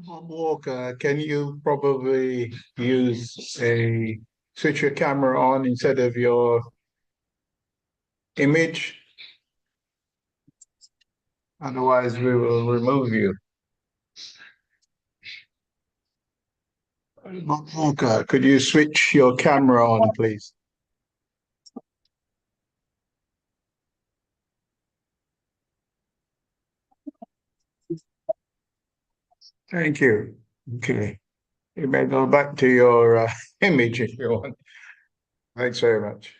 Bob Walker, can you probably switch your camera on instead of your image? Otherwise, we will remove you. Bob Walker, could you switch your camera on, please? Thank you. Okay. You may go back to your image if you want. Thanks very much.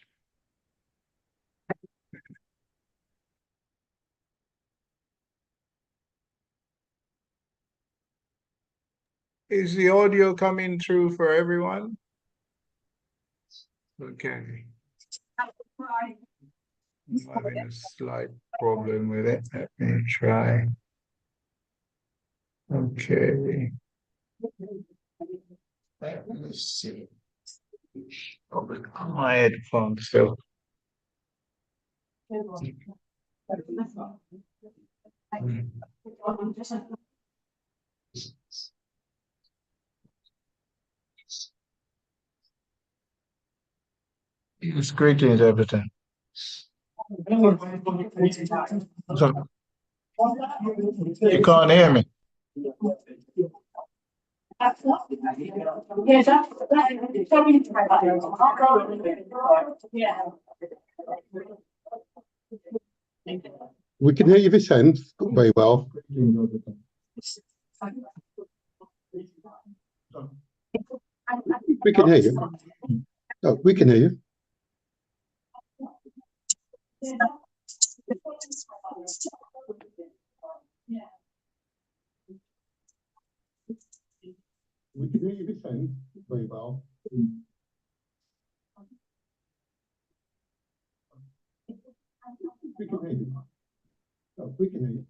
Is the audio coming through for everyone? Okay. I'm having a slight problem with it. Let me try. Okay. Let's see. Probably on my headphones still. Yes, greetings, Everton. So, you can't hear me. We can hear you this end very well. We can hear you. Oh, we can hear you. We can hear you this end very well. We can hear you. Oh, we can hear you.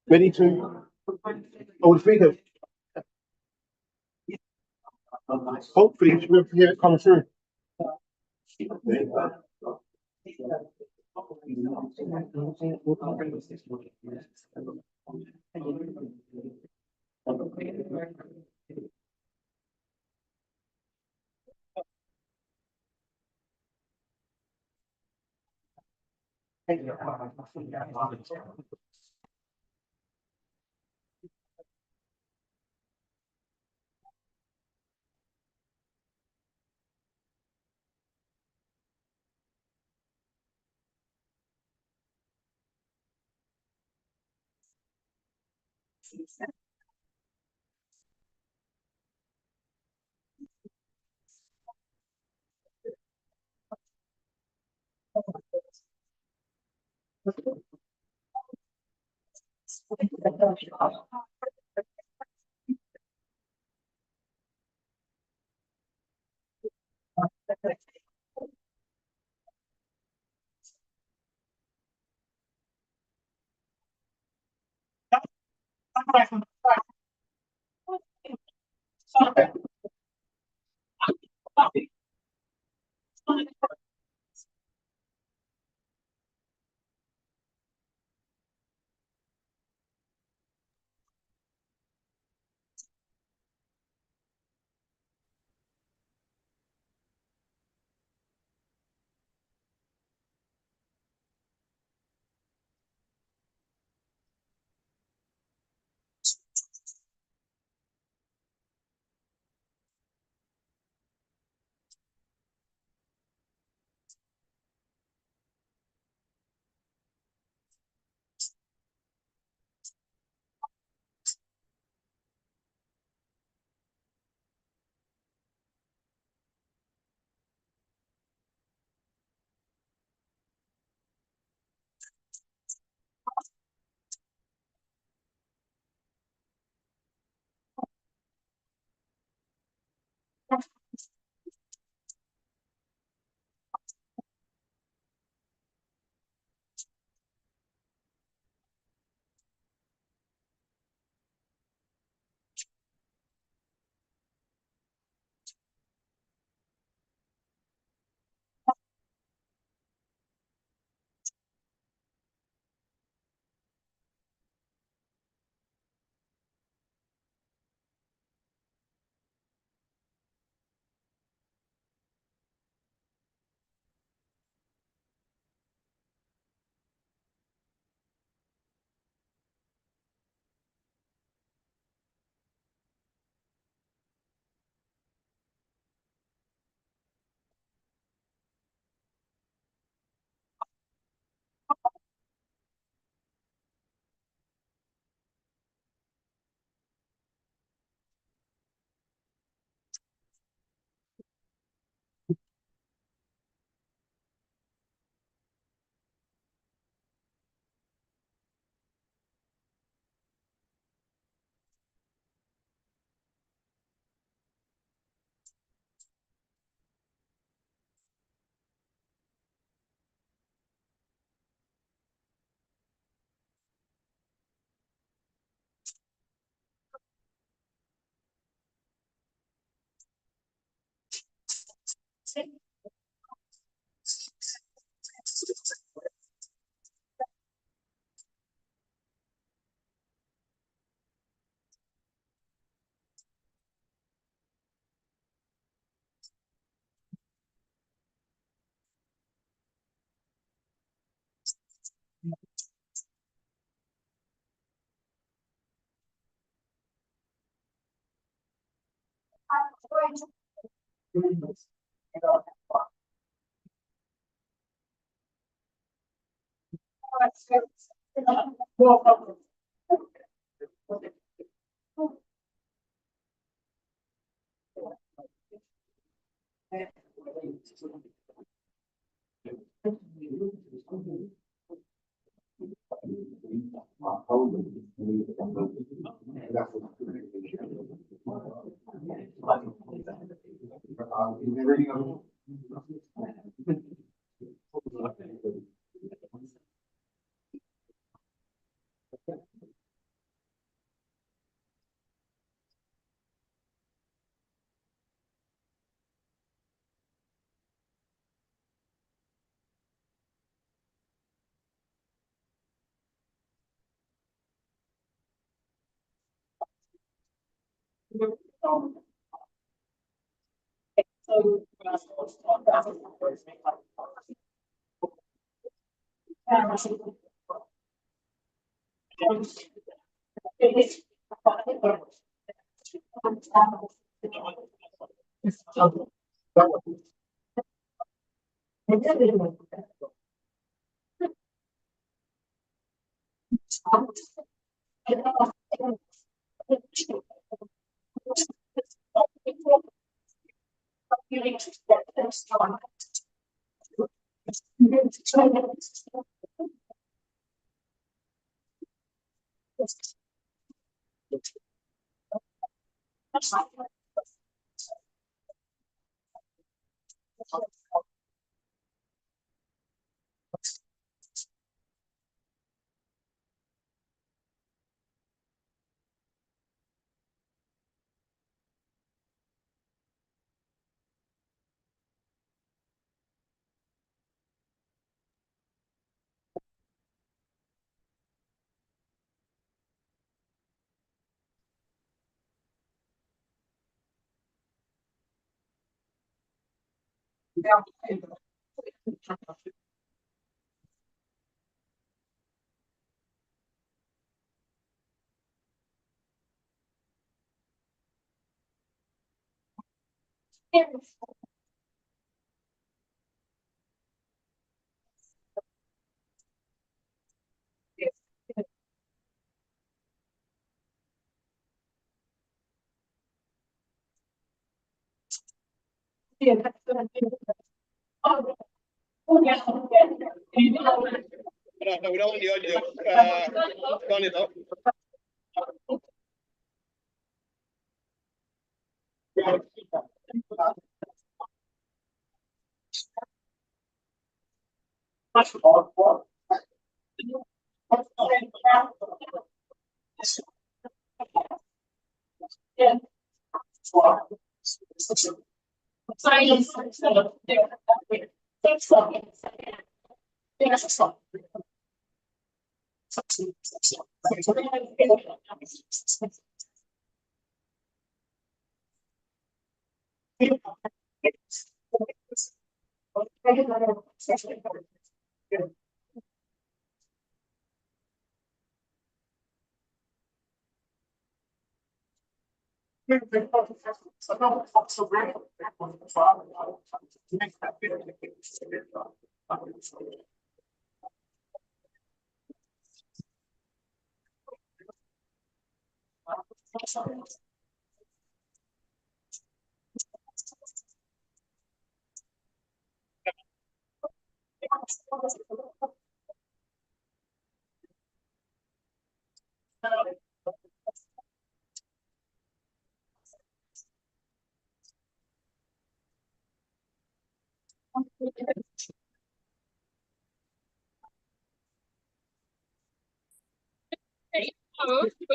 Ready to? Oh, the speaker. Hopefully, we'll hear it come through. We're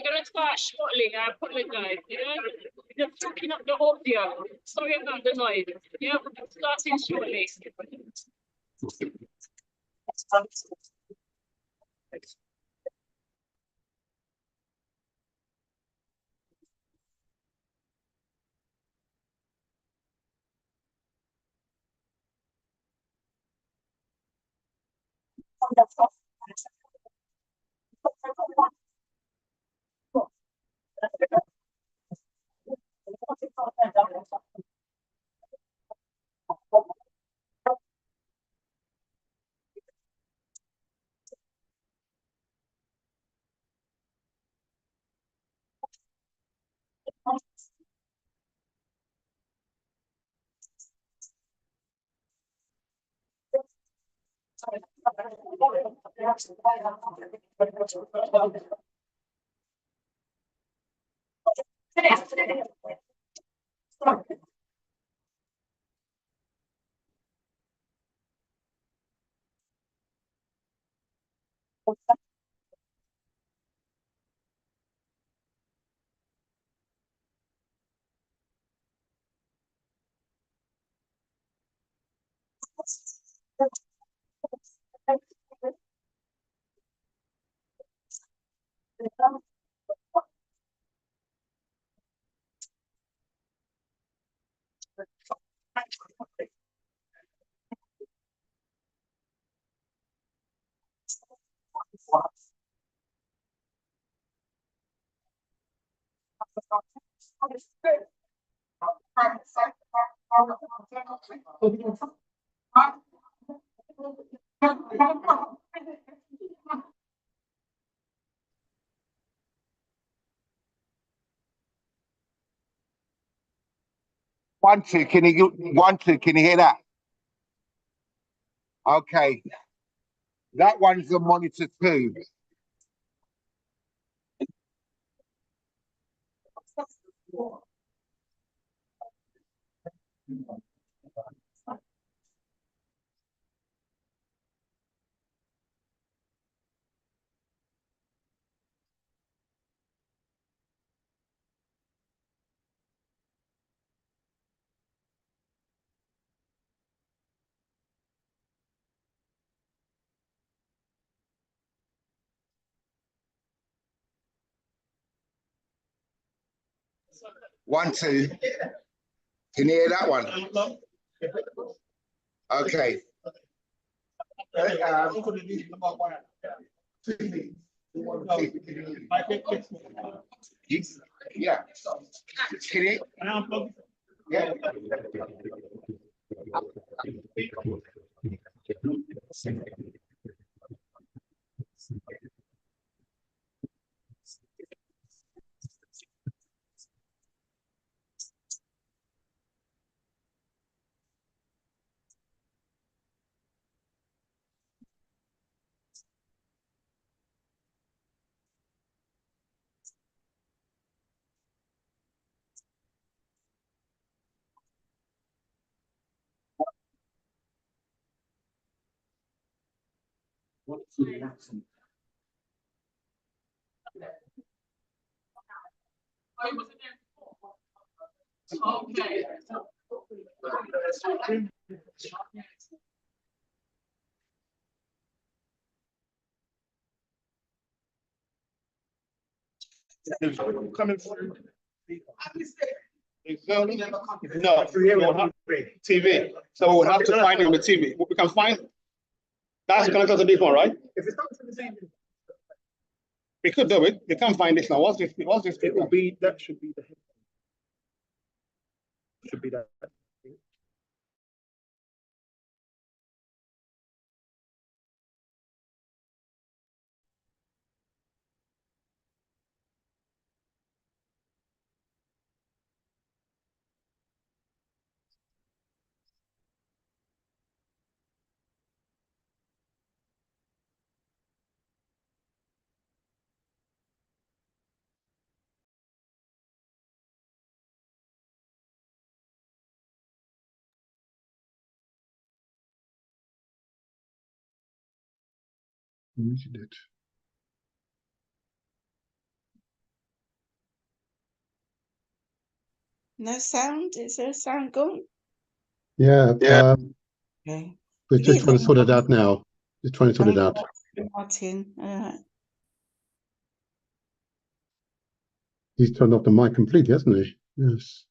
going to start shortly. Put the guys, you know. You're picking up the audio. Sorry about the noise. Yeah, starting shortly. One, two, can you hear that? Okay. That one's the monitor two. One, two. Can you hear that one? Okay. Yeah. Can you? Yeah. Okay. Coming through. No, TV. So we'll have to find it on the TV. We can find. That's connected to this one, right? If it's not to the TV, We could do it. We can't find this now. What's this? What's this? it will be, that should be the headphone. Should be that. Muted it. No sound? Is there a sound gone? Yeah, Okay. we're just trying to sort it out now. Just trying to sort it out. Martin. He's turned off the mic completely, hasn't he? Yes.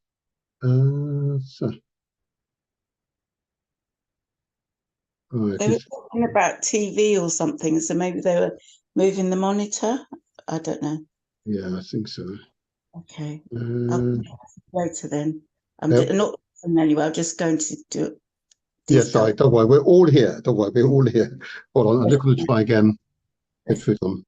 So. Right, They were talking about TV or something, so maybe they were moving the monitor. I don't know. yeah, I think so. Okay. Later then. I'm not anyway. I'm just going to do it. Yes, sorry. Don't worry. We're all here. Don't worry. We're all here. Hold on. I'm just going to try again. Get through them.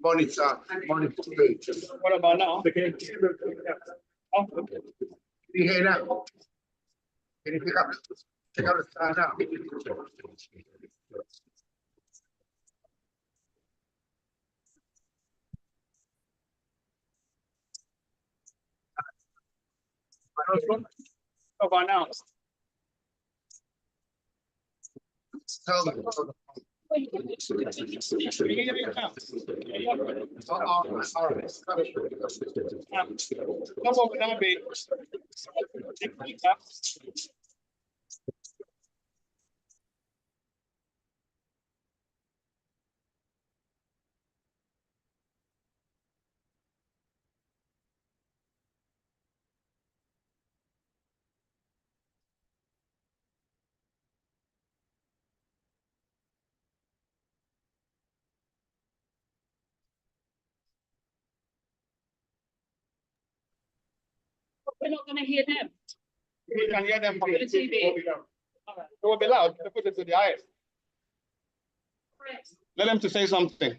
Monitor. What about now? Can you hear that? Can you pick up the sound now? What about now? Tell me. Can you hear me now? All right. Come over now, babe. We're not going to hear them. You can hear them from the TV. It will be loud. They put it to the eyes. Correct. Let them to say something.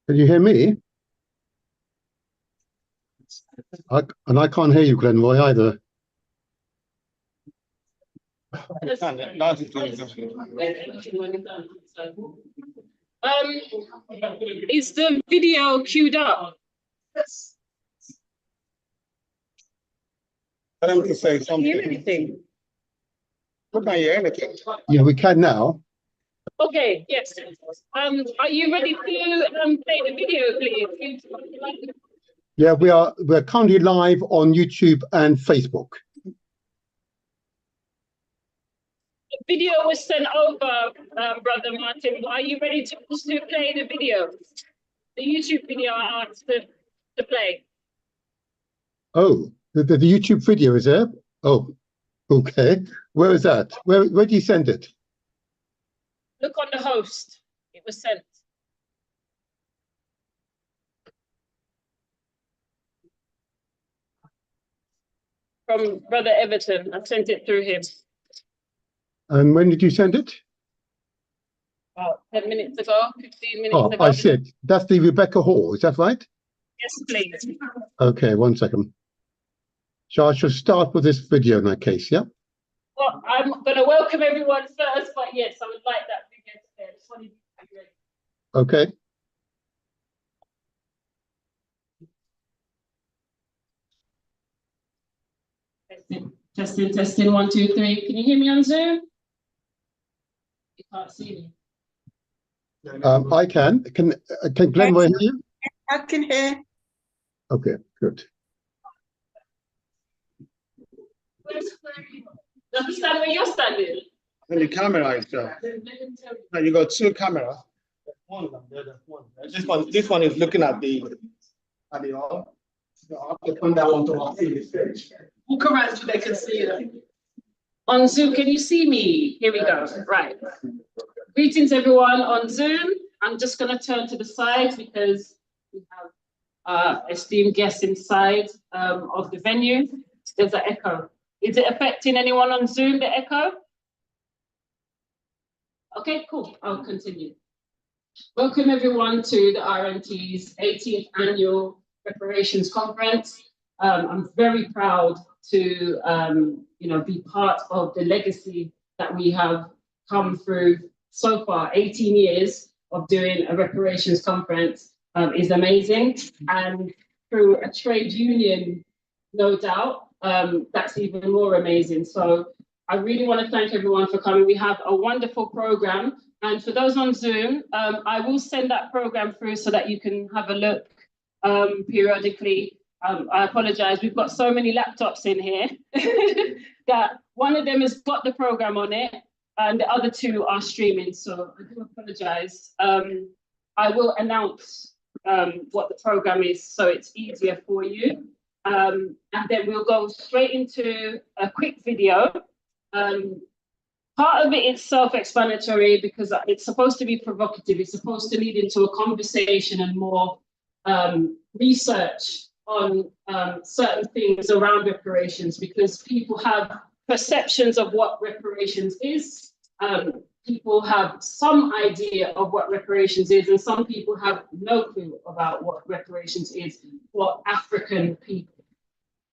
Can you hear me? And I can't hear you, Glenroy, either. Is the video queued up? Let them to say Hear something. anything? Who can hear anything? Yeah, we can now. Okay, yes. Are you ready to play the video, please? Yeah, we're currently live on YouTube and Facebook. The video was sent over, Brother Martin. Are you ready to play the video? The YouTube video I asked to play. Oh, the YouTube video is there? Oh, okay. Where is that? Where do you send it? Look on the host. It was sent. From Brother Everton. I sent it through him. And when did you send it? About 10 minutes ago, 15 minutes Oh, ago. I see it. That's the Rebecca Hall, is that right? Yes, please. Okay, 1 second. So I should start with this video in that case, yeah? Well, I'm going to welcome everyone first, but yes, I would like that video to be there. Just wanted you to be ready. Okay. Testing, testing, 1, 2, 3. Can you hear me on Zoom? You can't see me. I can. Can Glenn hear you? I can hear. Okay, good. Understand where you're standing? And the camera is now you got two cameras. One of them, the other one. This one is looking at the hall. So I have to turn that one to our stage. Walk around so they can see you. On Zoom, can you see me? Here we go. Right. Greetings, everyone on Zoom. I'm just going to turn to the side because we have esteemed guests inside of the venue. There's an echo. Is it affecting anyone on Zoom, the echo? Okay, cool. I'll continue. Welcome, everyone, to the RMT's 18th Annual Reparations Conference. I'm very proud to be part of the legacy that we have come through so far. 18 years of doing a reparations conference is amazing, and through a trade union, no doubt, that's even more amazing. So I really want to thank everyone for coming. We have a wonderful program, and for those on Zoom, I will send that program through so that you can have a look periodically. I apologize, we've got so many laptops in here that one of them has got the program on it and the other two are streaming, so I do apologize. I will announce what the program is so it's easier for you. And then we'll go straight into a quick video. Part of it is self-explanatory because it's supposed to be provocative. It's supposed to lead into a conversation and more research on certain things around reparations, because people have perceptions of what reparations is. People have some idea of what reparations is, and some people have no clue about what reparations is for African people,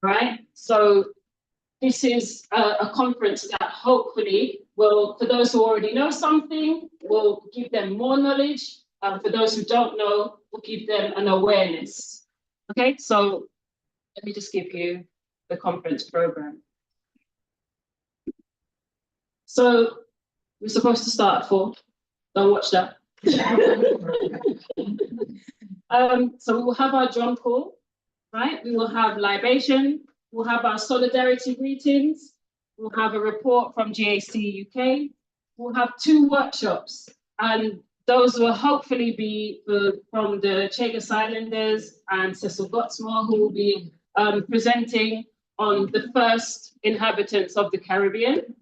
right? So this is a conference that hopefully will, for those who already know something, will give them more knowledge. For those who don't know, will give them an awareness. Okay, so let me just give you the conference program. So we're supposed to start at 4. Don't watch that. So we will have our drum call, right? We will have libation. We'll have our solidarity greetings. We'll have a report from GAC UK. We'll have 2 workshops, and those will hopefully be from the Chagos Islanders and Cecil Gottsmore, who will be presenting on the first inhabitants of the Caribbean.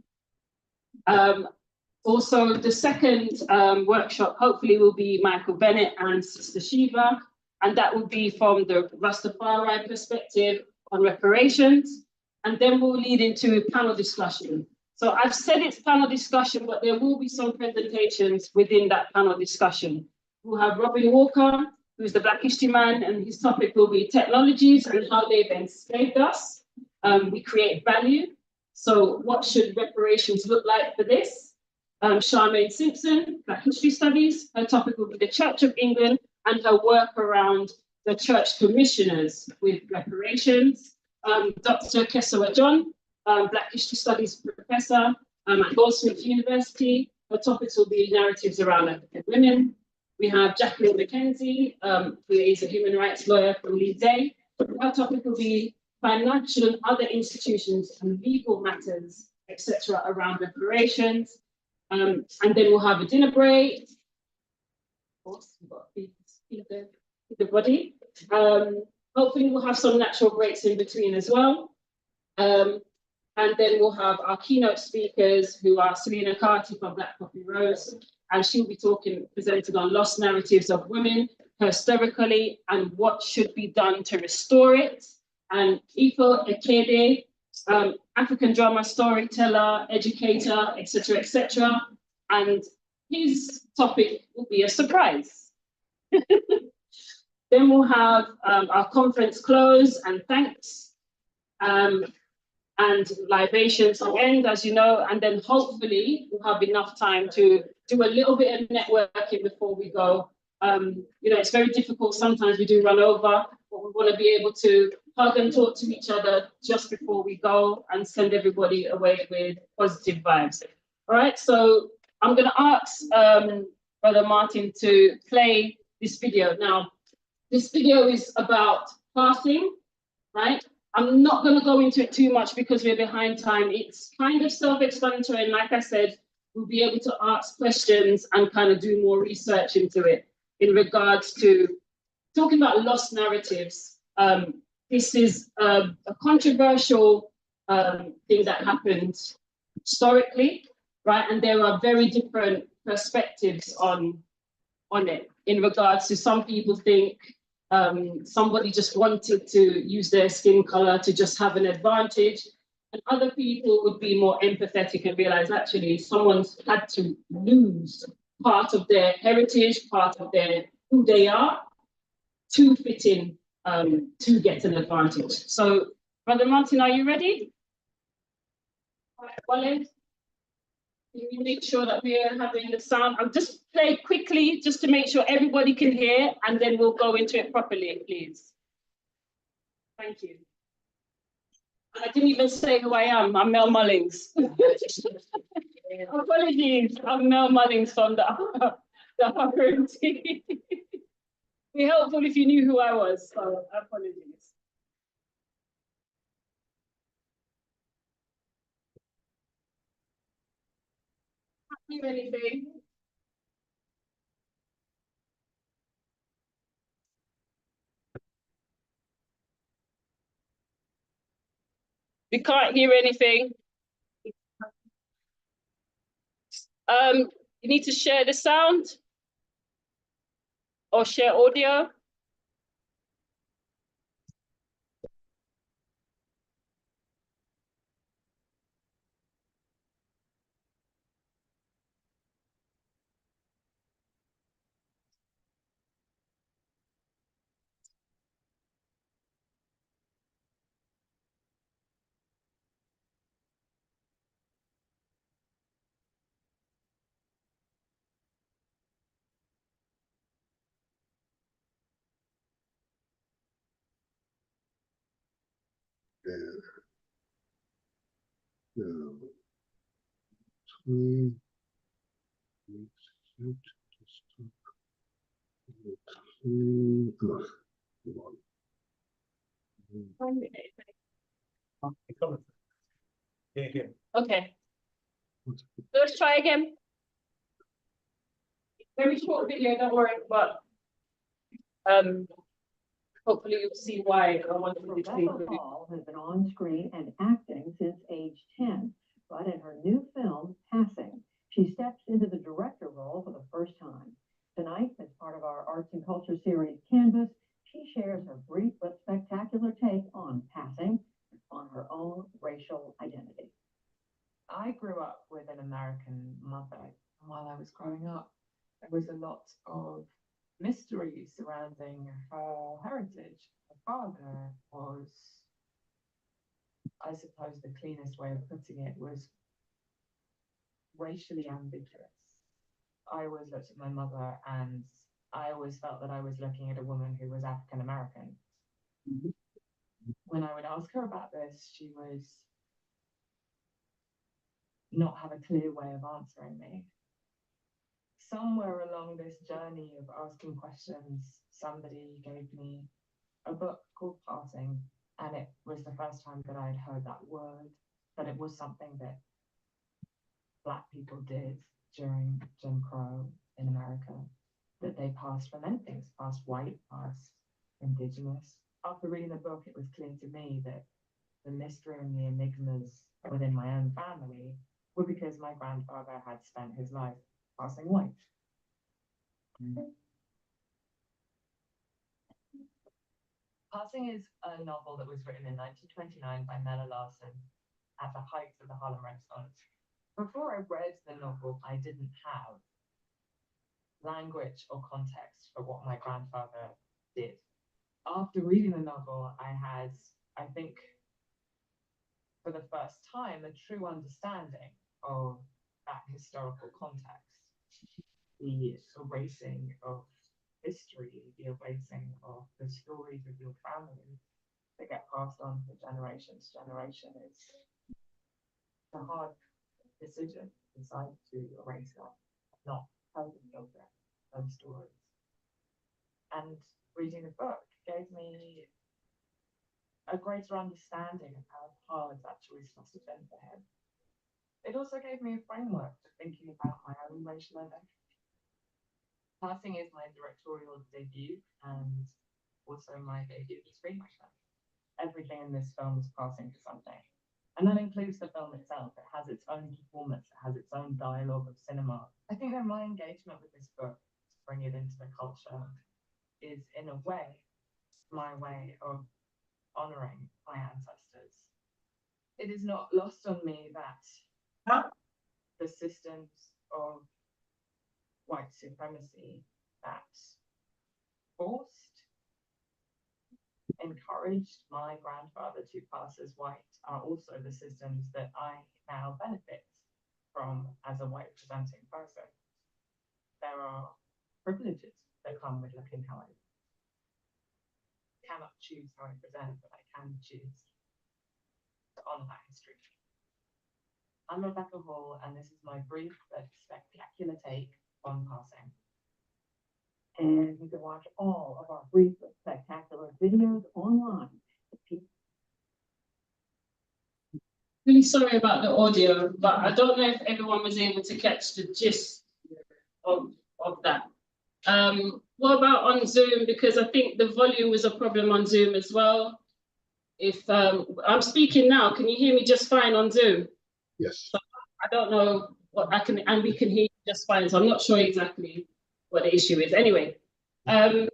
Also, the second workshop hopefully will be Michael Bennett and Sister Shiva, and that will be from the Rastafari perspective on reparations, and then we'll lead into panel discussion. So I've said it's panel discussion, but there will be some presentations within that panel discussion. We'll have Robin Walker, who's the Black History man, and his topic will be technologies and how they've enslaved us. We create value. So what should reparations look like for this? Charmaine Simpson, Black History Studies, her topic will be the Church of England and her work around the church commissioners with reparations. Dr. Kesawa John, Black History Studies professor at Goldsmiths University. Her topics will be narratives around African women. We have Jacqueline McKenzie, who is a human rights lawyer from Leeds A. Her topic will be financial and other institutions and legal matters, etc., around reparations. And then we'll have a dinner break. Of course, we've got to feed the body. Hopefully we'll have some natural breaks in between as well. And then we'll have our keynote speakers, who are Selena Carty from Black Poppy Rose, and she'll be presenting on lost narratives of women historically and what should be done to restore it. And Ifo Ekede, African drama storyteller, educator, etc., etc. And his topic will be a surprise. Then we'll have our conference close and thanks, and libations will end, as you know, and then hopefully we'll have enough time to do a little bit of networking before we go It's very difficult. Sometimes we do run over, but we want to be able to hug and talk to each other just before we go and send everybody away with positive vibes. All right, so I'm going to ask Brother Martin to play this video. Now, this video is about passing, right? I'm not going to go into it too much because we're behind time. It's kind of self-explanatory, and like I said, we'll be able to ask questions and kind of do more research into it in regards to talking about lost narratives. This is a controversial thing that happened historically, right? And there are very different perspectives on it in regards to some people think somebody just wanted to use their skin color to just have an advantage. And other people would be more empathetic and realize actually someone's had to lose part of their heritage, part of their who they are to fit in, to get an advantage. So, Brother Martin, are you ready? All right, Wale, can you make sure that we are having the sound? I'll just play quickly just to make sure everybody can hear, and then we'll go into it properly, please. Thank you. I didn't even say who I am. I'm Mel Mullings. Apologies. I'm Mel Mullings from the RMT. Be helpful if you knew who I was. So apologies. Can't hear anything. We can't hear anything. You need to share the sound or share audio. Okay. Let's try again. Very short video, don't worry, but hopefully you'll see why I wanted to Rebecca Hall has been on screen and acting since age 10, but in her new film, Passing, she steps into the director role for the first time. Tonight, as part of our arts and culture series, Canvas, she shares her brief but spectacular take on passing, on her own racial identity. I grew up with an American mother. While I was growing up, there was a lot of mystery surrounding her heritage. Her father was, I suppose the cleanest way of putting it was racially ambiguous. I always looked at my mother and I always felt that I was looking at a woman who was African American. When I would ask her about this, she would not have a clear way of answering me. Somewhere along this journey of asking questions, somebody gave me a book called Passing, and it was the first time that I had heard that word, that it was something that Black people did during Jim Crow in America, that they passed for many things, past white, past Indigenous. After reading the book, it was clear to me that the mystery and the enigmas within my own family were because my grandfather had spent his life passing white. Passing is a novel that was written in 1929 by Mella Larson at the height of the Harlem Renaissance. Before I read the novel, I didn't have language or context for what my grandfather did. After reading the novel, I had, I think, for the first time, a true understanding of that historical context, the erasing of history, the erasing of the stories of your family that get passed on from generation to generation is a hard decision to decide to erase that, not tell the children those stories. And reading the book gave me a greater understanding of how hard that choice must have been for him. It also gave me a framework for thinking about my own racial identity. Passing is my directorial debut and also my debut as a screenwriter. Everything in this film is passing for something. And that includes the film itself. It has its own performance, it has its own dialogue of cinema. I think that my engagement with this book, to bring it into the culture, is in a way, my way of honoring my ancestors. It is not lost on me that the systems of white supremacy that forced, encouraged my grandfather to pass as white are also the systems that I now benefit from as a white presenting person. There are privileges that come with looking how I cannot choose how I present, but I can choose to honor that history. I'm Rebecca Hall, and this is my brief but spectacular take on passing. And you can watch all of our brief but spectacular videos online. Really sorry about the audio, but I don't know if everyone was able to catch the gist of that. What about on Zoom? Because I think the volume was a problem on Zoom as well. If I'm speaking now, can you hear me just fine on Zoom? Yes. So I don't know what I can, and we can hear you just fine. So I'm not sure exactly what the issue is. Anyway, would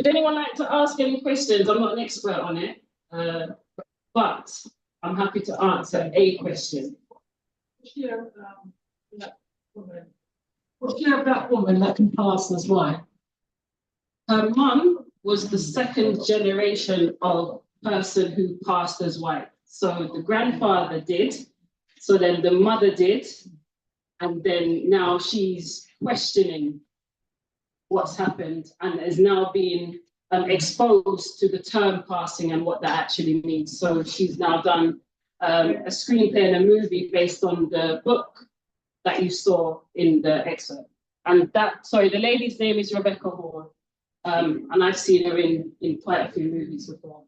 anyone like to ask any questions? I'm not an expert on it, but I'm happy to answer a question. What's your black woman that can pass as white? Her mum was the second generation of person who passed as white. So the grandfather did, so then the mother did, and then now she's questioning what's happened and is now being exposed to the term passing and what that actually means. So she's now done a screenplay and a movie based on the book that you saw in the excerpt. And that, sorry, the lady's name is Rebecca Hall. And I've seen her in quite a few movies before.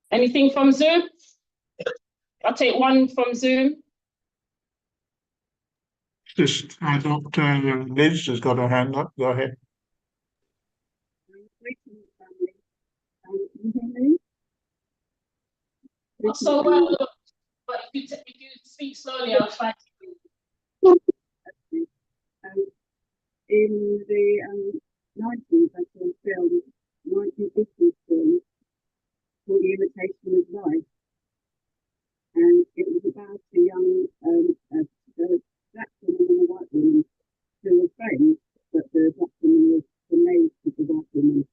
Anything from Zoom? I'll take one from Zoom. Just, Dr. Liz has got her hand up. Go ahead. Not so well, but if you speak slowly, I'll try to. In the 90s, I saw a film, 1950s film, called The Imitation of Life. And it was about a young black woman and a white woman who were friends, but the black woman was amazed with the white woman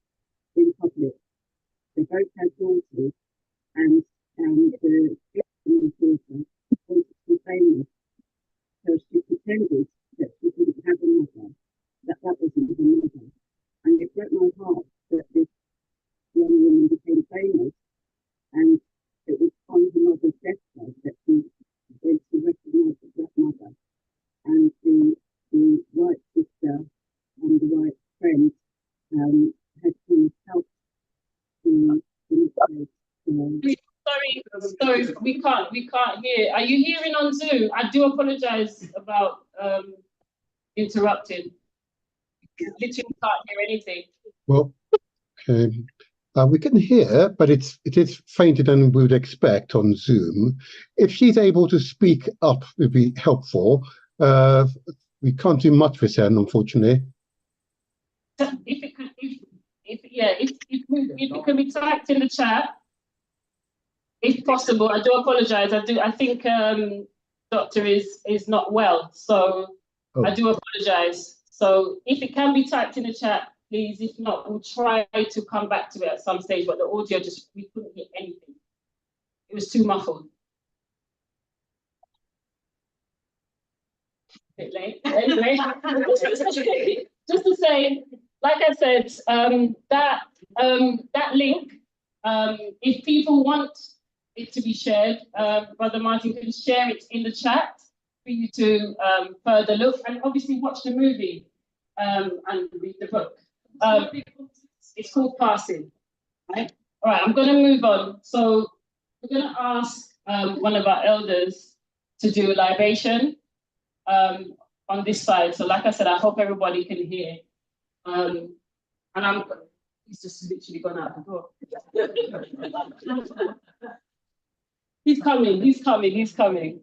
in public. They both had daughters, and the black woman's daughter wanted to be famous. So she pretended that she didn't have a mother, that wasn't her mother. And it broke my heart that this young woman became famous, and it was on her mother's deathbed that she went to recognise the black mother. And the white sister and the white friend had kind of helped to Sorry, we can't hear. Are you hearing on Zoom? I do apologize about interrupting. Literally can't hear anything. Well, okay. We can hear, but it is fainter than we would expect on Zoom. If she's able to speak up, it would be helpful. We can't do much with her, unfortunately. If it can be typed in the chat, if possible. I do apologize. I think Doctor is not well, so I do apologize. So if it can be typed in the chat, please. If not, we'll try to come back to it at some stage. But the audio we couldn't hear anything. It was too muffled. bit late. Anyway, just to say, like I said, that link, if people want it to be shared, Brother Martin can share it in the chat for you to further look and obviously watch the movie and read the book. It's called Passing, right? All right, I'm going to move on. So we're going to ask one of our elders to do a libation on this side. So like I said, I hope everybody can hear. And he's just literally gone out the door. He's coming.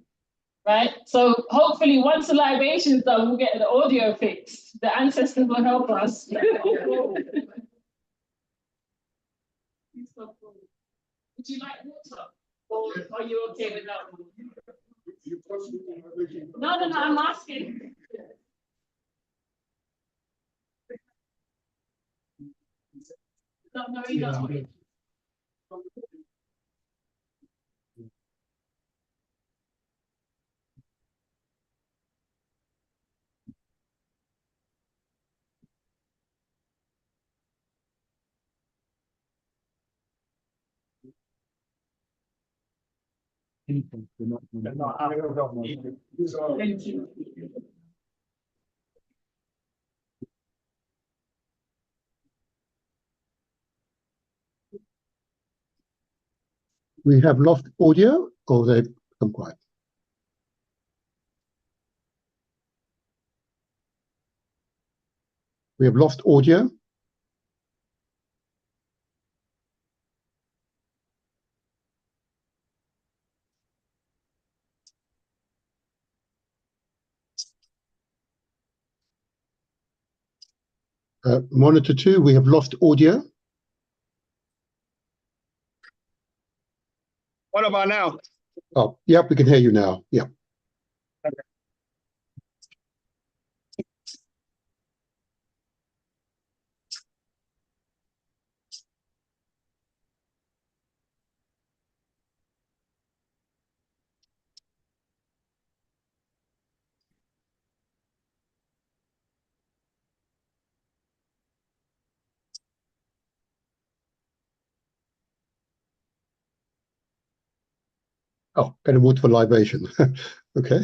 Right? So hopefully once the libation's done, we'll get the audio fixed. The ancestors will help us. Would you like water? Or are you okay with that? No, I'm asking. No, you don't. Thank you. We have lost audio, or they've become quiet. We have lost audio. Monitor 2, we have lost audio. What about now? Oh, yep, we can hear you now. Yeah. Okay. Oh, better water for libation. Okay.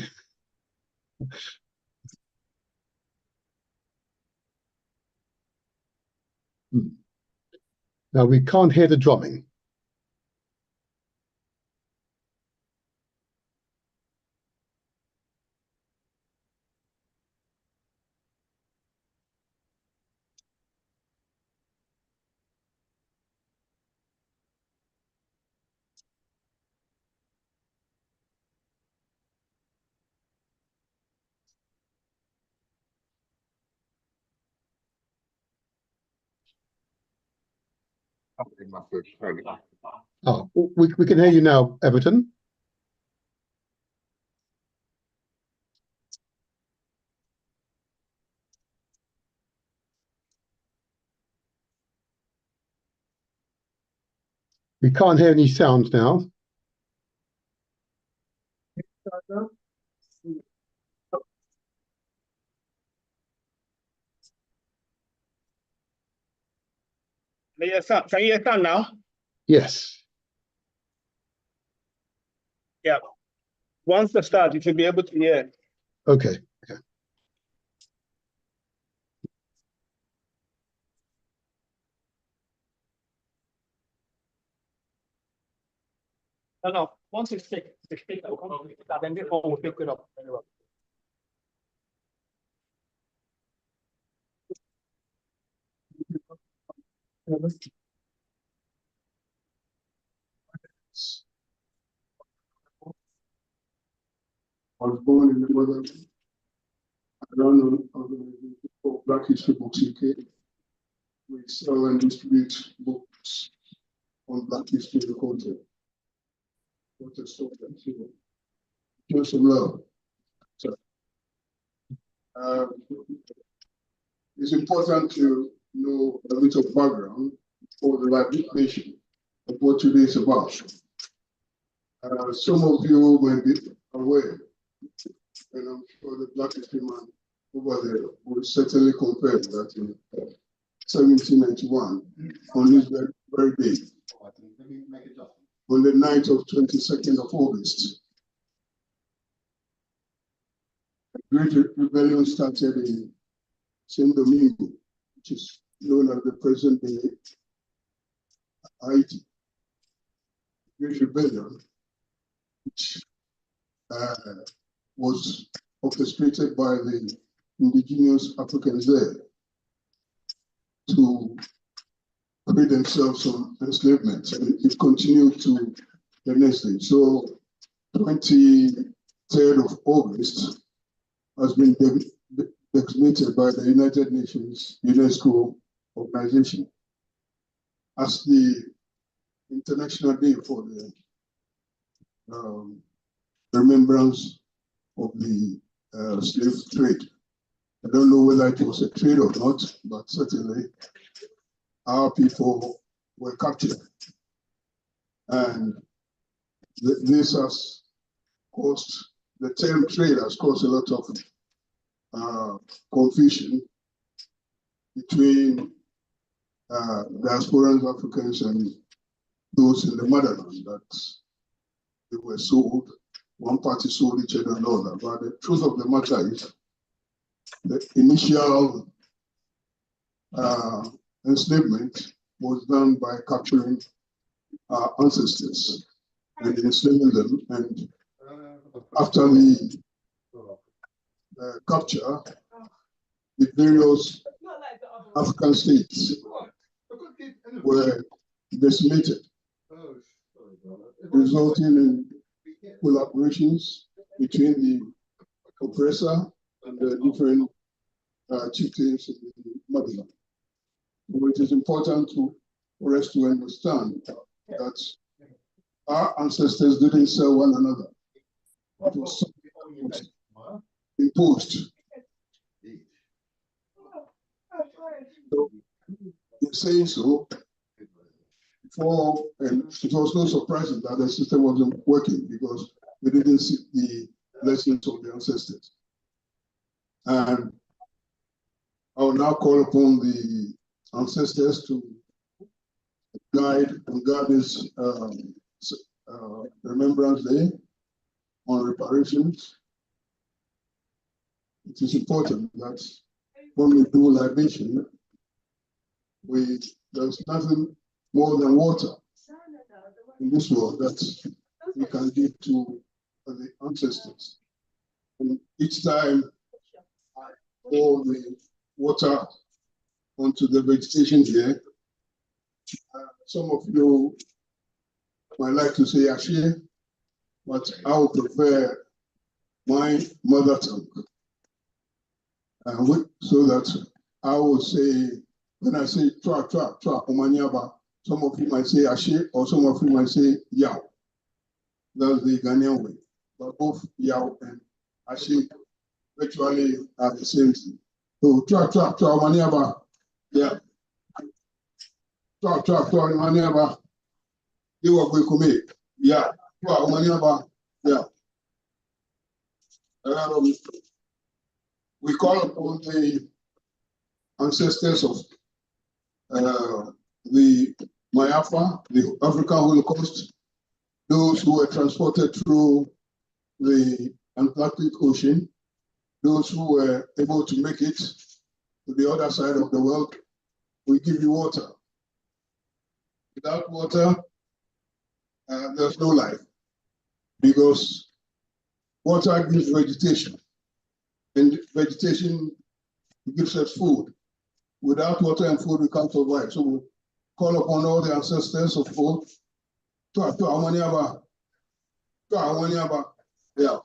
Now we can't hear the drumming. Oh, we can hear you now, Everton. We can't hear any sounds now. Can you hear sound now? Yes. Yeah. Once the start, you should be able to hear. Okay. Okay. No. Once you speak, the speaker will come, then this one will pick it up very well. I was born in the mother. I run an organization called Black History Books UK. We sell and distribute books on Black history of the content. Show some love. So, it's important to know a bit of background for the litigation of what today is about. Some of you may be aware and I'm sure the Black History man over there will certainly confirm that in 1791, on this very, very day, on the night of 22nd of August, a great rebellion started in Saint Domingo, which is known as the present day Haiti. Great rebellion, which was orchestrated by the indigenous Africans there to free themselves from enslavement. And it continued to the next day. So 23rd of August has been designated by the United Nations UNESCO organization as the International Day for the remembrance of the slave trade. I don't know whether it was a trade or not, but certainly our people were captured. And this has caused, the term trade has caused a lot of confusion between diasporan Africans and those in the motherland, that they were sold, one party sold each other and all that. But the truth of the matter is, the initial enslavement was done by capturing our ancestors and enslaving them. And after the capture, the various African states were decimated, resulting in collaborations between the oppressor and the different chieftains in the motherland. So it is important for us to understand that our ancestors didn't sell one another. It was imposed. So, in saying so, and it was no surprise that the system wasn't working because we didn't see the lessons of the ancestors. And I will now call upon the ancestors to guide this Remembrance Day on reparations. It is important that when we do libation, there's nothing more than water in this world that we can give to the ancestors. And each time I pour the water onto the vegetation here, some of you might like to say Ashe, but I would prefer my mother tongue. So that I will say, when I say tra, omanyaba, some of you might say Ashe, or some of you might say Yao. That's the Ghanaian way. But both Yao and Ashe virtually are the same thing. So tra, omanyaba, yeah. Tra, omanyaba, you are going to make, yeah. Tra, omanyaba, yeah. We call upon the ancestors of the Mayafa, the African Holocaust, those who were transported through the Atlantic Ocean, those who were able to make it to the other side of the world. We give you water. Without water, there's no life, because water gives vegetation, and vegetation gives us food. Without water and food, we can't survive. So we call upon all the ancestors of food. Yeah.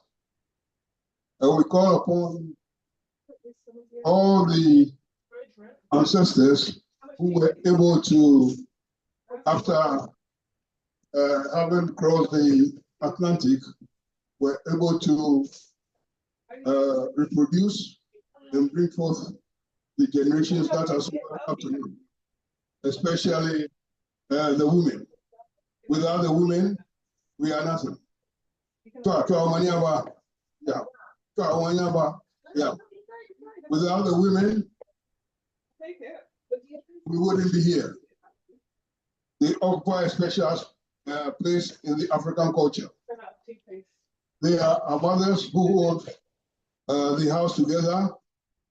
And we call upon all the ancestors who were able to, after having crossed the Atlantic, were able to reproduce and bring forth the generations that are so up to you, especially the women. Without the women, we are nothing. Yeah. Yeah. Without the women, we wouldn't be here. They occupy a special place in the African culture. They are our mothers who hold the house together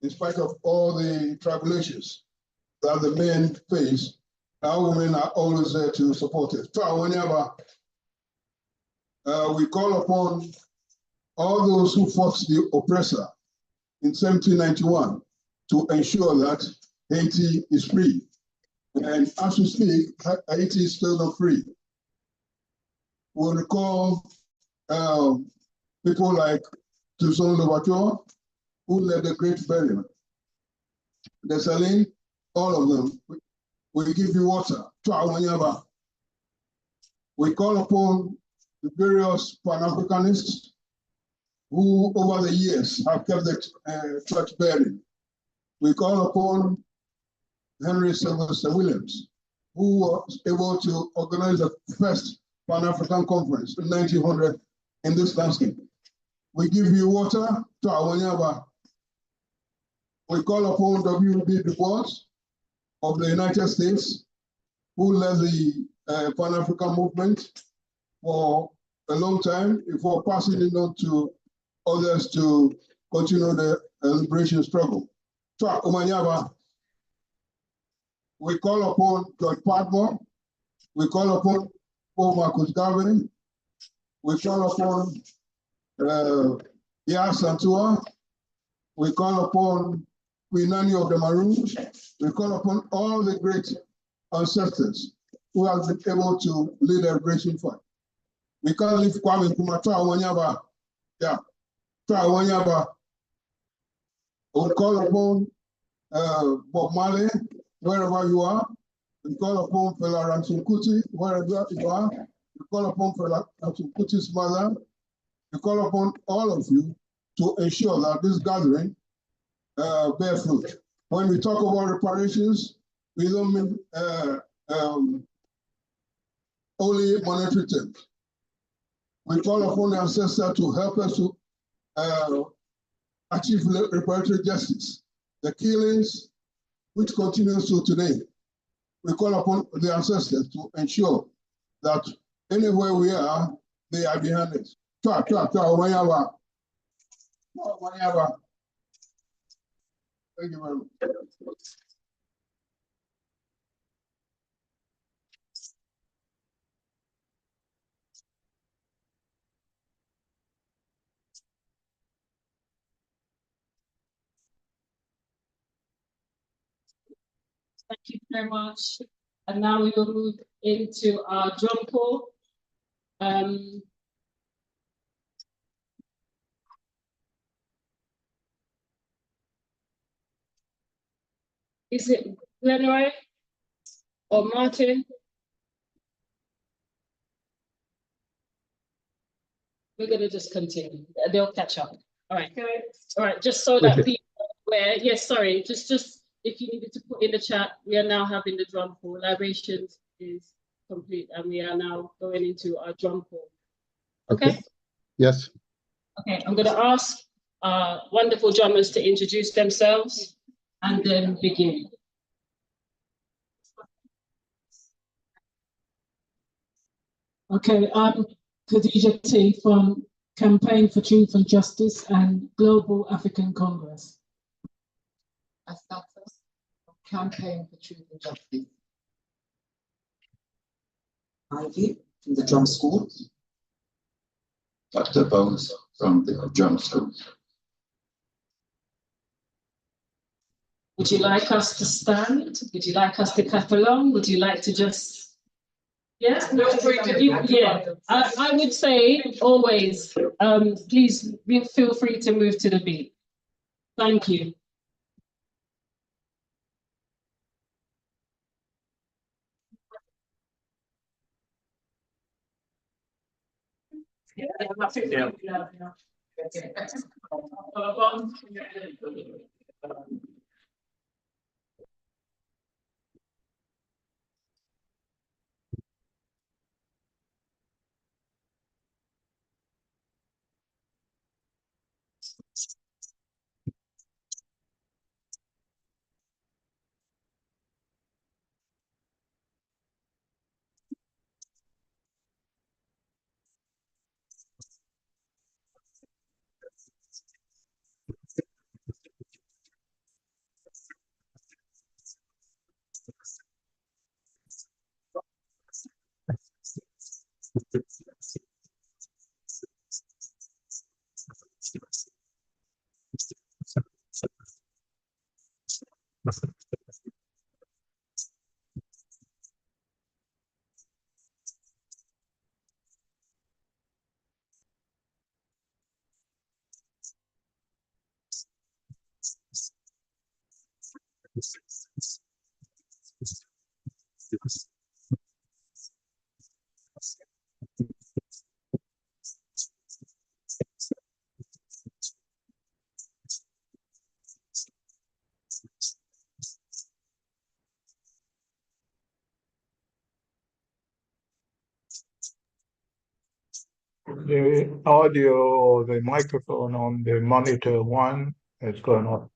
in spite of all the tribulations that the men face. Our women are always there to support it. We call upon all those who fought the oppressor in 1791 to ensure that Haiti is free. And as we speak, Haiti is still not free. We'll recall people like Toussaint Louverture, who led the Great Burial. Dessalines, all of them. We give you water. We call upon the various Pan-Africanists who over the years have kept the church burning. We call upon Henry Sylvester Williams, who was able to organize the first Pan-African Conference in 1900 in this landscape. We give you water to Awanyaba. We call upon W.B. Du Bois of the United States, who led the Pan-African movement for a long time before passing it on to others to continue the liberation struggle. So, Omanyaba, we call upon George Padmore, we call upon Paul Marcus Garvey, we call upon Yah Santua, we call upon Queen Anne of the Maroons, we call upon all the great ancestors who have been able to lead a liberation fight. We can't leave Kwame Nkrumah, Awanyaba, yeah, Awanyaba. We call upon Bob Marley, wherever you are. We call upon Fela Ramson Kuti, wherever you are. We call upon Fela Ramson Kuti's mother. We call upon all of you to ensure that this gathering bear fruit. When we talk about reparations, we don't mean only monetary terms. We call upon the ancestor to help us to achieve reparatory justice. The killings, which continues to today, we call upon the ancestors to ensure that anywhere we are, they are behind us. Thank you very much. Thank you very much. And now we will move into our drum call. Is it Glenroy or Martin? We're gonna just continue. They'll catch up. All right. All right. Just so that people are aware. Yes. Sorry. Just if you needed to put in the chat, we are now having the drum call. Libations is complete, and we are now going into our drum call. Okay. Yes. Okay. I'm gonna ask our wonderful drummers to introduce themselves and then begin. Okay, I'm Khadija T from Campaign for Truth and Justice and Global African Congress. Astatus, Campaign for Truth and Justice. Ivy from the Drum School. Dr. Bones from the Drum School. Would you like us to stand? Would you like us to clap along? Would you like to just, yes? Yeah, I would say always, please feel free to move to the beat. Thank you. The audio, the microphone on the monitor one has gone off.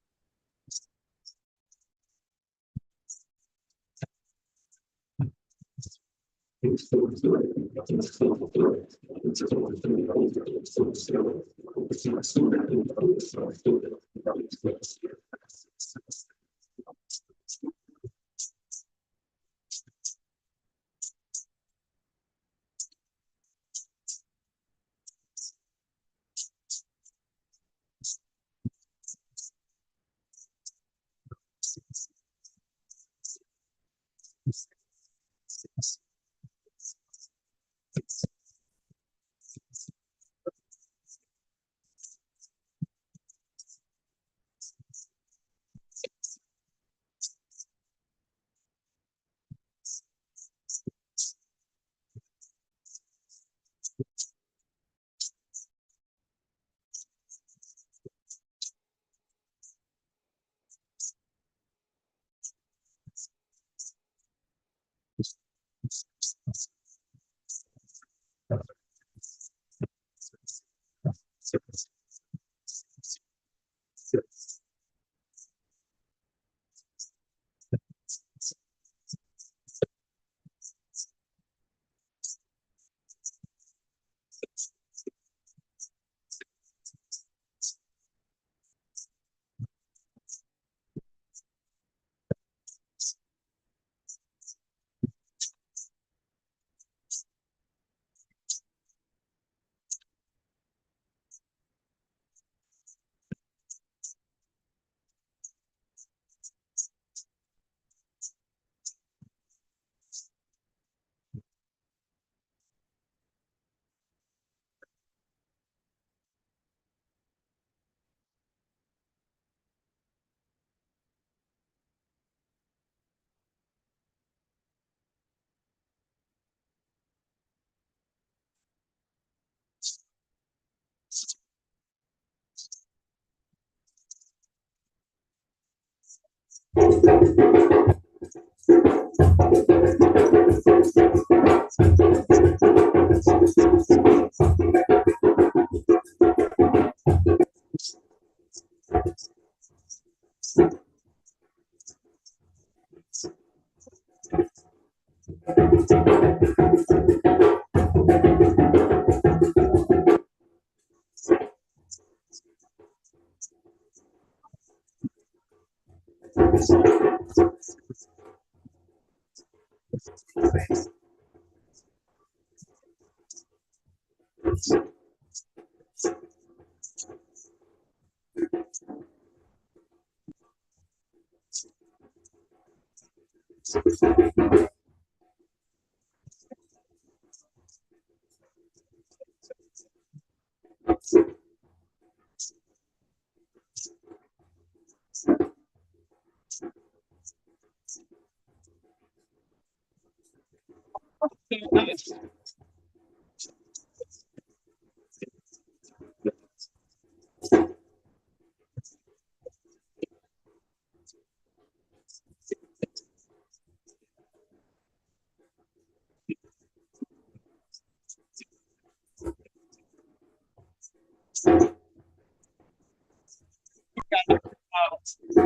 We did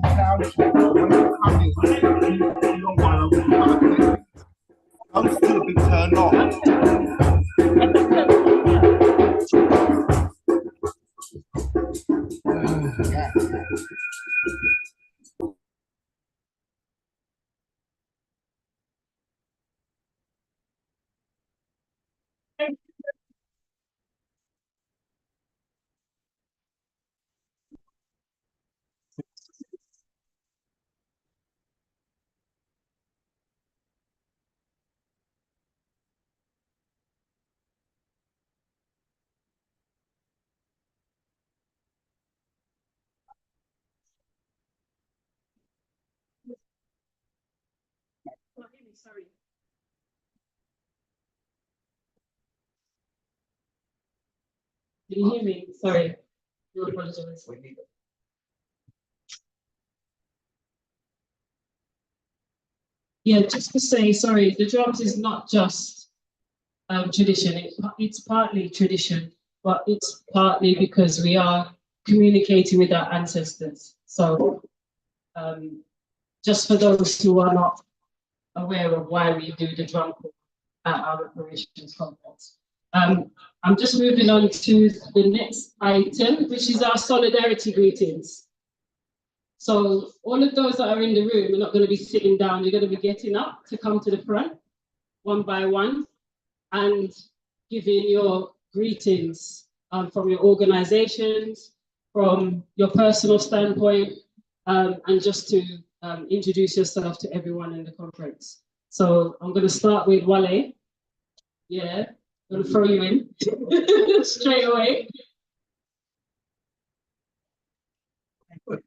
the sound check. When you come in, you don't want to I'm still be turned on. Sorry. Can you hear me? Sorry. I apologize. Yeah, just to say, sorry, the drums is not just tradition. It's partly tradition, but it's partly because we are communicating with our ancestors. So just for those who are not aware of why we do the drum corps at our reparations conference. I'm just moving on to the next item, which is our solidarity greetings. So all of those that are in the room are not going to be sitting down. You're going to be getting up to come to the front, one by one, and giving your greetings from your organizations, from your personal standpoint, and just to introduce yourself to everyone in the conference. So I'm going to start with Wale. Yeah, I'm going to throw you in straight away.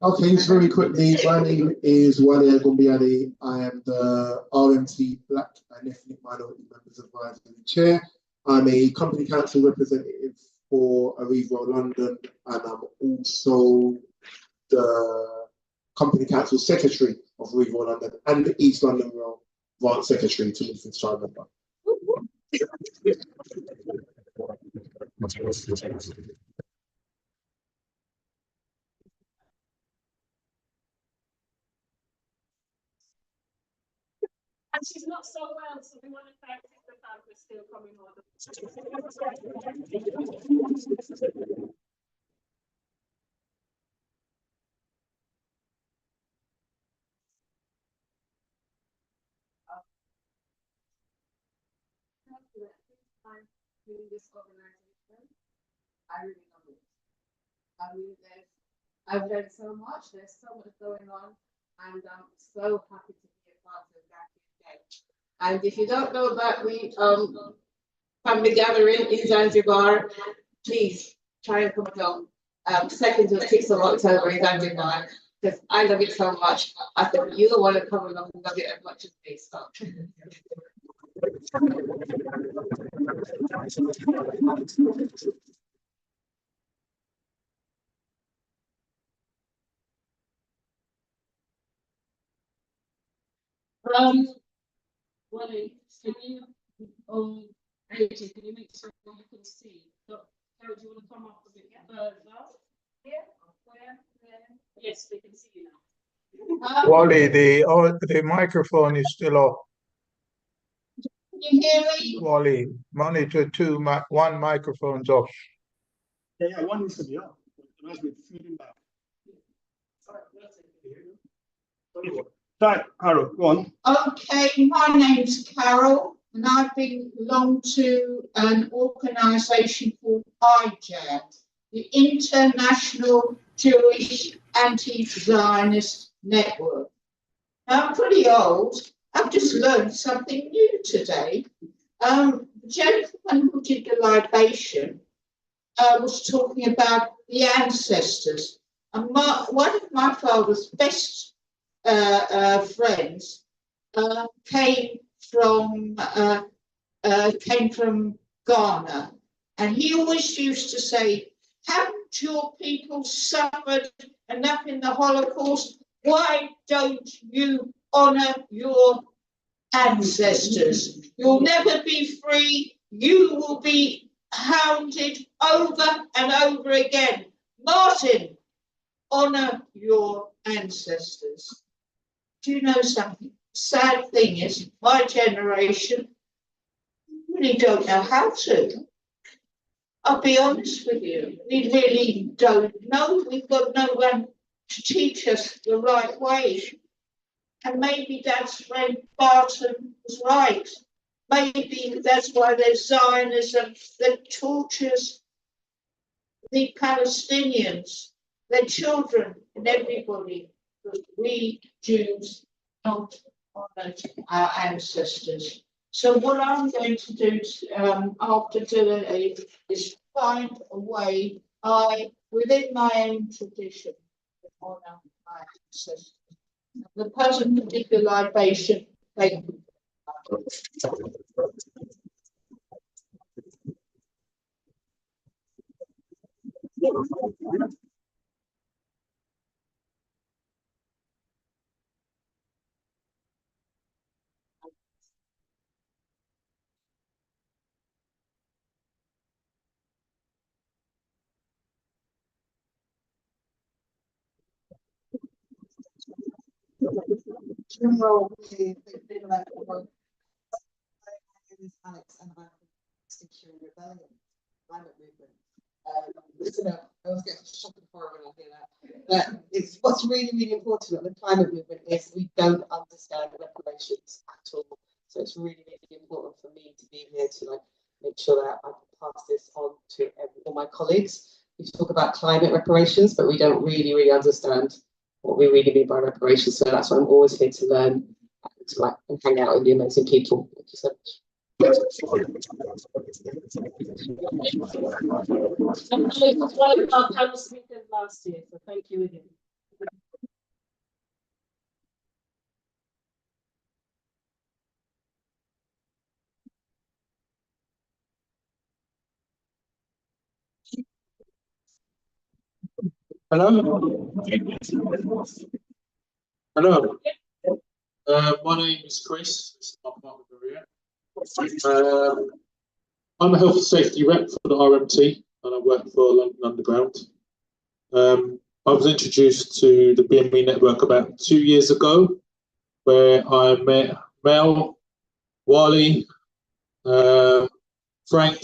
Okay, just very quickly, my name is Wale Gombiade. I am the RMT Black and Ethnic Minority Members Advisory Chair. I'm a company council representative for Arriva London, and I'm also the company council secretary of Arriva London and the East London Rail branch secretary to Mr. Simon. And she's not so well, so we want to thank the fam for still coming on. In this organization, I really love it. I mean, I've learned so much. There's so much going on, and I'm so happy to be a part of that today. And if you don't know about the family gathering in Zanzibar, please try and come along. 2nd to 6th of October in Zanzibar, because I love it so much. I think you'll want to come along and love it as much as they start. Wally, can you, AJ, can you make sure you can see? Carol, do you want to come up a bit further? Yeah. Yes, they can see you now. Wally, the microphone is still off. Can you hear me? Wally, monitor one microphone's off. Yeah, one needs to be up. It must be feeding back. Right, Carol, go on. Okay, my name's Carol, and I belong to an organisation called IJAD, the International Jewish Anti-Zionist Network. Now, I'm pretty old. I've just learned something new today. The gentleman who did the libation was talking about the ancestors. And one of my father's best friends came from Ghana, and he always used to say Haven't your people suffered enough in the Holocaust? Why don't you honour your ancestors? You'll never be free. You will be hounded over and over again. Martin, honour your ancestors. Do you know something? Sad thing is, my generation really don't know how to. I'll be honest with you. We really don't know. We've got no one to teach us the right way. And maybe Dad's friend Barton was right. Maybe that's why there's Zionism that tortures the Palestinians, their children, and everybody. Because we Jews don't honour our ancestors. So what I'm going to do after doing it is find a way, within my own tradition, to honour my ancestors. The present particular libation, thank you. Alex, and I'm from Extinction Rebellion, climate movement. Listen up, I always get shocked before when I hear that. But it's what's really, really important about the climate movement is we don't understand reparations at all. So it's really, really important for me to be here to make sure that I can pass this on to all my colleagues. We talk about climate reparations, but we don't really, really understand what we really mean by reparations. So that's why I'm always here to learn, and hang out with the amazing people. Thank you so much. One of our panel speakers last year, so thank you again. Hello. Hello. My name is Chris. This is my partner Maria. I'm a health and safety rep for the RMT, and I work for London Underground. I was introduced to the BME network about 2 years ago, where I met Mel, Wally, Frank,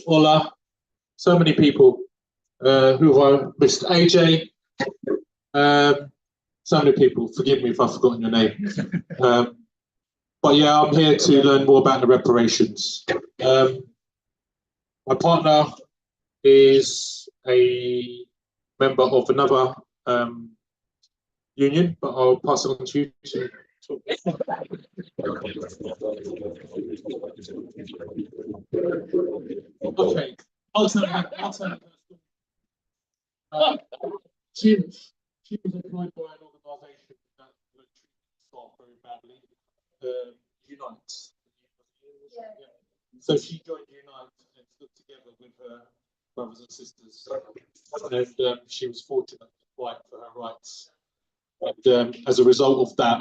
Ola, so many people who I missed. AJ, so many people. Forgive me if I've forgotten your name. But yeah, I'm here to learn more about the reparations. My partner is a member of another union, but I'll pass it on to you to talk. Okay, I'll tell you. She was employed by an organisation that treated staff very badly. Unite. Yeah. So she joined Unite and stood together with her brothers and sisters, and she was fortunate to fight for her rights. And as a result of that,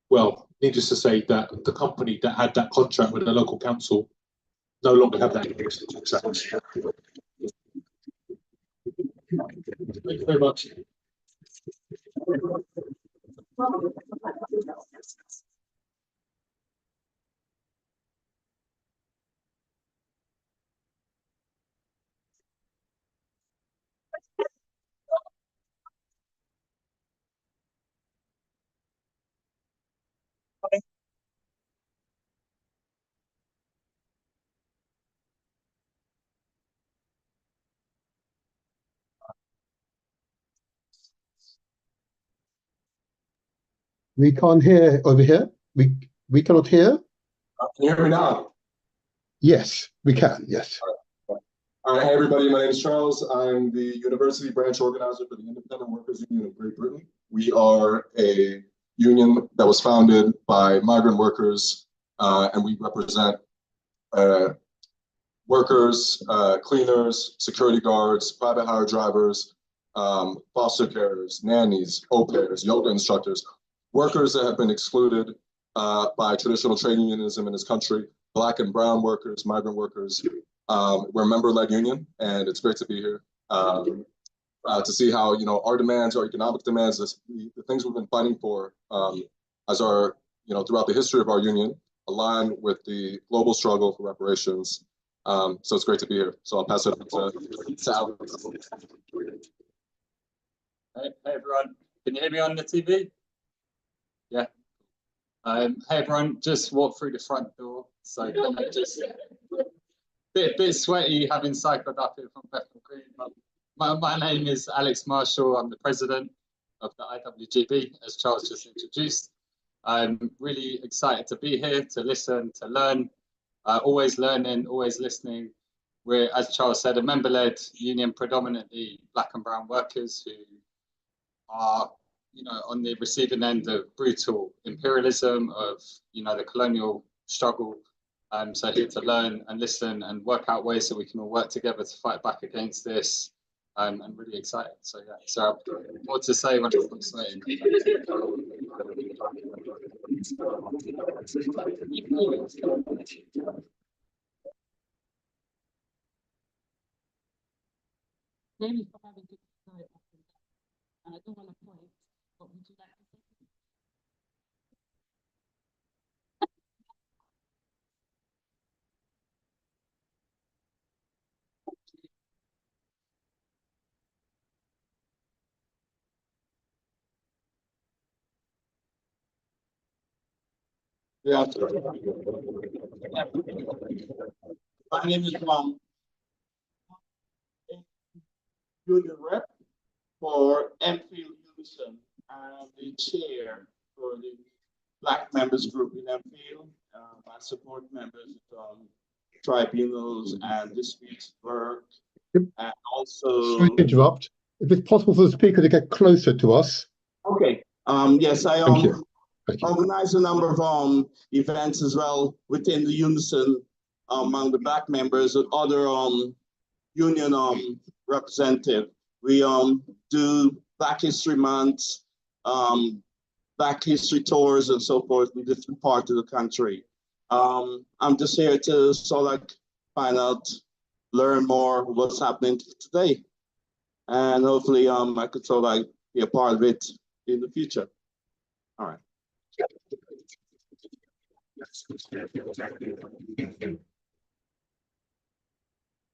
well, needless to say that the company that had that contract with the local council no longer have that contract. Thank you very much. We can't hear over here. We cannot hear. Can you hear me now? Yes, we can. Yes. All right. Hey, everybody. My name is Charles. I'm the university branch organizer for the Independent Workers Union of Great Britain. We are a union that was founded by migrant workers, and we represent workers, cleaners, security guards, private hire drivers, foster carers, nannies, au pairs, yoga instructors, workers that have been excluded by traditional trade unionism in this country, Black and brown workers, migrant workers. We're a member-led union, and it's great to be here to see how our demands, our economic demands, the things we've been fighting for as our throughout the history of our union align with the global struggle for reparations. So it's great to be here. So I'll pass it to Alex. Hey everyone, can you hear me on the TV? Yeah. Hey everyone, just walked through the front door, so just bit sweaty having cycled up here from Bethnal Green. My name is Alex Marshall. I'm the president of the IWGB, as Charles just introduced. I'm really excited to be here, to listen, to learn, always learning, always listening. We're, as Charles said, a member-led union, predominantly Black and brown workers who are, on the receiving end of brutal imperialism, of, the colonial struggle. So here to learn and listen and work out ways that we can all work together to fight back against this. I'm really excited. So yeah, so more to say when I'm saying. Maybe for having to decide and I don't want to point, but would you like to say something? Yeah. My name is Union Rep for Enfield Unison. I'm the chair for the Black members group in Enfield. I support members of tribunals and disputes work, and also. Sorry to interrupt. If it's possible for the speaker to get closer to us. Okay. Yes, I Thank you. organize a number of events as well within the Unison among the Black members and other union representative. We do Black History Month, Black History tours and so forth in different parts of the country. I'm just here to sort of find out, learn more what's happening today. And hopefully I could sort of be a part of it in the future. All right.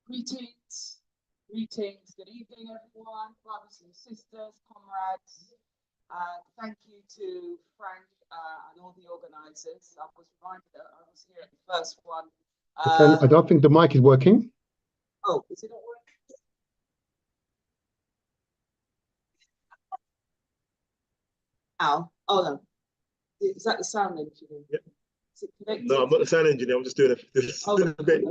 Greetings, good evening everyone, brothers and sisters, comrades. Thank you to Frank and all the organisers. I was reminded that I was here at the first one. I don't think the mic is working. Oh, is it not working? Ow. Oh no. Is that the sound engineer? Yeah. Is it connected? No, I'm not the sound engineer. I'm just doing a bit.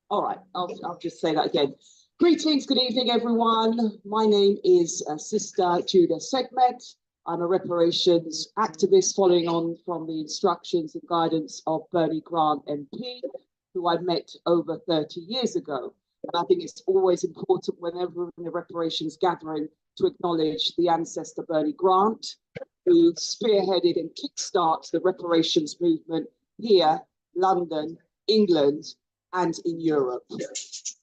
All right, I'll just say that again. Greetings, good evening, everyone. My name is Sister Judah Segmet. I'm a reparations activist following on from the instructions and guidance of Bernie Grant MP, who I met over 30 years ago. And I think it's always important whenever we're in a reparations gathering to acknowledge the ancestor Bernie Grant, who spearheaded and kickstarted the reparations movement here, London, England, and in Europe.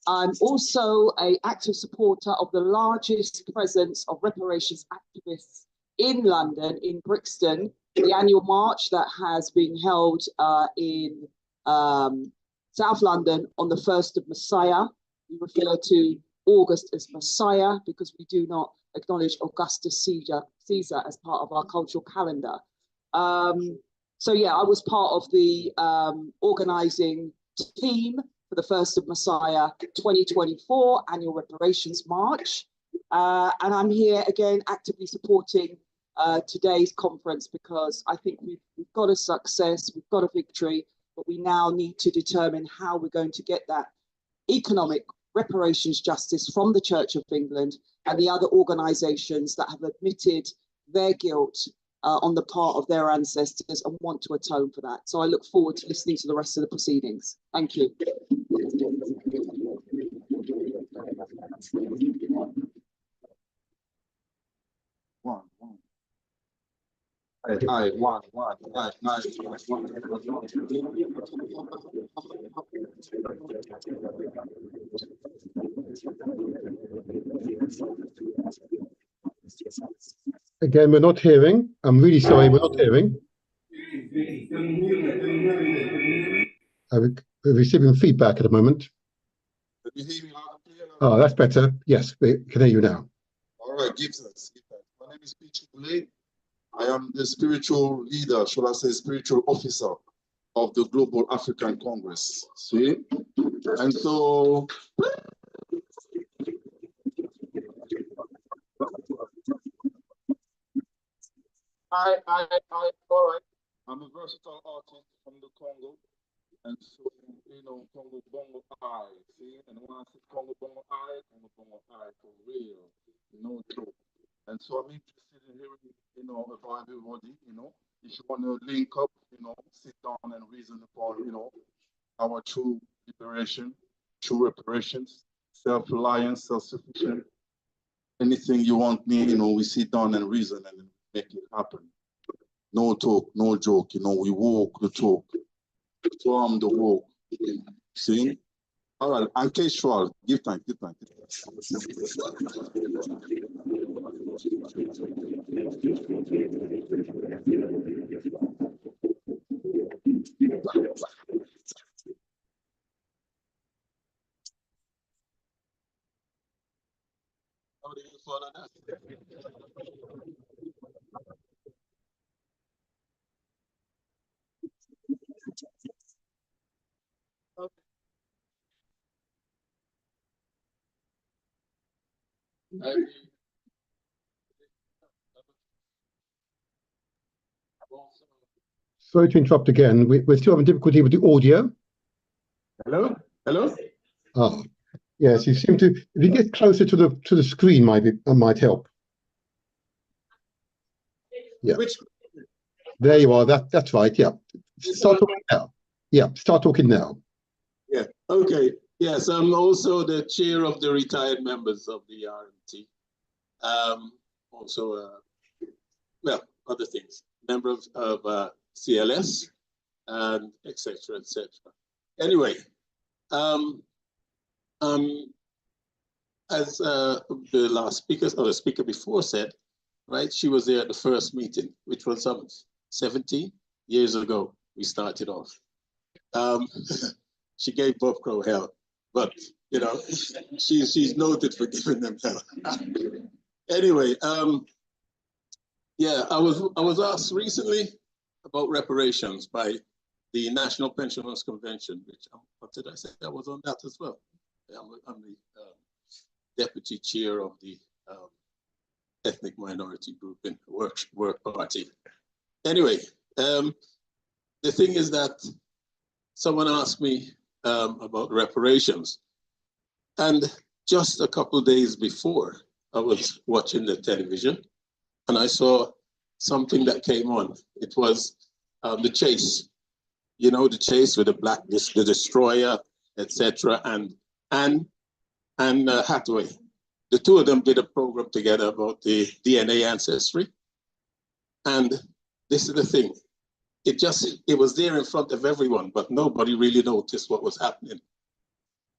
I'm also an active supporter of the largest presence of reparations activists in London, in Brixton, the annual march that has been held in South London on the 1st of Messiah. We refer to August as Messiah because we do not acknowledge Augustus Caesar as part of our cultural calendar. So yeah, I was part of the organising team for the 1st of Messiah 2024 annual reparations march. And I'm here again actively supporting today's conference because I think we've got a success, we've got a victory, but we now need to determine how we're going to get that economic reparations justice from the Church of England and the other organisations that have admitted their guilt on the part of their ancestors and want to atone for that. So I look forward to listening to the rest of the proceedings. Thank you. Again, we're not hearing. I'm really sorry, we're not hearing. We're receiving feedback at the moment. Oh, that's better. Yes, we can hear you now. All right, give us. My name is Peter Boulay. I am the spiritual leader, shall I say, spiritual officer of the Global African Congress. See? And so all right. I'm a versatile artist from the Congo. And so, you know, Congo Bongo I, see? And when I say Congo Bongo I for real, no joke. And so I'm interested in hearing, you know, about everybody, you know. If you want to link up, you know, sit down and reason upon, you know, our true liberation, true reparations, self-reliance, self-sufficient. Anything you want me, you know, we sit down and reason and make it happen. No talk, no joke, you know, we walk the talk. From the walk. See? All right, and casual. Give time, give time. How do you follow that? Sorry to interrupt again. We're still having difficulty with the audio. Hello? Hello? Ah, yes, you seem to. If you get closer to the screen, might help. Yeah. There you are. That's right. Yeah. Start talking now. Yeah. Start talking now. Yeah. Okay. Yes, I'm also the chair of the retired members of the RMT. Also, well, other things. Member of CLS and etc. etc. Anyway, as the last speaker or the speaker before said, right? She was there at the first meeting, which was some 70 years ago. We started off. She gave Bob Crow hell, but you know, she's noted for giving them hell. Anyway, yeah, I was asked recently about reparations by the National Pensioners Convention, which what did I say? I was on that as well. I'm the deputy chair of the ethnic minority group in work party. Anyway, the thing is that someone asked me about reparations, and just a couple of days before, I was watching the television, and I saw something that came on. It was the chase, you know, the chase with the destroyer, etc., and Hathaway. The two of them did a program together about the DNA ancestry. And this is the thing. It was there in front of everyone, but nobody really noticed what was happening.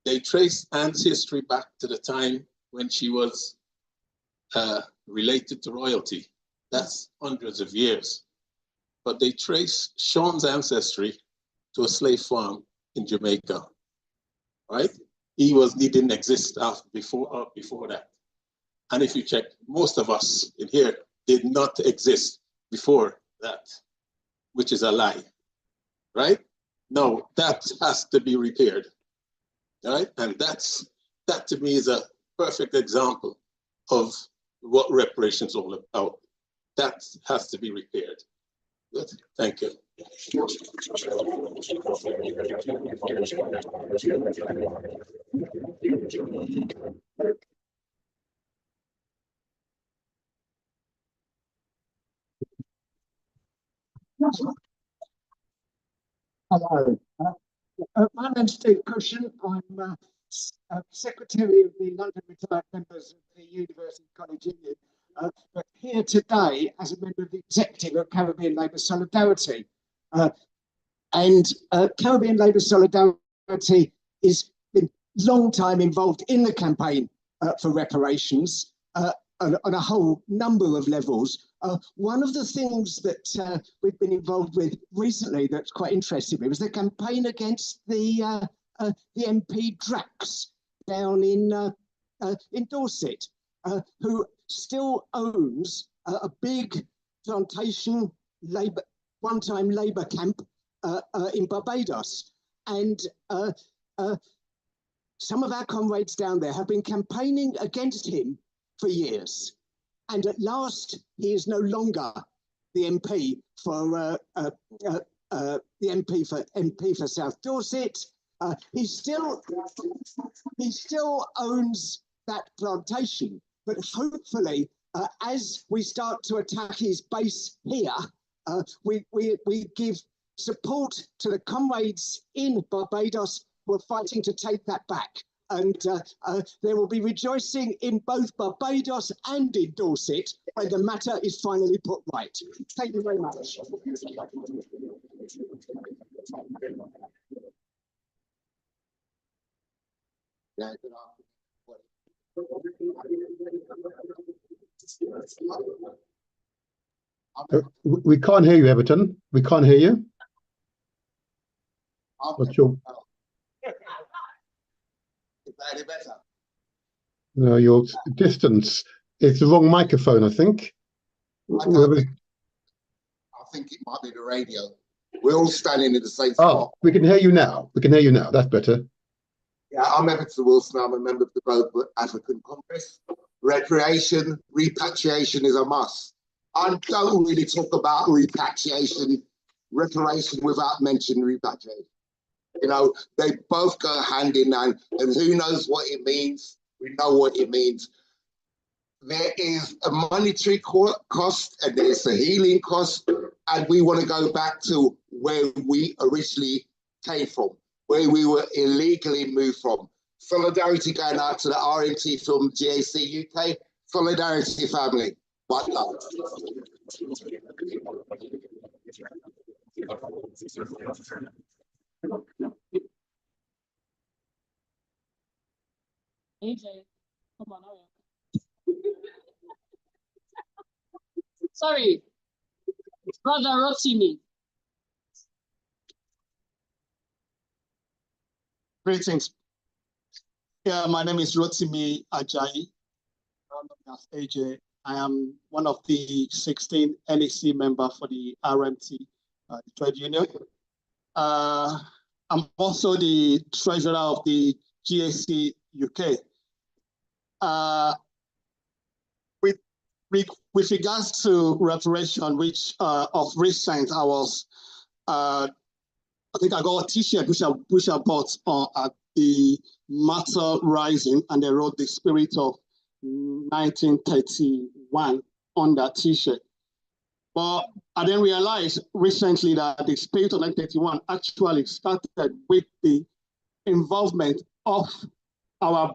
They traced Anne's history back to the time when she was related to royalty. That's hundreds of years. But they traced Sean's ancestry to a slave farm in Jamaica, right? He didn't exist before that. And if you check, most of us in here did not exist before that, which is a lie, right? No, that has to be repaired, right? And that to me is a perfect example of what reparations is all about. That has to be repaired. Good, thank you. Hello. My name's Steve Cushion. I'm Secretary of the London Retired Members of the University College Union, but here today as a member of the Executive of Caribbean Labour Solidarity. Caribbean Labour Solidarity is been long time involved in the campaign for reparations on a whole number of levels. One of the things that we've been involved with recently that's quite interesting me was the campaign against the MP Drax down in Dorset, who still owns a big plantation labour, one-time labour camp in Barbados. And some of our comrades down there have been campaigning against him for years. And at last, he is no longer the MP for MP for South Dorset. He still owns that plantation, but hopefully, as we start to attack his base here, we give support to the comrades in Barbados who are fighting to take that back. And there will be rejoicing in both Barbados and in Dorset when the matter is finally put right. Thank you very much. We can't hear you, Everton. We can't hear you. What's your... No, your distance. It's the wrong microphone, I think. I think it might be the radio. We're all standing in the same spot. Oh, we can hear you now. We can hear you now. That's better. Yeah, I'm Everton Wilson. I'm a member of the Global African Congress. Reparation, repatriation is a must. I don't really talk about repatriation, reparation without mentioning repatriation. You know, they both go hand in hand, and who knows what it means? We know what it means. There is a monetary cost and there's a healing cost, and we want to go back to where we originally came from, where we were illegally moved from. Solidarity going out to the RMT from GAC UK. Solidarity family. One love. AJ, come on, sorry, Brother Rotimi. Greetings. Yeah, my name is Rotimi Ajayi. I'm known as AJ. I am one of the 16 NEC members for the RMT trade union. I'm also the treasurer of the GAC UK. With regards to reparation, which of recent I was, I think I got a T-shirt which I bought at the Matter Rising, and they wrote the spirit of 1931 on that T-shirt. But I then realized recently that the spirit of 1931 actually started with the involvement of our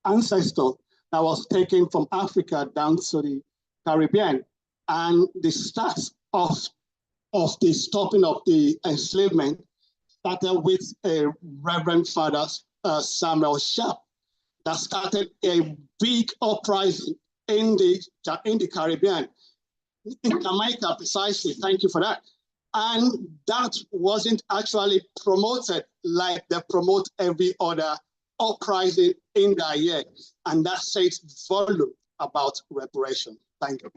ancestor that was taken from Africa down to the Caribbean, and the start of the stopping of the enslavement started with a Reverend Father Samuel Sharp that started a big uprising in the Caribbean, in Jamaica precisely. Thank you for that. And that wasn't actually promoted like they promote every other uprising in that year. And that says volume about reparation. Thank you.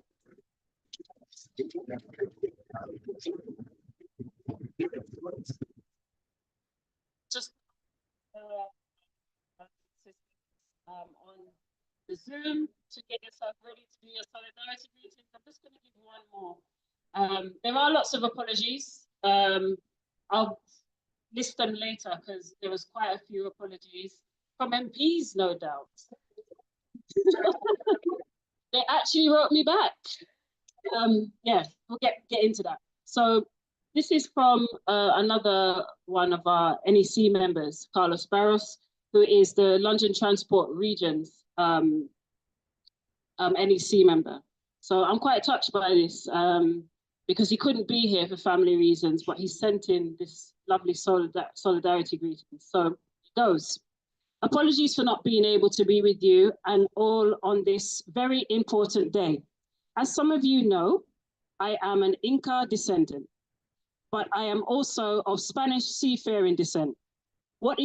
Just on the Zoom to get yourself ready to do your solidarity greetings. I'm just going to give one more. There are lots of apologies. I'll list them later because there was quite a few apologies from MPs, no doubt. They actually wrote me back. Yeah, we'll get into that. So this is from another one of our NEC members, Carlos Barros, who is the London Transport Regions NEC member. So I'm quite touched by this because he couldn't be here for family reasons, but he sent in this lovely solidarity greeting. So it goes. Apologies for not being able to be with you and all on this very important day. As some of you know, I am an Inca descendant, but I am also of Spanish seafaring descent. What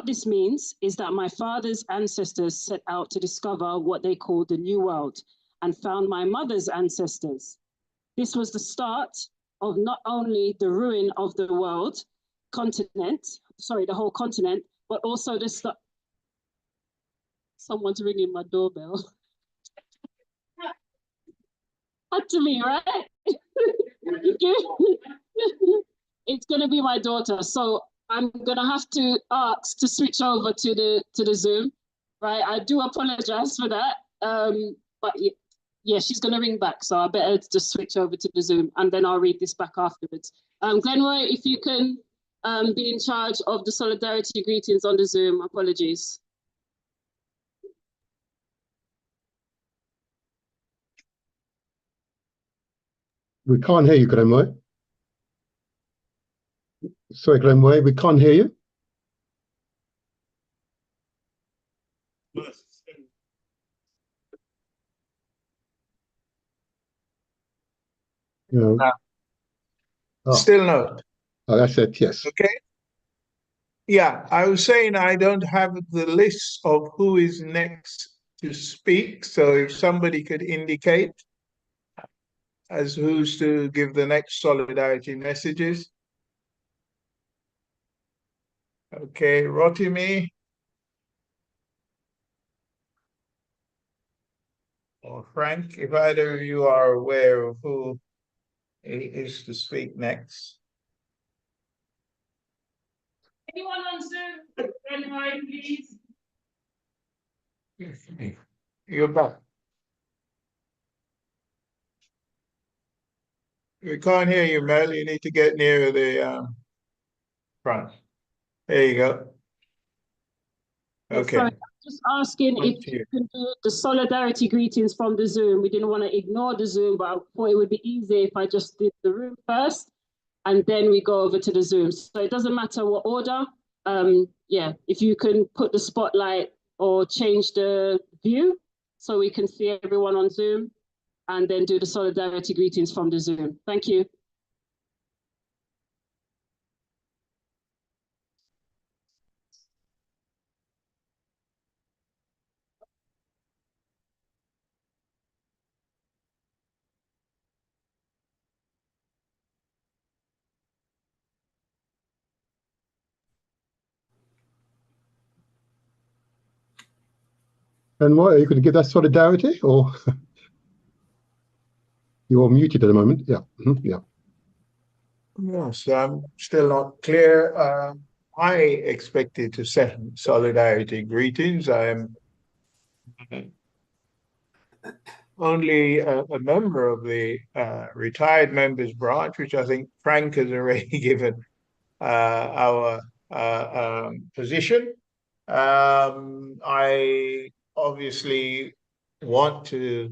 this means is that my father's ancestors set out to discover what they called the New World and found my mother's ancestors. This was the start of not only the ruin of the whole continent, but also the start. Someone's ringing my doorbell. Had to be, right? It's gonna be my daughter, so I'm gonna have to ask to switch over to the Zoom, right? I do apologize for that, but yeah, she's gonna ring back, so I better just switch over to the Zoom, and then I'll read this back afterwards. Glenroy, if you can be in charge of the solidarity greetings on the Zoom, apologies. We can't hear you, Glenroy. Sorry, Glenroy, we can't hear you. No. Still not. Oh, that's it, yes. Okay. Yeah, I was saying I don't have the list of who is next to speak. So if somebody could indicate as who's to give the next solidarity messages. Okay, Rotimi or Frank, if either of you are aware of who is to speak next. Anyone on Zoom? Anyone, please? You're back. We can't hear you, Mel. You need to get nearer the front. There you go. Okay. Sorry, just asking if you can do the solidarity greetings from the Zoom. We didn't want to ignore the Zoom, but I thought it would be easier if I just did the room first and then we go over to the Zoom. So it doesn't matter what order. Yeah, if you can put the spotlight or change the view so we can see everyone on Zoom and then do the solidarity greetings from the Zoom. Thank you. And what, are you going to give that solidarity, or you're muted at the moment? Yeah, yeah. Yes, I'm still not clear. I expected to send solidarity greetings. I am only a member of the retired members branch, which I think Frank has already given our position. I obviously want to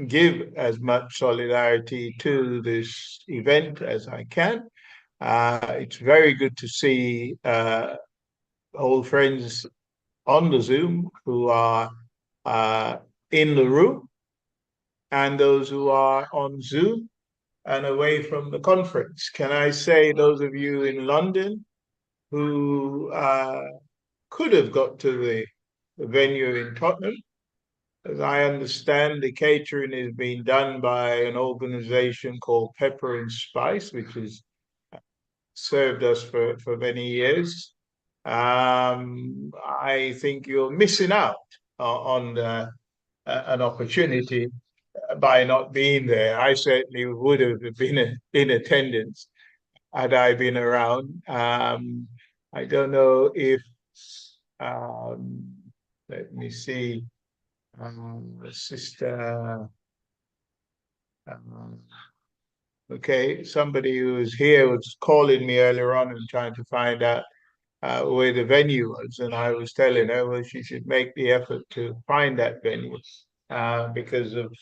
give as much solidarity to this event as I can. It's very good to see old friends on the Zoom who are in the room and those who are on Zoom and away from the conference. Can I say those of you in London who could have got to the venue in Tottenham? As I understand, the catering is being done by an organization called Pepper and Spice, which has served us for many years. I think you're missing out on an opportunity by not being there. I certainly would have been in attendance had I been around. I don't know if, let me see, Sister Okay, somebody who was here was calling me earlier on and trying to find out where the venue was, and I was telling her, well, she should make the effort to find that venue because of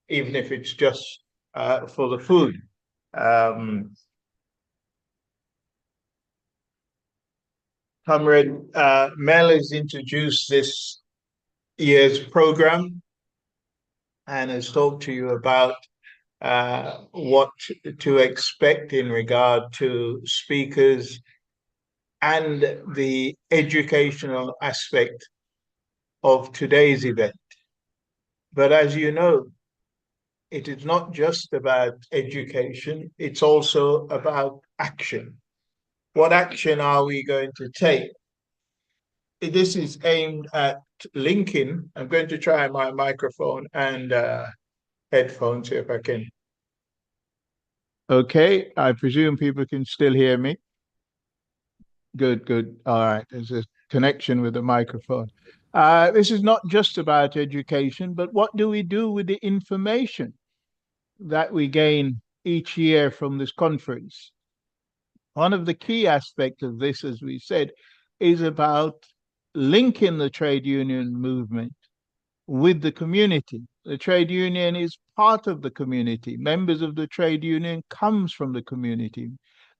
even if it's just for the food. Comrade Mel has introduced this year's program and has talked to you about what to expect in regard to speakers and the educational aspect of today's event. But as you know, it is not just about education, it's also about action. What action are we going to take? This is aimed at linking. I'm going to try my microphone and headphones, see if I can. Okay, I presume people can still hear me. Good, good. All right, there's a connection with the microphone. This is not just about education, but what do we do with the information that we gain each year from this conference? One of the key aspects of this, as we said, is about linking the trade union movement with the community. The trade union is part of the community. Members of the trade union comes from the community.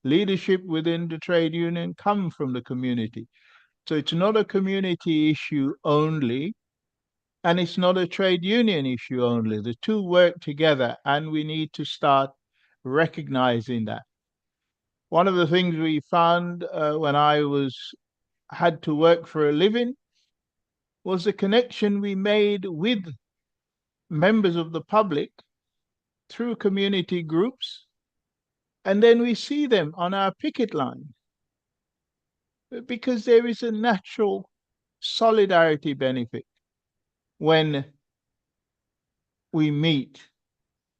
Leadership within the trade union come from the community. So it's not a community issue only, and it's not a trade union issue only. The two work together, and we need to start recognizing that. One of the things we found when I had to work for a living was the connection we made with members of the public through community groups, and then we see them on our picket line because there is a natural solidarity benefit when we meet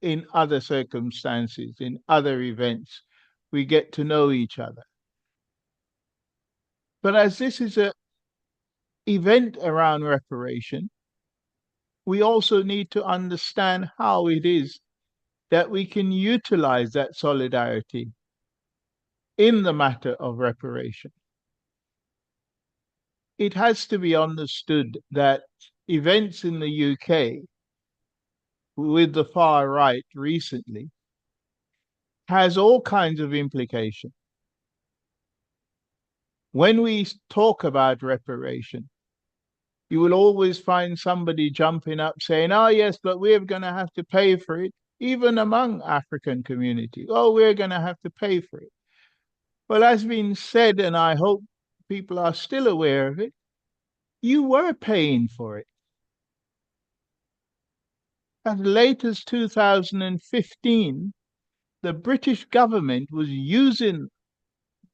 in other circumstances, in other events. We get to know each other. But as this is an event around reparation, we also need to understand how it is that we can utilize that solidarity in the matter of reparation. It has to be understood that events in the UK with the far right recently has all kinds of implications. When we talk about reparation, you will always find somebody jumping up saying, oh yes, but we're going to have to pay for it, even among African communities. Oh, we're going to have to pay for it. Well, as been said, and I hope people are still aware of it, you were paying for it. As late as 2015, the British government was using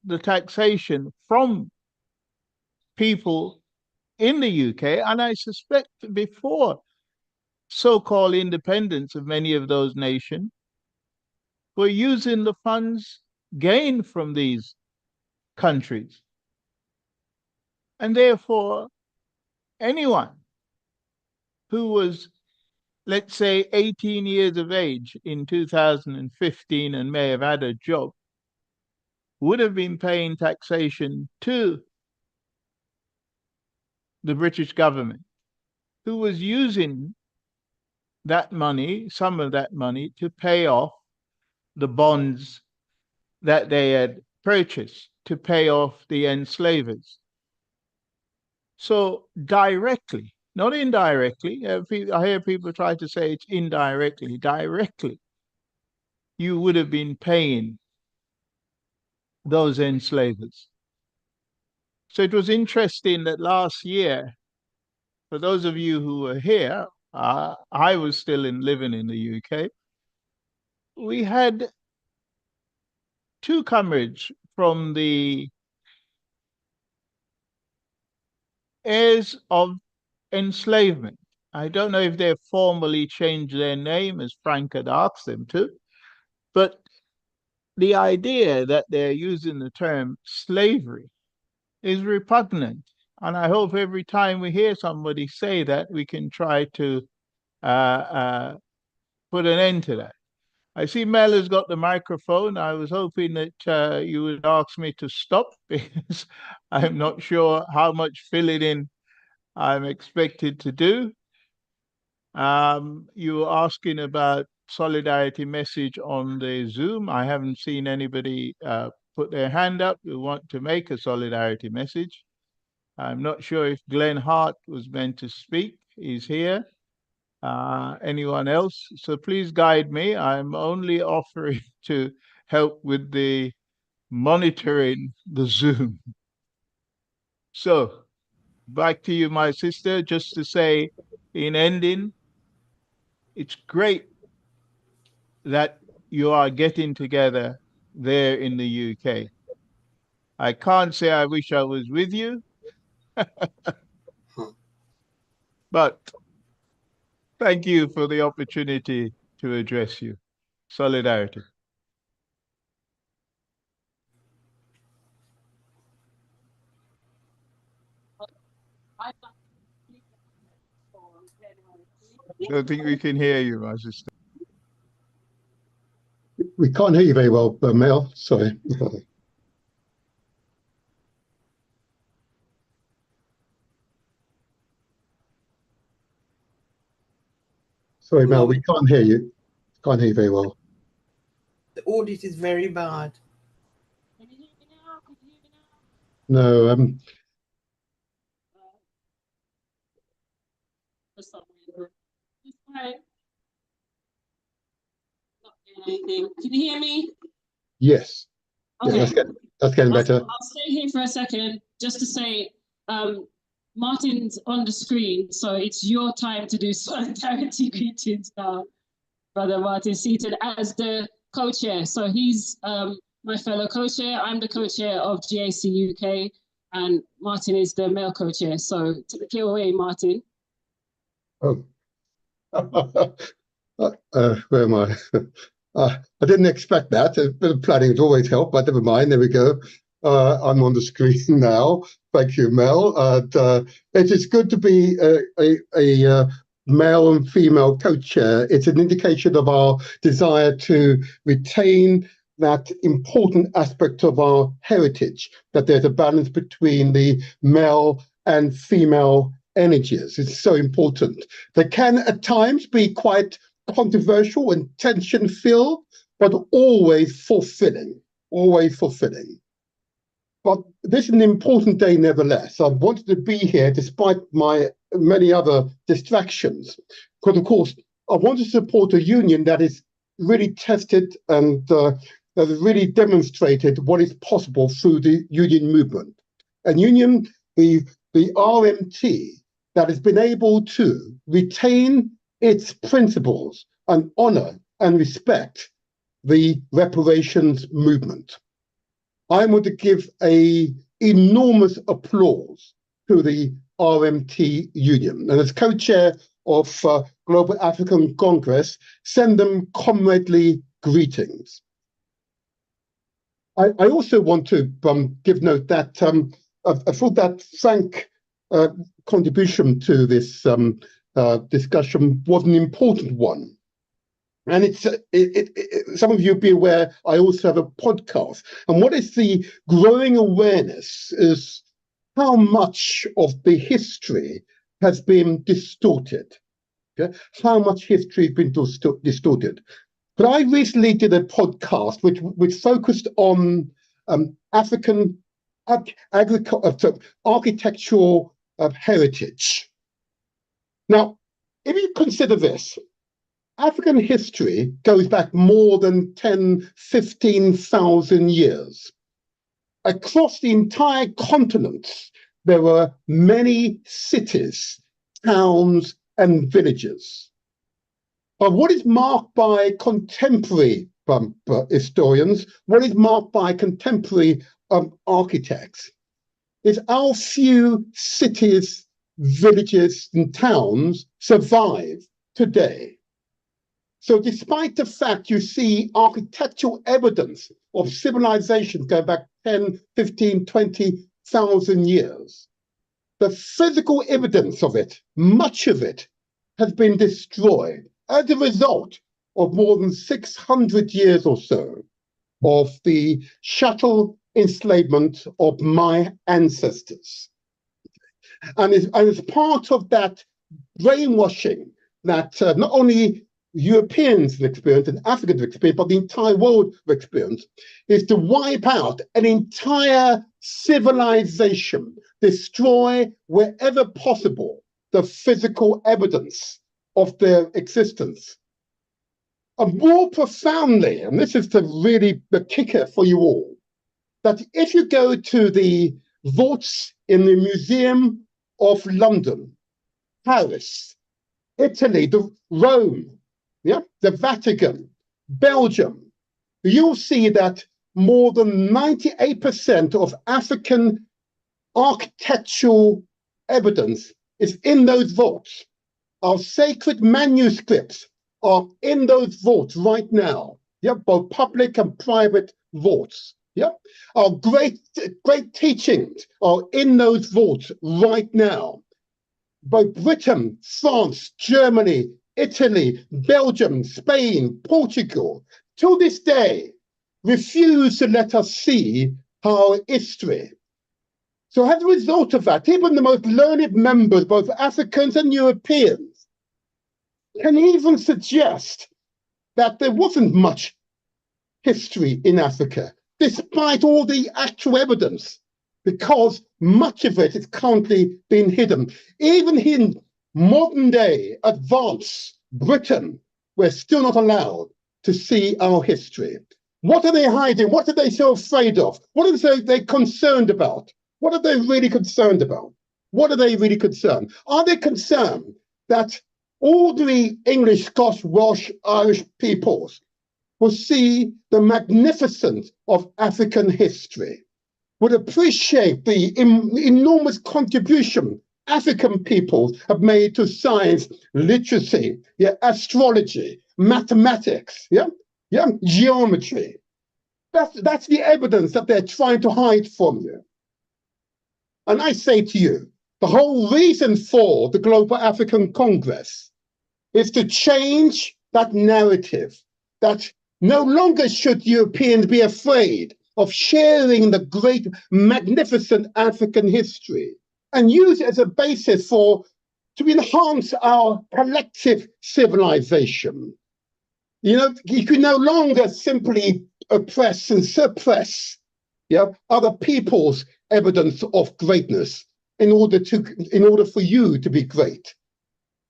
the taxation from people in the UK, and I suspect before so-called independence of many of those nations, were using the funds gained from these countries. And therefore, anyone who was, let's say, 18 years of age in 2015 and may have had a job would have been paying taxation to the British government, who was using that money, some of that money, to pay off the bonds that they had purchased, to pay off the enslavers. So directly, not indirectly, I hear people try to say it's indirectly, directly, you would have been paying those enslavers. So it was interesting that last year, for those of you who were here, I was still living in the UK, we had two comrades from the heirs of enslavement. I don't know if they've formally changed their name, as Frank had asked them to, but the idea that they're using the term slavery is repugnant. And I hope every time we hear somebody say that, we can try to put an end to that. I see Mel has got the microphone. I was hoping that you would ask me to stop because I'm not sure how much filling in I'm expected to do. You were asking about solidarity message on the Zoom. I haven't seen anybody put their hand up who want to make a solidarity message. I'm not sure if Glenn Hart was meant to speak. He's here. Anyone else? So please guide me. I'm only offering to help with the monitoring the Zoom. So back to you, my sister, just to say in ending, it's great that you are getting together there in the UK. I can't say I wish I was with you, but thank you for the opportunity to address you. Solidarity. Don't think we can hear you, my sister. We can't hear you very well, Mel. Sorry. Sorry, Mel, we can't hear you. Can't hear you very well. The audio is very bad. No, Anything. Can you hear me? yes. Okay. Yeah, that's getting better. I'll stay here for a second just to say, Martin's on the screen, so it's your time to do solidarity greetings now, Brother Martin, seated as the co-chair. So he's my fellow co-chair. I'm the co-chair of GAC UK, and Martin is the male co-chair. So take it away, Martin. Oh. Where am I? I didn't expect that. A bit of planning would always help, but never mind. There we go. I'm on the screen now. Thank you, Mel. It is good to be a male and female co-chair. It's an indication of our desire to retain that important aspect of our heritage, that there's a balance between the male and female energies. It's so important. They can at times be quite controversial and tension-filled, but always fulfilling, always fulfilling. But this is an important day nevertheless. I wanted to be here despite my many other distractions, because of course I want to support a union that is really tested and that has really demonstrated what is possible through the union movement. A union, the RMT, that has been able to retain its principles and honor and respect the reparations movement. I want to give an enormous applause to the RMT Union. And as co-chair of Global African Congress, send them comradely greetings. I also want to give note that I thought that Frank contribution to this discussion was an important one. And some of you be aware, I also have a podcast. And what is the growing awareness is how much of the history has been distorted. Okay? How much history has been distorted. But I recently did a podcast which focused on African architectural heritage. Now, if you consider this, African history goes back more than 10, 15,000 years. Across the entire continent, there were many cities, towns, and villages. But what is marked by contemporary historians, what is marked by contemporary architects, is how few cities, villages, and towns survive today. So despite the fact you see architectural evidence of civilization going back 10, 15, 20,000 years, the physical evidence of it, much of it, has been destroyed as a result of more than 600 years or so of the chattel enslavement of my ancestors. And as part of that brainwashing that not only Europeans have experienced and Africans have experienced, but the entire world have experienced, is to wipe out an entire civilization, destroy wherever possible the physical evidence of their existence. And more profoundly, and this is really the kicker for you all, that if you go to the vaults in the Museum of London, Paris, Italy, Rome, yeah, the Vatican, Belgium, you'll see that more than 98% of African architectural evidence is in those vaults. Our sacred manuscripts are in those vaults right now. Yeah, both public and private vaults. Yeah, our great teachings are in those vaults right now. Both Britain, France, Germany, Italy, Belgium, Spain, Portugal, to this day, refuse to let us see our history. So as a result of that, even the most learned members, both Africans and Europeans, can even suggest that there wasn't much history in Africa, despite all the actual evidence, because much of it is currently being hidden. Even in modern day advanced Britain, we're still not allowed to see our history. What are they hiding? What are they so afraid of? What are they concerned about? What are they really concerned about? What are they really concerned? Are they concerned that ordinary English, Scots, Welsh, Irish peoples will see the magnificence of African history, would appreciate the enormous contribution African peoples have made to science, literacy, yeah, astrology, mathematics, geometry. That's the evidence that they're trying to hide from you. And I say to you, the whole reason for the Global African Congress is to change that narrative, that no longer should Europeans be afraid of sharing the great, magnificent African history and use it as a basis to enhance our collective civilization. You know, you can no longer simply oppress and suppress other people's evidence of greatness in order for you to be great.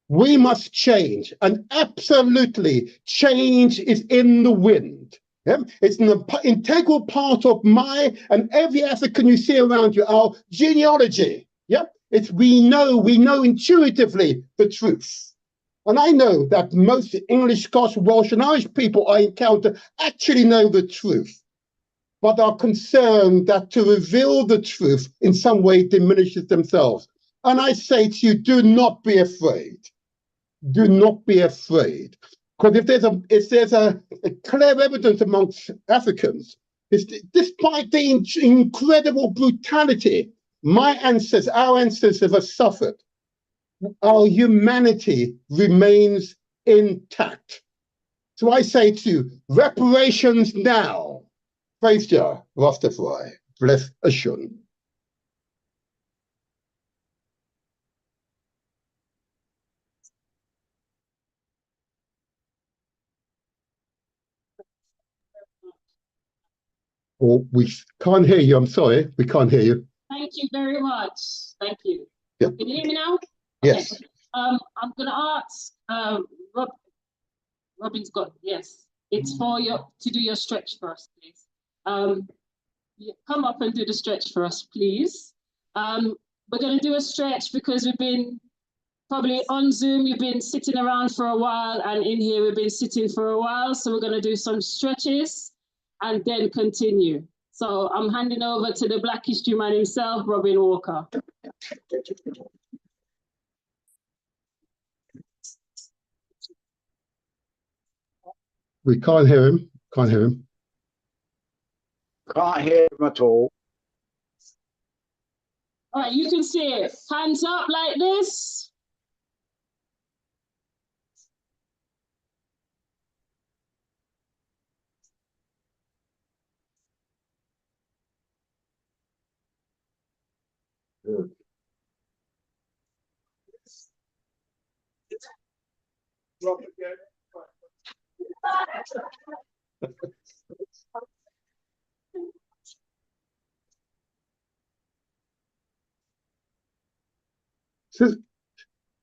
We must change, and absolutely change is in the wind. Yeah? It's an integral part of my and every African you see around you, our genealogy. Yeah? We know intuitively the truth. And I know that most English, Scots, Welsh, and Irish people I encounter actually know the truth, but are concerned that to reveal the truth in some way diminishes themselves. And I say to you, do not be afraid. Do not be afraid. Because if there's a clear evidence amongst Africans, despite the incredible brutality our ancestors have suffered, our humanity remains intact. So I say to you, reparations now. Praise Jah, Rastafari, bless Ashun. Oh, we can't hear you. I'm sorry, we can't hear you. Thank you very much. Thank you. Yep. Can you hear me now? Yes. Okay. I'm going to ask Robin's got, yes. It's for you to do your stretch for us, please. Come up and do the stretch for us, please. We're going to do a stretch because we've been probably on Zoom, you've been sitting around for a while, and in here we've been sitting for a while. So we're going to do some stretches and then continue. So I'm handing over to the Black History man himself, Robin Walker. We can't hear him. Can't hear him. Can't hear him at all. All right, you can see it. Hands up like this.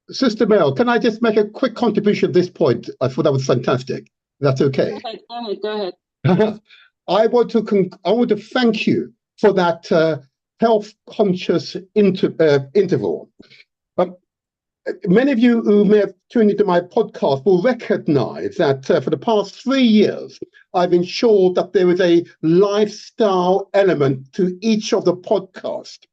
Sister Mel, can I just make a quick contribution at this point? I thought that was fantastic. That's okay. Go ahead. I want to thank you for that health conscious interval. Many of you who may have tuned into my podcast will recognize that for the past 3 years, I've ensured that there is a lifestyle element to each of the podcasts.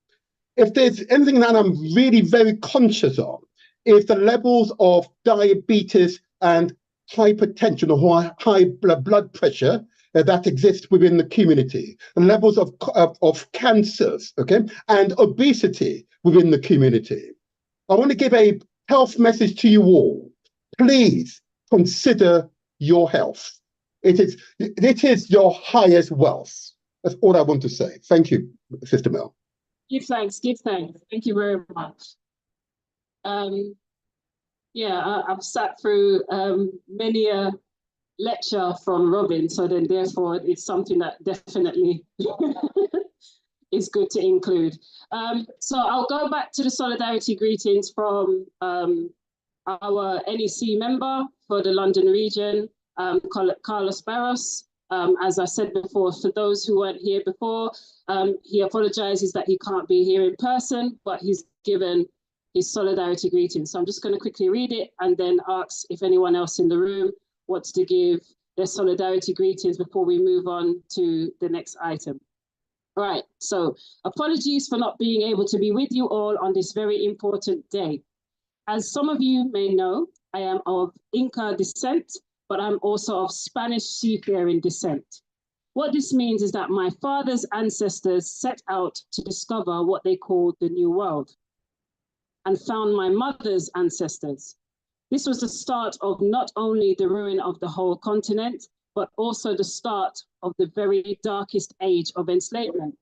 If there's anything that I'm really very conscious of, is the levels of diabetes and hypertension or high blood pressure that exist within the community, and levels of cancers, okay, and obesity within the community. I want to give a health message to you all. Please consider your health. It is your highest wealth. That's all I want to say. Thank you, Sister Mel. Give thanks. Thank you very much. I've sat through many a lecture from Robin, so then therefore it's something that definitely is good to include. So I'll go back to the solidarity greetings from our NEC member for the London region, Carlos Barros. As I said before, for those who weren't here before, he apologizes that he can't be here in person, but he's given his solidarity greetings. So I'm just going to quickly read it and then ask if anyone else in the room wants to give their solidarity greetings before we move on to the next item. All right, so apologies for not being able to be with you all on this very important day. As some of you may know, I am of Inca descent, but I'm also of Spanish seafaring descent. What this means is that my father's ancestors set out to discover what they called the New World and found my mother's ancestors. This was the start of not only the ruin of the whole continent, but also the start of the very darkest age of enslavement.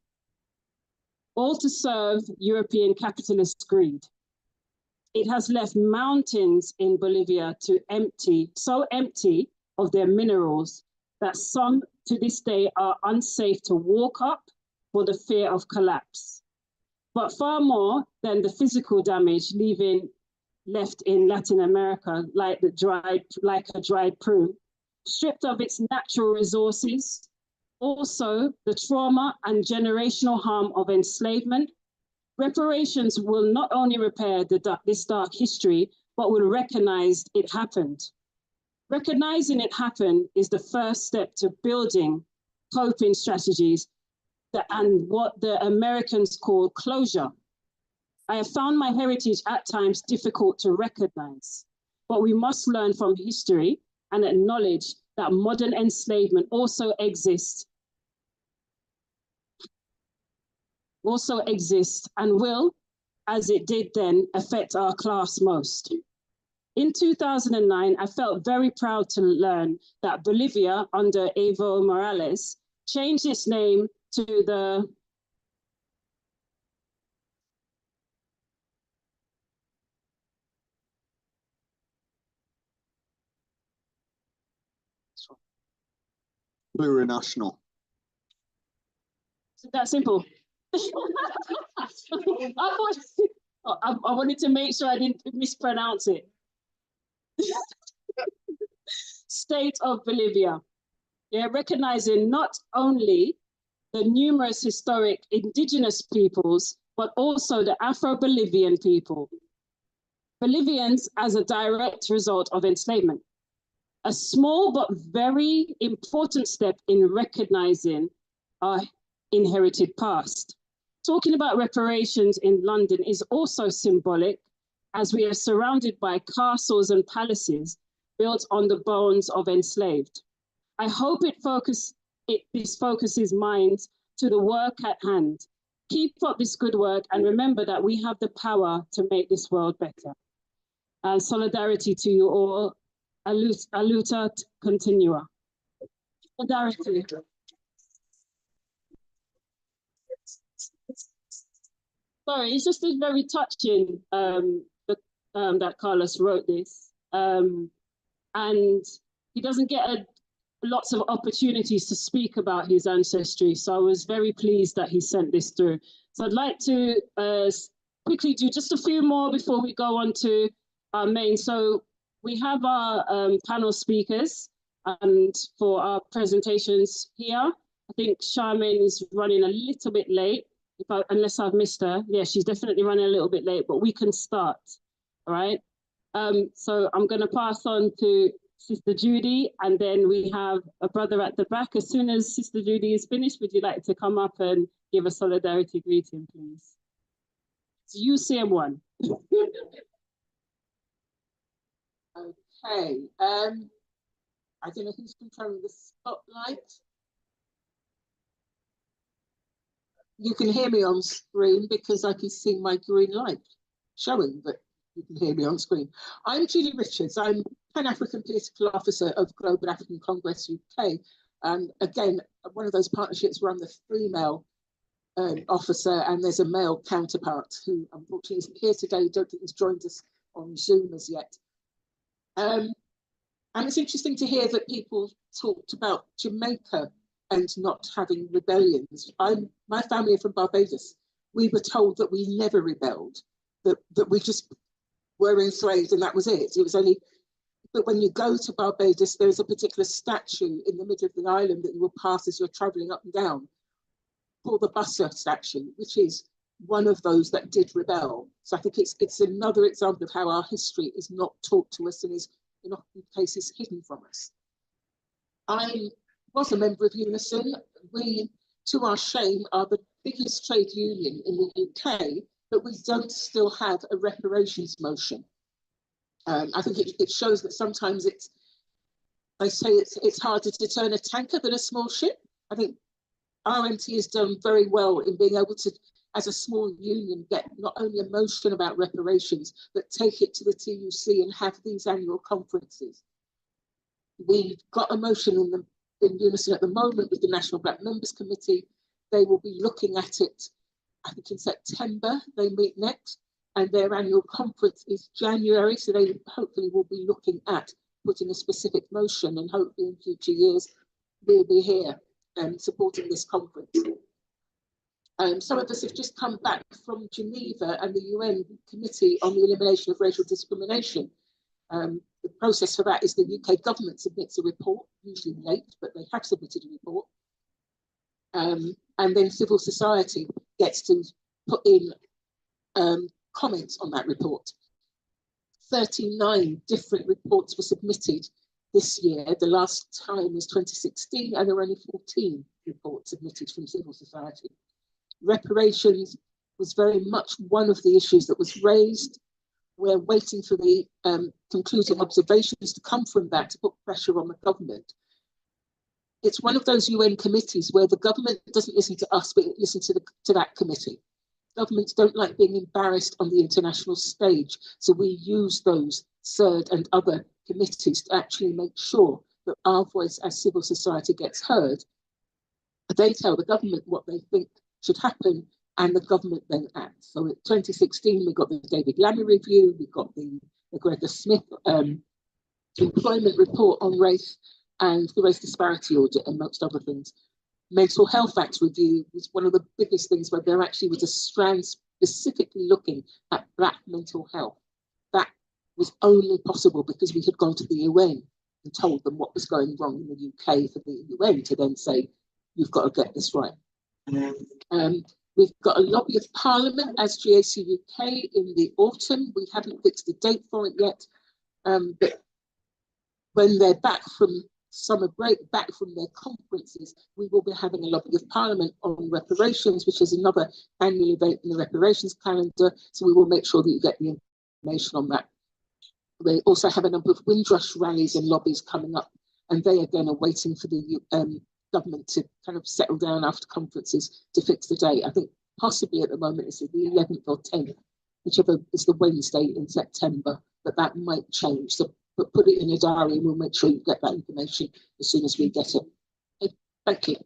All to serve European capitalist greed. It has left mountains in Bolivia so empty of their minerals that some to this day are unsafe to walk up for the fear of collapse. But far more than the physical damage left in Latin America, like a dried prune, stripped of its natural resources, also the trauma and generational harm of enslavement. Reparations will not only repair this dark history, but will recognize it happened. Recognizing it happened is the first step to building coping strategies and what the Americans call closure. I have found my heritage at times difficult to recognize, but we must learn from history and acknowledge that modern enslavement also exists and will, as it did then, affect our class most. In 2009, I felt very proud to learn that Bolivia, under Evo Morales, changed its name to the plurinational. That simple. I wanted to make sure I didn't mispronounce it. State of Bolivia. Yeah, recognizing not only the numerous historic indigenous peoples, but also the Afro-Bolivian people. Bolivians as a direct result of enslavement. A small but very important step in recognizing our inherited past. Talking about reparations in London is also symbolic, as we are surrounded by castles and palaces built on the bones of enslaved. I hope this focuses minds to the work at hand. Keep up this good work and remember that we have the power to make this world better. Solidarity to you all. Aluta continua. Solidarity. Sorry, it's just very touching that Carlos wrote this. And he doesn't get lots of opportunities to speak about his ancestry. So I was very pleased that he sent this through. So I'd like to quickly do just a few more before we go on to our main. So we have our panel speakers and for our presentations here. I think Charmaine is running a little bit late, unless I've missed her. Yeah, she's definitely running a little bit late, but we can start, all right? So I'm gonna pass on to Sister Judy, and then we have a brother at the back. As soon as Sister Judy is finished, would you like to come up and give a solidarity greeting, please? It's UCM1. Okay, I don't know who's controlling the spotlight. You can hear me on screen because I can see my green light showing that you can hear me on screen. I'm Judy Richards. I'm Pan-African Political Officer of Global African Congress UK. And again, one of those partnerships where I'm the female officer and there's a male counterpart who unfortunately isn't here today. Don't think he's joined us on Zoom as yet. And it's interesting to hear that people talked about Jamaica and not having rebellions. My family are from Barbados. We were told that we never rebelled, that we just were enslaved and that was it. It was only, but when you go to Barbados, there's a particular statue in the middle of the island that you will pass as you're traveling up and down, called the Bussa statue, which is one of those that did rebel. So I think it's another example of how our history is not taught to us and is in often cases hidden from us. I was a member of Unison. We, to our shame, are the biggest trade union in the UK, but we don't still have a reparations motion. I think it shows that sometimes they say it's harder to turn a tanker than a small ship. I think RMT has done very well in being able to, as a small union, get not only a motion about reparations, but take it to the TUC and have these annual conferences. We've got a motion in Unison at the moment with the National Black Members Committee. They will be looking at it, I think in September, they meet next, and their annual conference is January, so they hopefully will be looking at putting a specific motion, and hopefully in future years, we'll be here supporting this conference. Some of us have just come back from Geneva and the UN Committee on the Elimination of Racial Discrimination. The process for that is the UK government submits a report, usually late, but they have submitted a report. And then civil society gets to put in comments on that report. 39 different reports were submitted this year. The last time was 2016, and there were only 14 reports submitted from civil society. Reparations was very much one of the issues that was raised. We're waiting for the concluding observations to come from that to put pressure on the government. It's one of those UN committees where the government doesn't listen to us, but it listens to that committee. Governments don't like being embarrassed on the international stage, so we use those CERD and other committees to actually make sure that our voice as civil society gets heard. They tell the government what they think should happen, and the government then acts. So in 2016, we got the David Lammy review, we got the Gregor Smith employment report on race, and the race disparity audit, amongst other things. Mental Health Act review was one of the biggest things where there actually was a strand specifically looking at Black mental health. That was only possible because we had gone to the UN and told them what was going wrong in the UK for the UN to then say, you've got to get this right. We've got a lobby of Parliament as GAC UK in the autumn. We haven't fixed a date for it yet, but when they're back from summer break, back from their conferences, we will be having a lobby of Parliament on reparations, which is another annual event in the reparations calendar. So we will make sure that you get the information on that. We also have a number of Windrush rallies and lobbies coming up, and they again are waiting for the government to kind of settle down after conferences to fix the date. I think possibly at the moment it's the 11th or 10th, whichever is the Wednesday in September, but that might change. So but put it in your diary and we'll make sure you get that information as soon as we get it. Okay, thank you.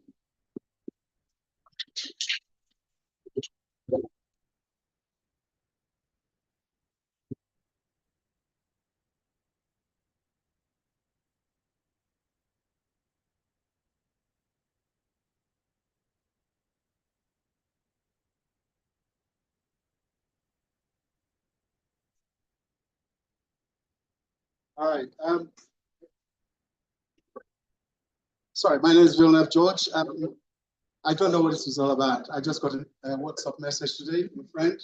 Hi. Sorry, my name is Villeneuve George. I don't know what this was all about. I just got a WhatsApp message today from a friend.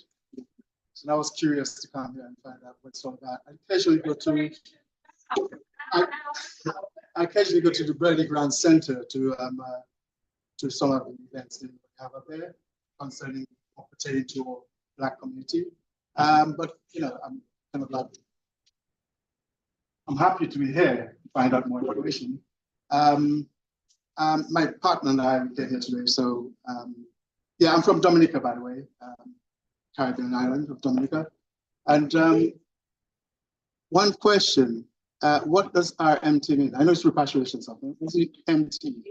So I was curious to come here and find out what it's all about. I occasionally go to the Burley Grand Center to some of the events that we have up there concerning or pertaining to our Black community. But you know, I'm kind of like, I'm happy to be here to find out more information. My partner and I came here today, so yeah, I'm from Dominica, by the way, Caribbean island of Dominica. And one question, what does RMT mean? I know it's repatriation something. What's the MT?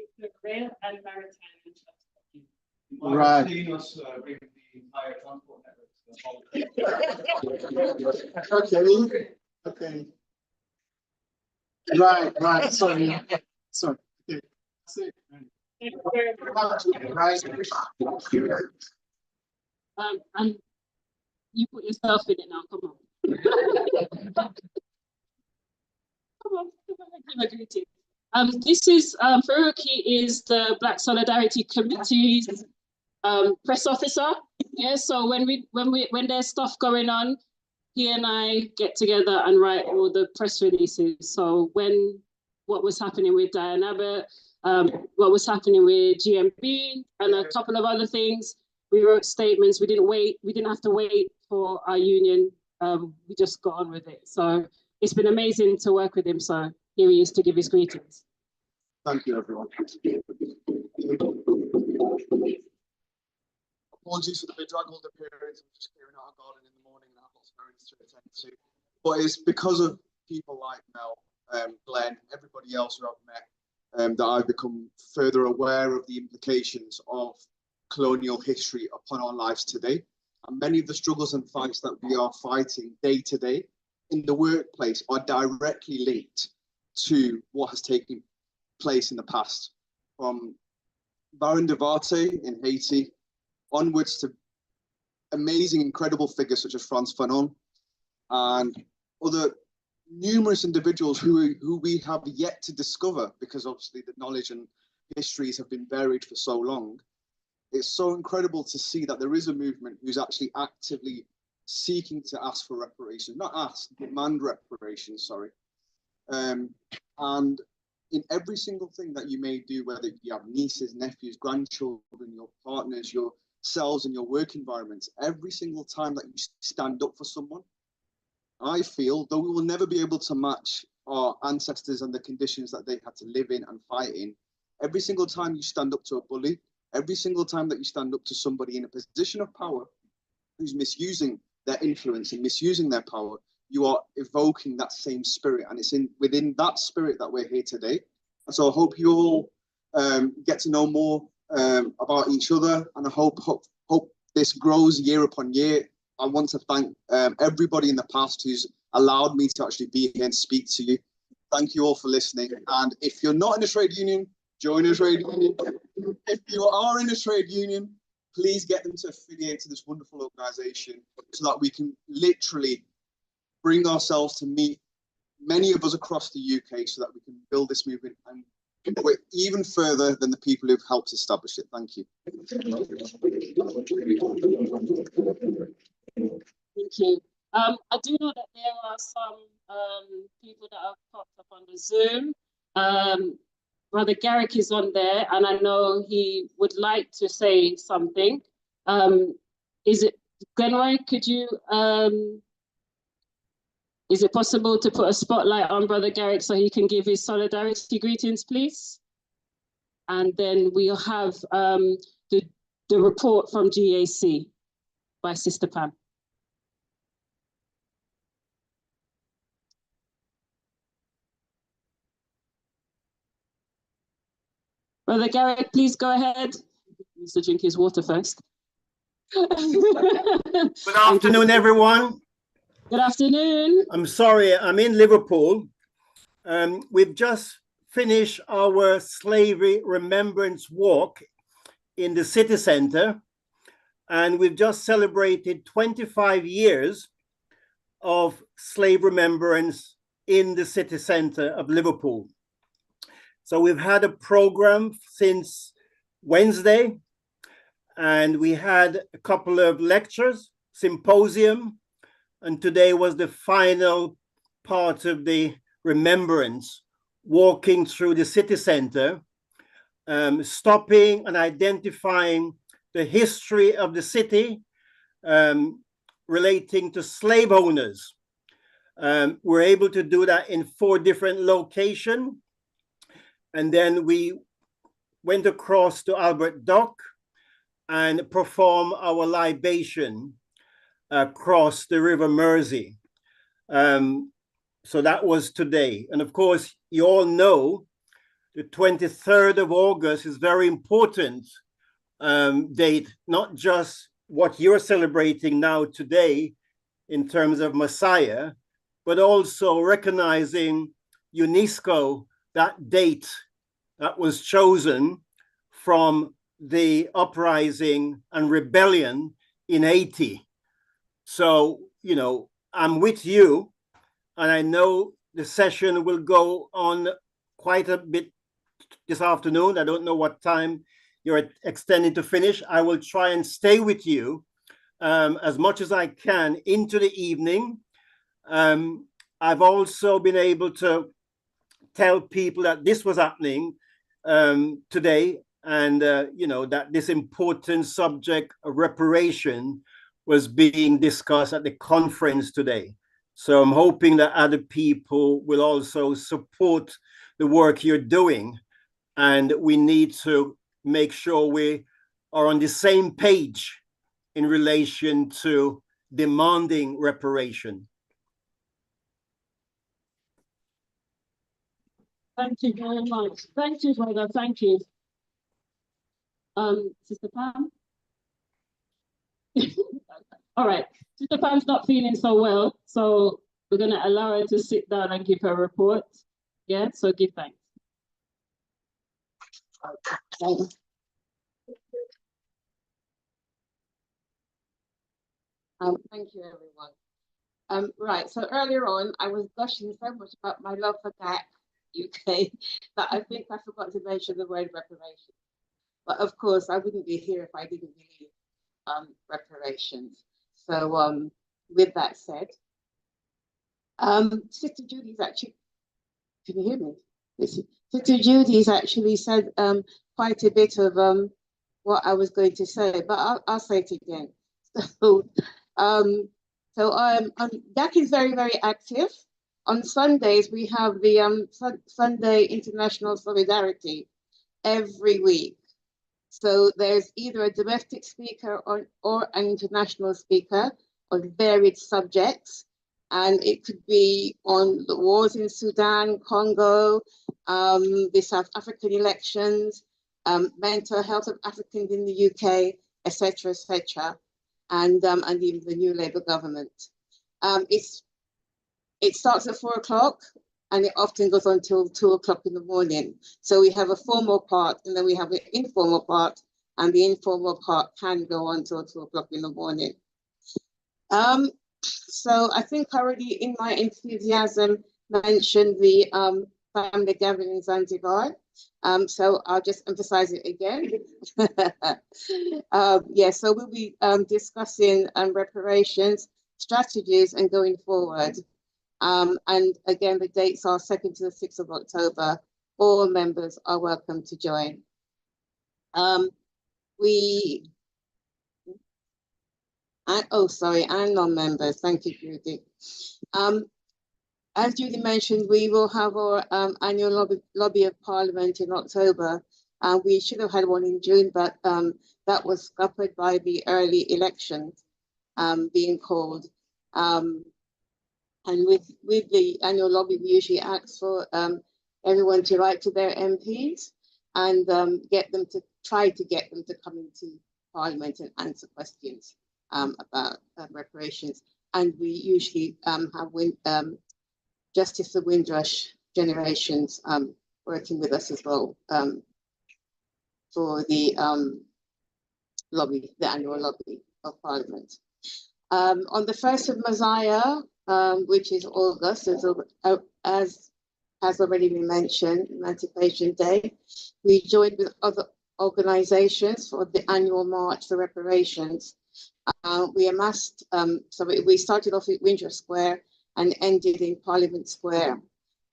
Rail and Maritime Infrastructure. Right. Okay. Right. Sorry. Okay. And you put yourself in it now, come on. Come on, give a greeting. This is Faruqi is the Black Solidarity Committee's press officer. Yeah, so when there's stuff going on, he and I get together and write all the press releases. So what was happening with Diane Abbott, what was happening with GMB and a couple of other things, we wrote statements. We didn't have to wait for our union. We just got on with it. So it's been amazing to work with him. So here he is to give his greetings. Thank you, everyone. Apologies for the bedraggled appearance. I'm just clearing out our garden in the morning and I have lots of errands to attend to. But it's because of people like Mel, Glenn, everybody else who I've met, that I've become further aware of the implications of colonial history upon our lives today. And many of the struggles and fights that we are fighting day to day in the workplace are directly linked to what has taken place in the past. From Baron Devarte in Haiti onwards to amazing, incredible figures such as Frantz Fanon and other numerous individuals who we have yet to discover, because obviously the knowledge and histories have been buried for so long. It's so incredible to see that there is a movement who's actually actively seeking to ask for reparations, not ask, demand reparations, sorry. And in every single thing that you may do, whether you have nieces, nephews, grandchildren, your partners, yourselves and your work environments, every single time that you stand up for someone, I feel, though we will never be able to match our ancestors and the conditions that they had to live in and fight in, every single time you stand up to a bully, every single time that you stand up to somebody in a position of power who's misusing their influence and misusing their power, you are evoking that same spirit. And it's within that spirit that we're here today. And so I hope you all get to know more about each other. And I hope this grows year upon year. I want to thank everybody in the past who's allowed me to actually be here and speak to you. Thank you all for listening. And if you're not in a trade union, join a trade union. If you are in a trade union, please get them to affiliate to this wonderful organization so that we can literally bring ourselves to meet many of us across the UK so that we can build this movement and go it even further than the people who've helped establish it. Thank you. Thank you. I do know that there are some people that have popped up on the Zoom. Brother Garrick is on there, and I know he would like to say something. Is it, Glenroy, could you, is it possible to put a spotlight on Brother Garrick so he can give his solidarity greetings, please? And then we'll have the report from GAC by Sister Pam. Brother Garrick, please go ahead. He needs to drink his water first. Good afternoon, everyone. Good afternoon. I'm sorry, I'm in Liverpool. We've just finished our Slavery Remembrance Walk in the city centre, and we've just celebrated 25 years of slave remembrance in the city centre of Liverpool. So we've had a program since Wednesday, and we had a couple of lectures, symposium, and today was the final part of the remembrance, walking through the city centre, stopping and identifying the history of the city relating to slave owners. We're able to do that in 4 different locations. And then we went across to Albert Dock and perform our libation across the River Mersey. So that was today. And of course, you all know the 23rd of August is very important date, not just what you're celebrating now today in terms of Messiah, but also recognizing UNESCO, that date that was chosen from the uprising and rebellion in Haiti. So, you know, I'm with you, and I know the session will go on quite a bit this afternoon. I don't know what time you're extending to finish. I will try and stay with you as much as I can into the evening. I've also been able to tell people that this was happening today, and you know, that this important subject of reparation was being discussed at the conference today. So I'm hoping that other people will also support the work you're doing, and we need to make sure we are on the same page in relation to demanding reparation. Thank you very much. Thank you, brother. Thank you. Sister Pam? All right. Sister Pam's not feeling so well, so we're going to allow her to sit down and give her report. Yeah, so give thanks. Thank you, everyone. Right, so earlier on, I was gushing so much about my love for GAC UK that I think I forgot to mention the word reparation. But of course, I wouldn't be here if I didn't believe reparations. So with that said, Sister Judy's actually, can you hear me? Sister Judy's actually said quite a bit of what I was going to say, but I'll say it again. So GAC is very, very active. On Sundays, we have the Sunday International Solidarity every week. So there's either a domestic speaker or an international speaker on varied subjects. And it could be on the wars in Sudan, Congo, the South African elections, mental health of Africans in the UK, etc., etc., and even the new Labour government. It starts at 4 o'clock and it often goes on until 2 o'clock in the morning. So we have a formal part and then we have an informal part, and the informal part can go on until 2 o'clock in the morning. So I think I already, in my enthusiasm, mentioned the family gathering in Zanzibar. So I'll just emphasize it again. Yeah, so we'll be discussing reparations, strategies, and going forward. And again, the dates are 2nd to the 6th of October. All members are welcome to join. And non-members. Thank you, Judy. As Judy mentioned, we will have our annual lobby of Parliament in October. We should have had one in June, but that was scuppered by the early elections being called. And with the annual lobby, we usually ask for everyone to write to their MPs and try to get them to come into Parliament and answer questions about reparations. And we usually have Justice the Windrush Generations working with us as well for the lobby, the annual lobby of Parliament. On the 1st of Messiah, which is August, there's as has already been mentioned, Emancipation Day, we joined with other organizations for the annual March for Reparations. We amassed, we started off at Windsor Square and ended in Parliament Square.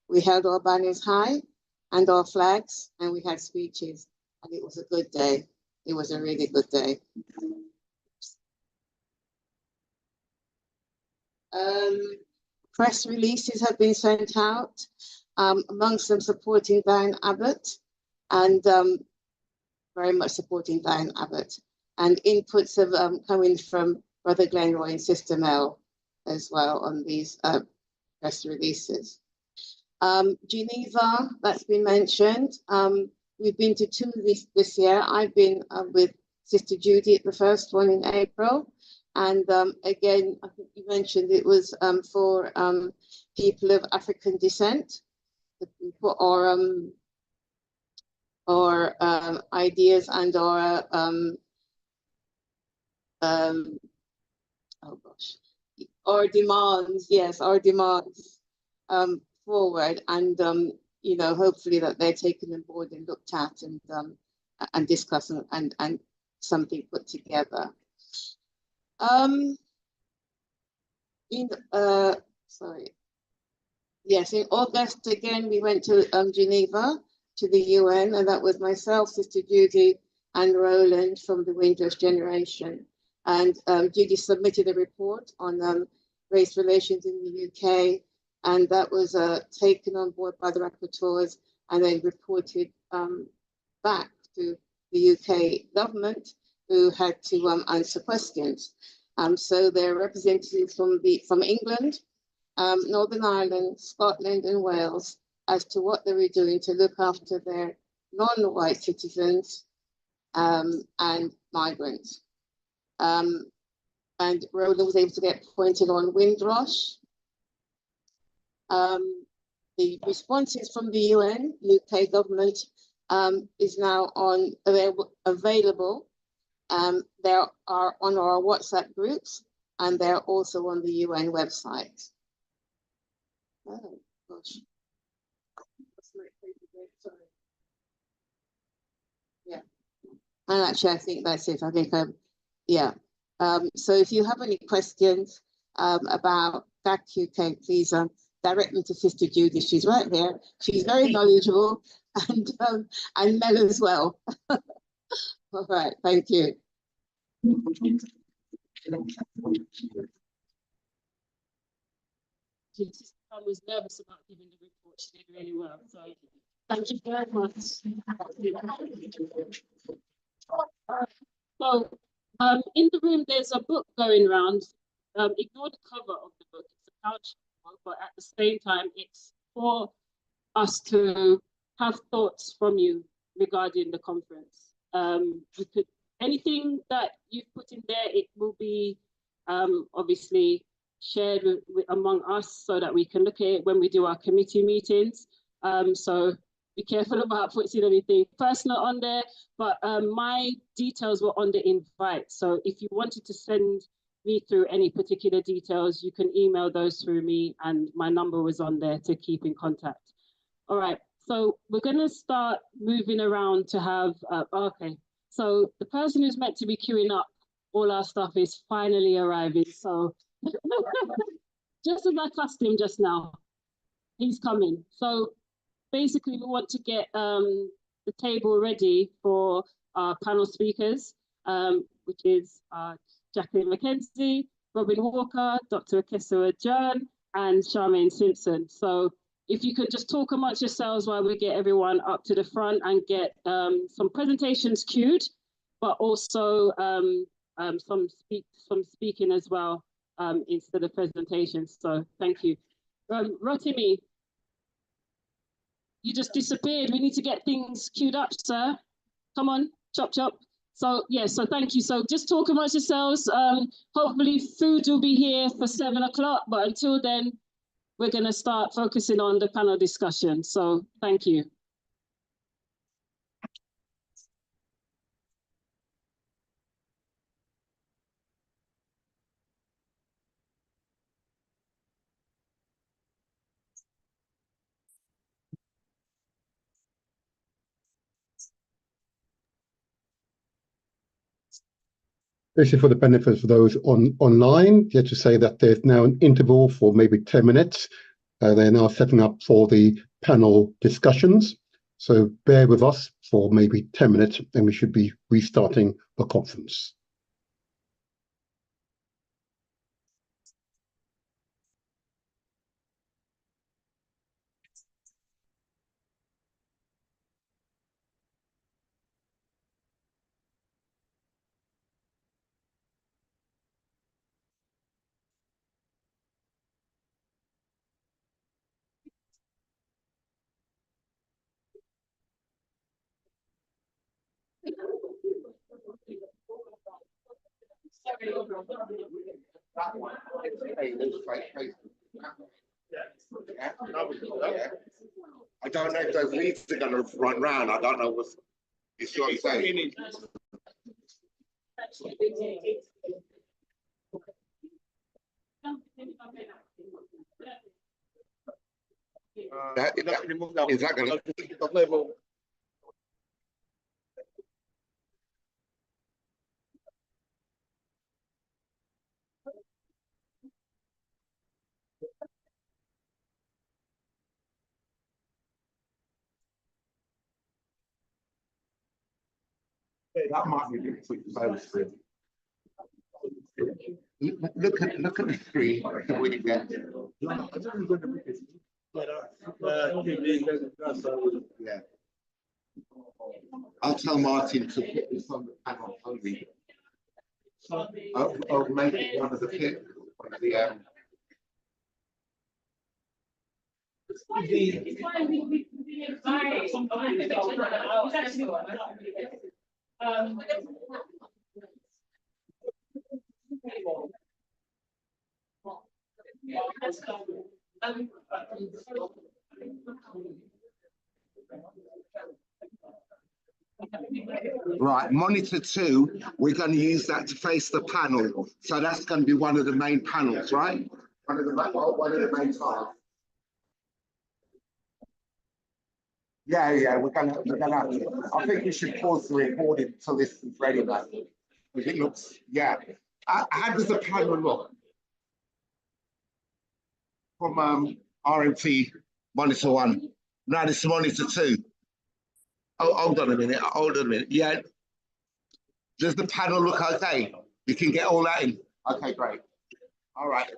We held our banners high and our flags, and we had speeches, and it was a good day. It was a really good day. Press releases have been sent out, amongst them supporting Diane Abbott, and very much supporting Diane Abbott. And inputs have coming from Brother Glenroy and Sister Mel as well on these press releases. Geneva, that's been mentioned. We've been to two this year. I've been with Sister Judy at the first one in April. And again, I think you mentioned it was for people of African descent. We put our ideas and our our demands, yes, our demands forward, and you know, hopefully that they're taken on board and looked at and discussed and something put together. Yes, in August again we went to Geneva to the UN, and that was myself, Sister Judy, and Roland from the Windrush generation. And Judy submitted a report on race relations in the UK, and that was taken on board by the rapporteurs and then reported back to the UK government, who had to answer questions. So there are representatives from England, Northern Ireland, Scotland, and Wales as to what they were doing to look after their non-white citizens and migrants. And Roland was able to get pointed on Windrush. The responses from the UN, UK government, is now available. They are on our WhatsApp groups, and they're also on the UN website. Oh, gosh. Sorry. Yeah. And actually, I think that's it. I think, yeah. So if you have any questions about DAC UK, please direct them to Sister Judy. She's right here. She's very knowledgeable, and Mel as well. All right, thank you. I was nervous about giving the report. She did really well. So thank you very much. So in the room, there's a book going around. Ignore the cover of the book. It's a pouch book, but at the same time, it's for us to have thoughts from you regarding the conference. You could, anything that you've put in there, it will be obviously shared among us so that we can look at it when we do our committee meetings. So be careful about putting anything personal on there, but my details were on the invite. So if you wanted to send me through any particular details, you can email those through me, and my number was on there to keep in contact. All right, so we're gonna start moving around to have, okay. So the person who's meant to be queuing up all our stuff is finally arriving. So just as I cussed him just now, he's coming. So basically we want to get the table ready for our panel speakers, which is Jacqueline McKenzie, Robin Walker, Dr. Akessa John, and Charmaine Simpson. So if you could just talk amongst yourselves while we get everyone up to the front and get some presentations queued, but also some speaking as well instead of presentations. So thank you. Rotimi, you just disappeared. We need to get things queued up, sir. Come on, chop chop. So yeah, so thank you. So just talk amongst yourselves. Hopefully food will be here for 7 o'clock, but until then, we're going to start focusing on the panel discussion. So thank you. This is for the benefit of those online. Just to say that there's now an interval for maybe 10 minutes. They're now setting up for the panel discussions. So bear with us for maybe 10 minutes and we should be restarting the conference. I don't know if those leads are going to run round. I don't know what you see what I'm saying. Is that going to? That might be difficult to screen. Look at the screen. What you get. Yeah. I'll tell Martin to put this on the panel only. I'll make it one of the kit. Right, monitor 2, we're going to use that to face the panel. So that's going to be one of the main panels, right? One of the main tiles. Yeah, we're gonna have to. I think we should pause the recording until this is ready, man. Because it looks, yeah. How does the panel look? From RMT monitor 1. Now this is monitor 2. Oh, hold on a minute. Yeah. Does the panel look okay? You can get all that in. Okay, great. All right.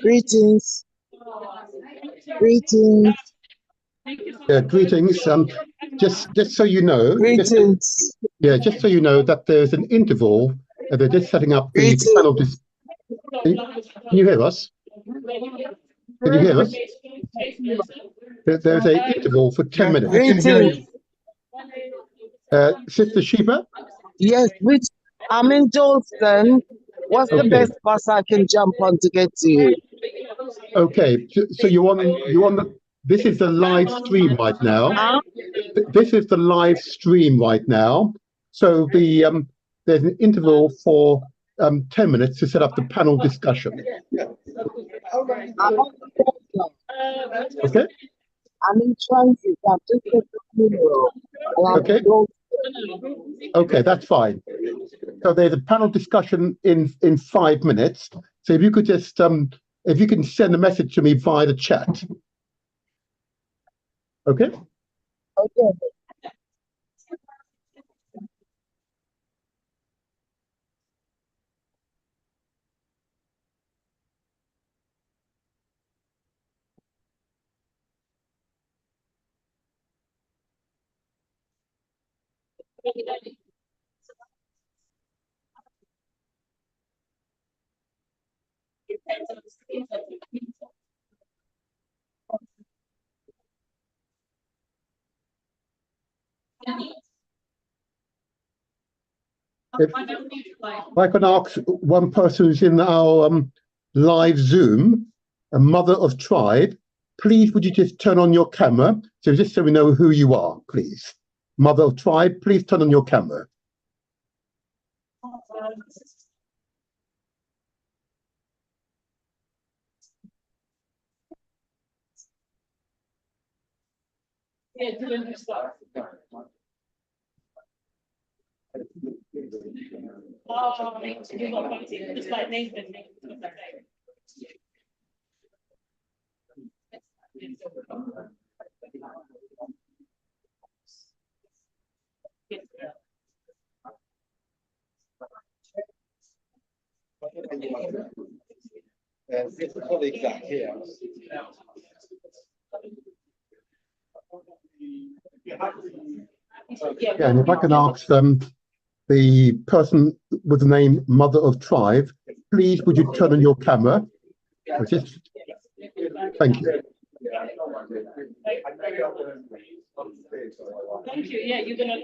Greetings. Greetings. Greetings. Just so you know. Greetings. Just so you know that there's an interval. They're just setting up the panel. Can you hear us? Can you hear us? There's an interval for 10 minutes. Greetings. Sister Sheba? Yes, I'm in Dalston. What's the best bus I can jump on to get to you? Okay, so you on the. This is the live stream right now. This is the live stream right now. So there's an interval for 10 minutes to set up the panel discussion. Okay. I'm in transit. I'm just at the funeral. Okay. Okay, that's fine. So there's a panel discussion in 5 minutes. So if you could just if you can send a message to me via the chat. Okay. Okay. If I can ask one person who's in our live Zoom, a mother of tribe, please would you just turn on your camera? So just so we know who you are, please. Mother of tribe, please turn on your camera. Yeah, doing this stuff. Oh, you got fighting, just like Nathan. This colleague that here. Yeah, and if I can ask the person with the name Mother of Tribe, please would you turn on your camera? Just, thank you. Thank you. Yeah, you're gonna.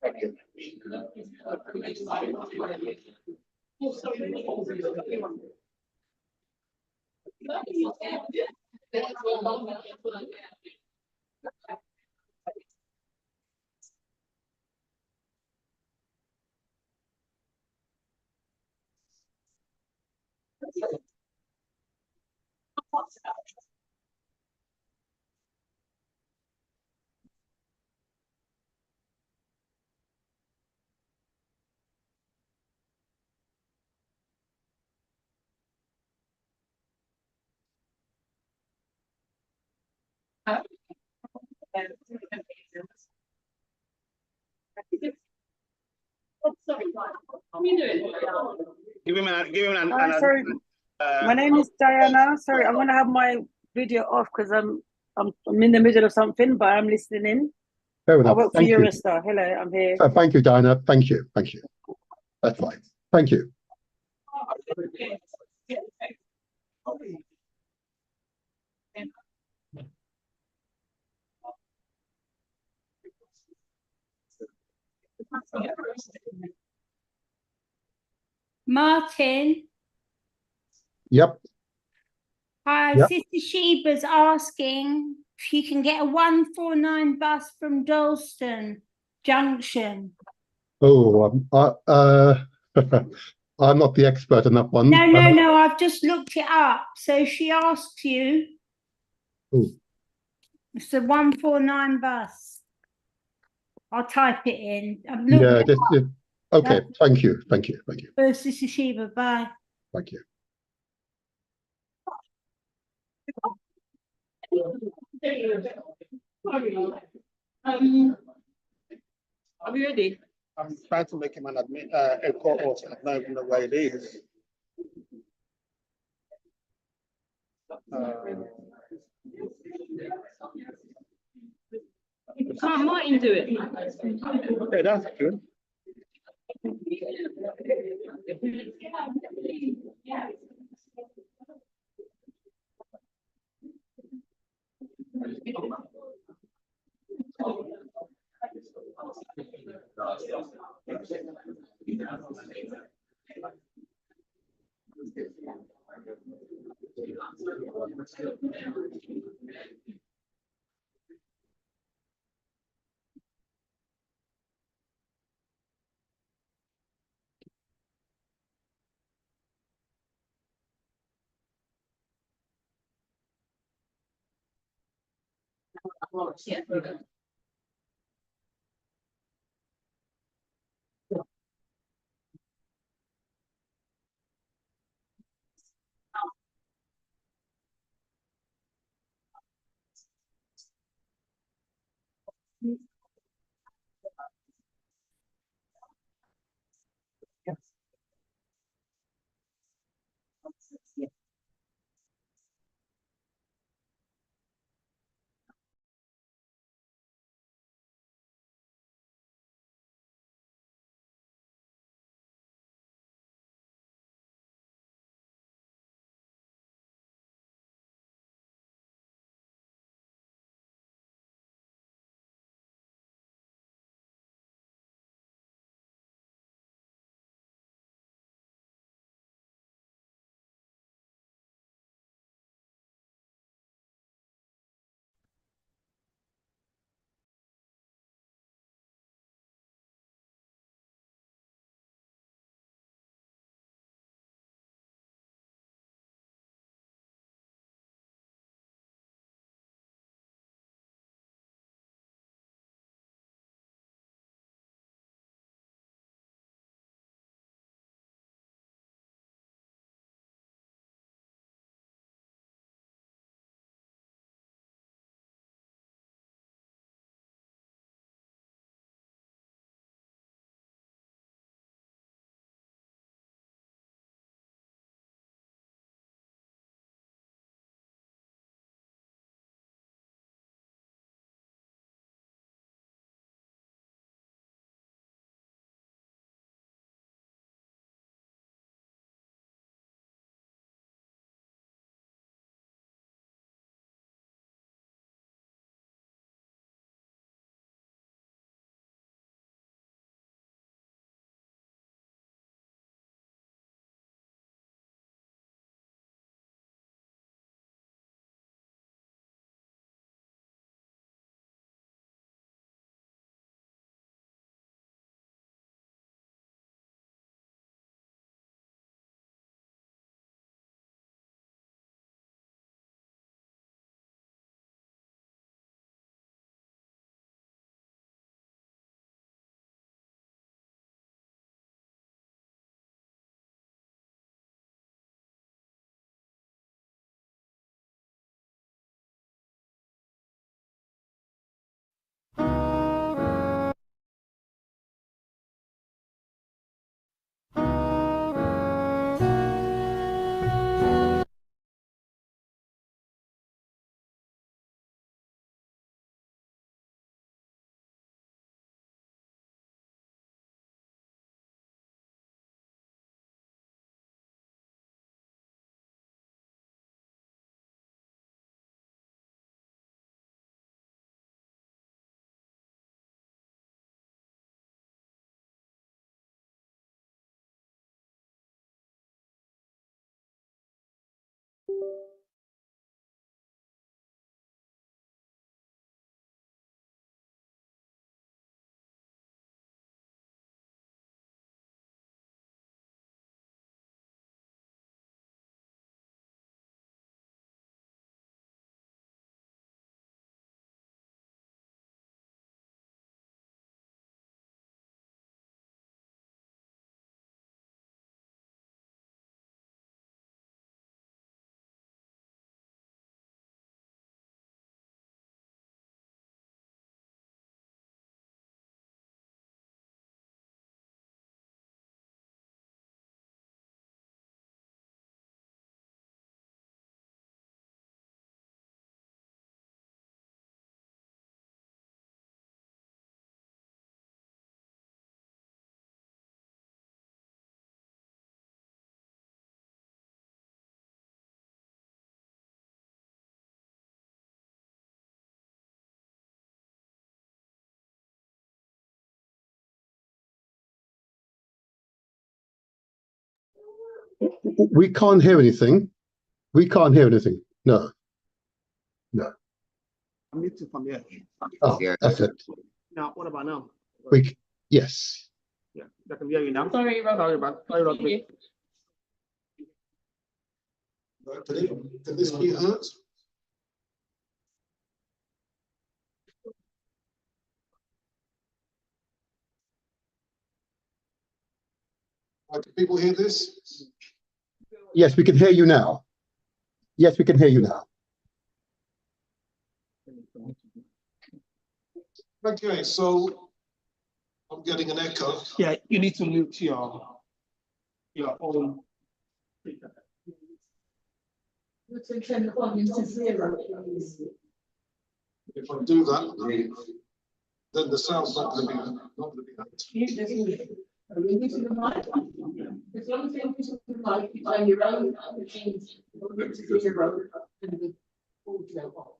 Thank you. Give him an sorry. My name is Diana. Sorry, I'm gonna have my video off because I'm in the middle of something, but I'm listening in. Fair enough. I work for Thank you. Eurostar. Hello, I'm here. Thank you, Diana. Thank you. Thank you. That's fine. Thank you. Martin. Yep. Hi, Yep. Sister Sheba's asking if you can get a 149 bus from Dalston Junction. Oh, I'm not the expert on that one. No, I've just looked it up. So she asked you. Oh. It's a 149 bus. I'll type it in. I've Yeah, looked it up. okay. Thank you. Thank you. Thank you. Sister Sheba, bye. Thank you. Are we ready? I'm trying to make him an admin, a co-host. I don't even know where it is. Can't Martin do it? Okay, that's good. Yeah. We can't hear anything. We can't hear anything. No. No. I'm muted from here. Oh, that's it. Now, what about now? Yes. Yeah, I can hear you now. Sorry, Rob. Sorry, Rob. Can this be heard? Can people hear this? Yes, we can hear you now. Yes, we can hear you now. Okay, so I'm getting an echo. Yeah, you need to mute your own. Turn the volume to 0. If I do that, then the sound's not going to be heard. Are you using the mic? As long as you're using the mic, you turn your own machines to 0 and the audio off.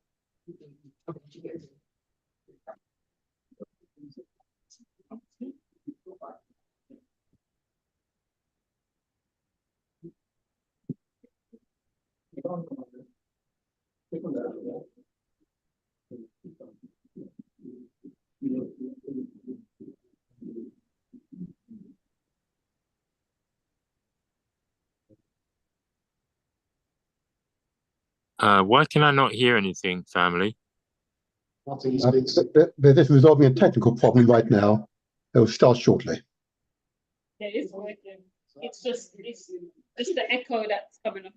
Why can I not hear anything, family? They're just resolving a technical problem right now. It will start shortly. Yeah, it's working. It's just the echo that's coming up.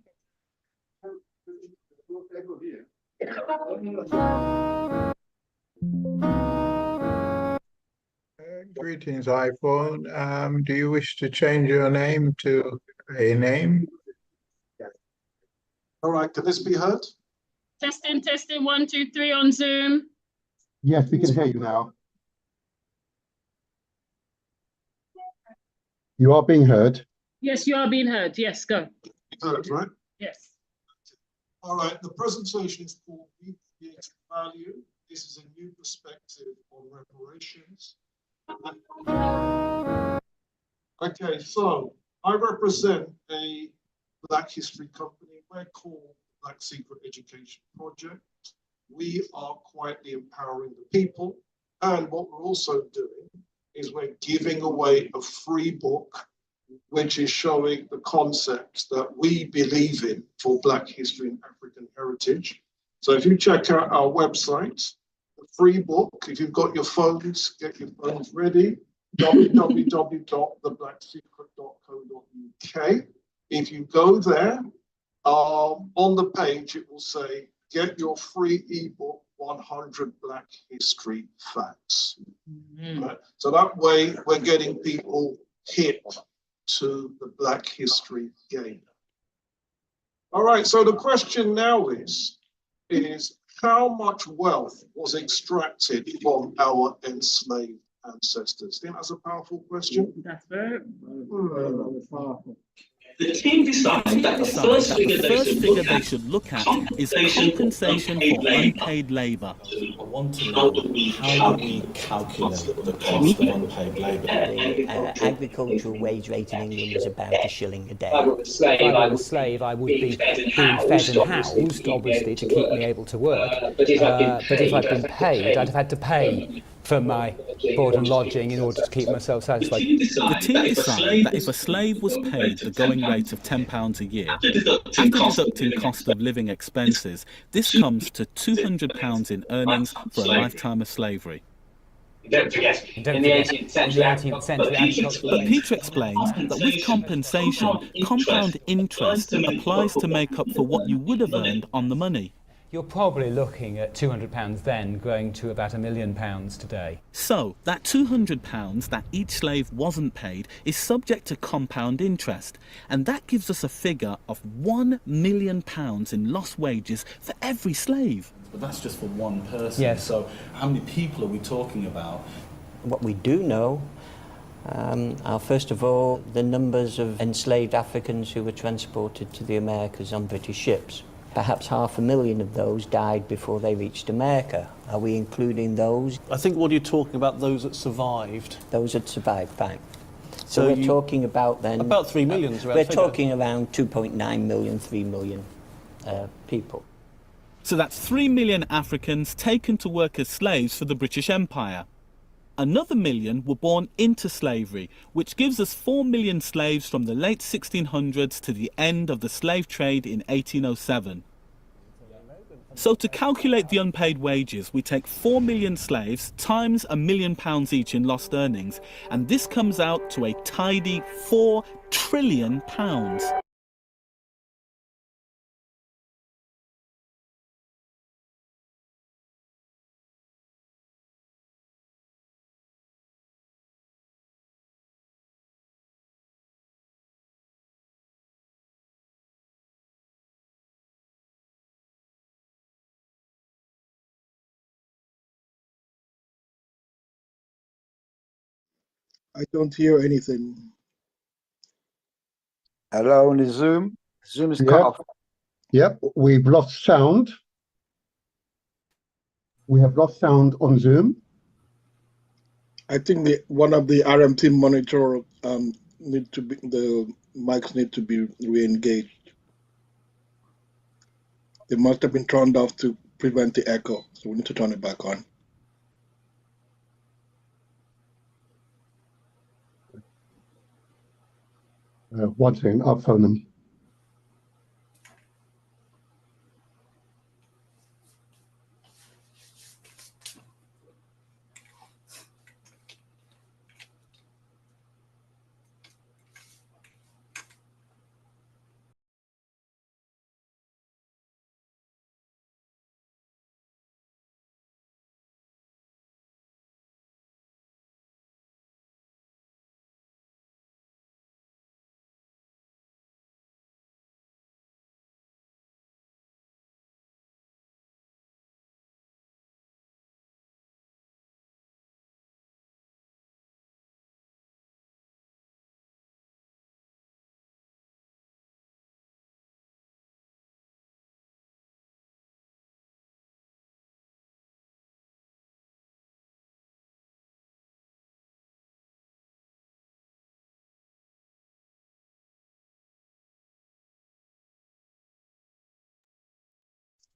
Greetings, iPhone. Do you wish to change your name to a name? All right, can this be heard? Testing, 1, 2, 3 on Zoom. Yes, we can hear you now. You are being heard. Yes, you are being heard. Yes, go. Heard, right? Yes. All right, the presentation is called Recreating Value. This is a new perspective on reparations. Okay, so I represent a Black history company. We're called Black Secret Education Project. We are quietly empowering the people. And what we're also doing is we're giving away a free book, which is showing the concepts that we believe in for Black history and African heritage. So if you check out our website, the free book, if you've got your phones, get your phones ready, www.theblacksecret.co.uk. If you go there, on the page, it will say, get your free ebook, 100 Black History Facts. Right? So that way, we're getting people hip to the Black history game. All right, so the question now is how much wealth was extracted from our enslaved ancestors? I think that's a powerful question. That's very powerful. The team decided that the first figure they should look at is compensation for unpaid labour. I want to know how do we calculate the cost of unpaid labour? The agricultural wage rate in England was about a shilling a day. If I were a slave, If I were a slave, I would be being fed and housed, obviously, to keep me able to work. But if I'd been paid, I'd have had to pay for my board and lodging in order to keep myself satisfied. The team decided that if a slave was paid the going rate of £10 a year, after deducting cost of living expenses, this comes to £200 in earnings for a lifetime of slavery. Don't forget, in the 18th century, but Peter explains that with compensation, compound interest applies to make up for what you would have earned on the money. You're probably looking at £200 then growing to about £1 million today. So, that £200 that each slave wasn't paid is subject to compound interest, and that gives us a figure of £1 million in lost wages for every slave. But that's just for one person. Yes. So how many people are we talking about? What we do know are, first of all, the numbers of enslaved Africans who were transported to the Americas on British ships. Perhaps 500,000 of those died before they reached America. Are we including those? I think what you're talking about, those that survived. Those that survived, fine. So we're talking about then... About 3 million is around We're figure. talking around 2.9 million, 3 million people. So that's 3 million Africans taken to work as slaves for the British Empire. Another million were born into slavery, which gives us 4 million slaves from the late 1600s to the end of the slave trade in 1807. So to calculate the unpaid wages, we take 4 million slaves times £1 million each in lost earnings, and this comes out to a tidy £4 trillion. I don't hear anything. Hello on the Zoom. Zoom is cut off. Yep, we've lost sound. We have lost sound on Zoom. I think one of the RMT monitor the mics need to be re-engaged. They must have been turned off to prevent the echo, so we need to turn it back on. One second, I'll phone them.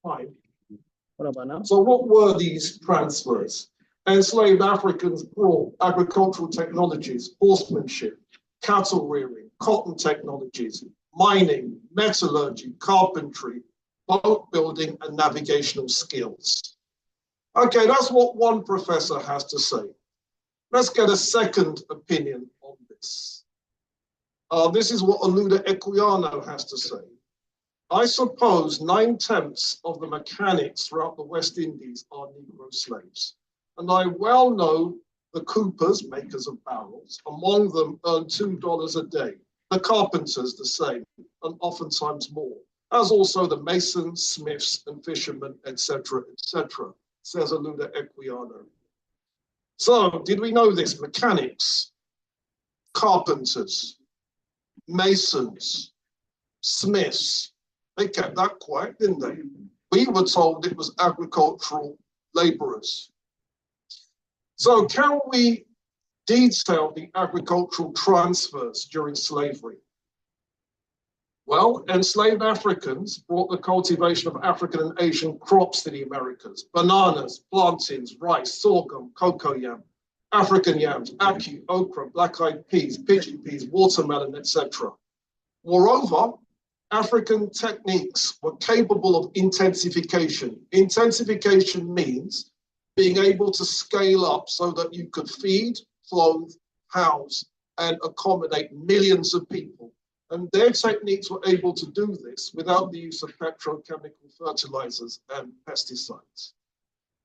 Fine. What about now? So what were these transfers? Enslaved Africans brought agricultural technologies, horsemanship, cattle rearing, cotton technologies, mining, metallurgy, carpentry, boat building, and navigational skills. Okay, that's what one professor has to say. Let's get a second opinion on this. This is what Oluda Equiano has to say. I suppose 9/10 of the mechanics throughout the West Indies are Negro slaves. And I well know the coopers, makers of barrels, among them earn $2 a day. The carpenters the same, and oftentimes more, as also the masons, smiths, and fishermen, etc., says Oluda Equiano. So, did we know this? Mechanics, carpenters, masons, smiths, they kept that quiet, didn't they? We were told it was agricultural laborers. So can we detail the agricultural transfers during slavery? Well, enslaved Africans brought the cultivation of African and Asian crops to the Americas: bananas, plantains, rice, sorghum, cocoa yam, African yams, ackee, okra, black-eyed peas, pigeon peas, watermelon, etc. Moreover, African techniques were capable of intensification. Intensification means being able to scale up so that you could feed, clothe, house, and accommodate millions of people. And their techniques were able to do this without the use of petrochemical fertilizers and pesticides.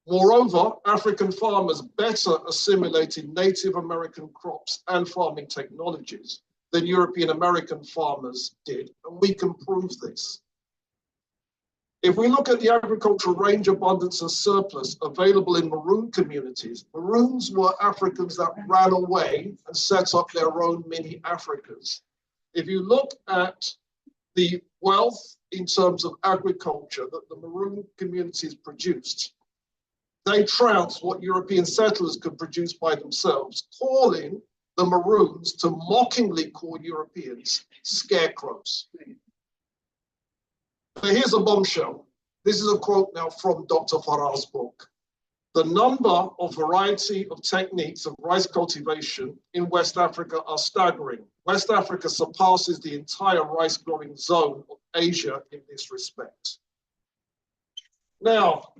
Moreover, African farmers better assimilated Native American crops and farming technologies than European American farmers did, and we can prove this. If we look at the agricultural range, abundance, and surplus available in maroon communities, maroons were Africans that ran away and set up their own mini Africas. If you look at the wealth in terms of agriculture that the maroon communities produced, they trounced what European settlers could produce by themselves, calling the Maroons to mockingly call Europeans scarecrows. Now here's a bombshell. This is a quote now from Dr. Farah's book. The number of variety of techniques of rice cultivation in West Africa are staggering. West Africa surpasses the entire rice growing zone of Asia in this respect. Now,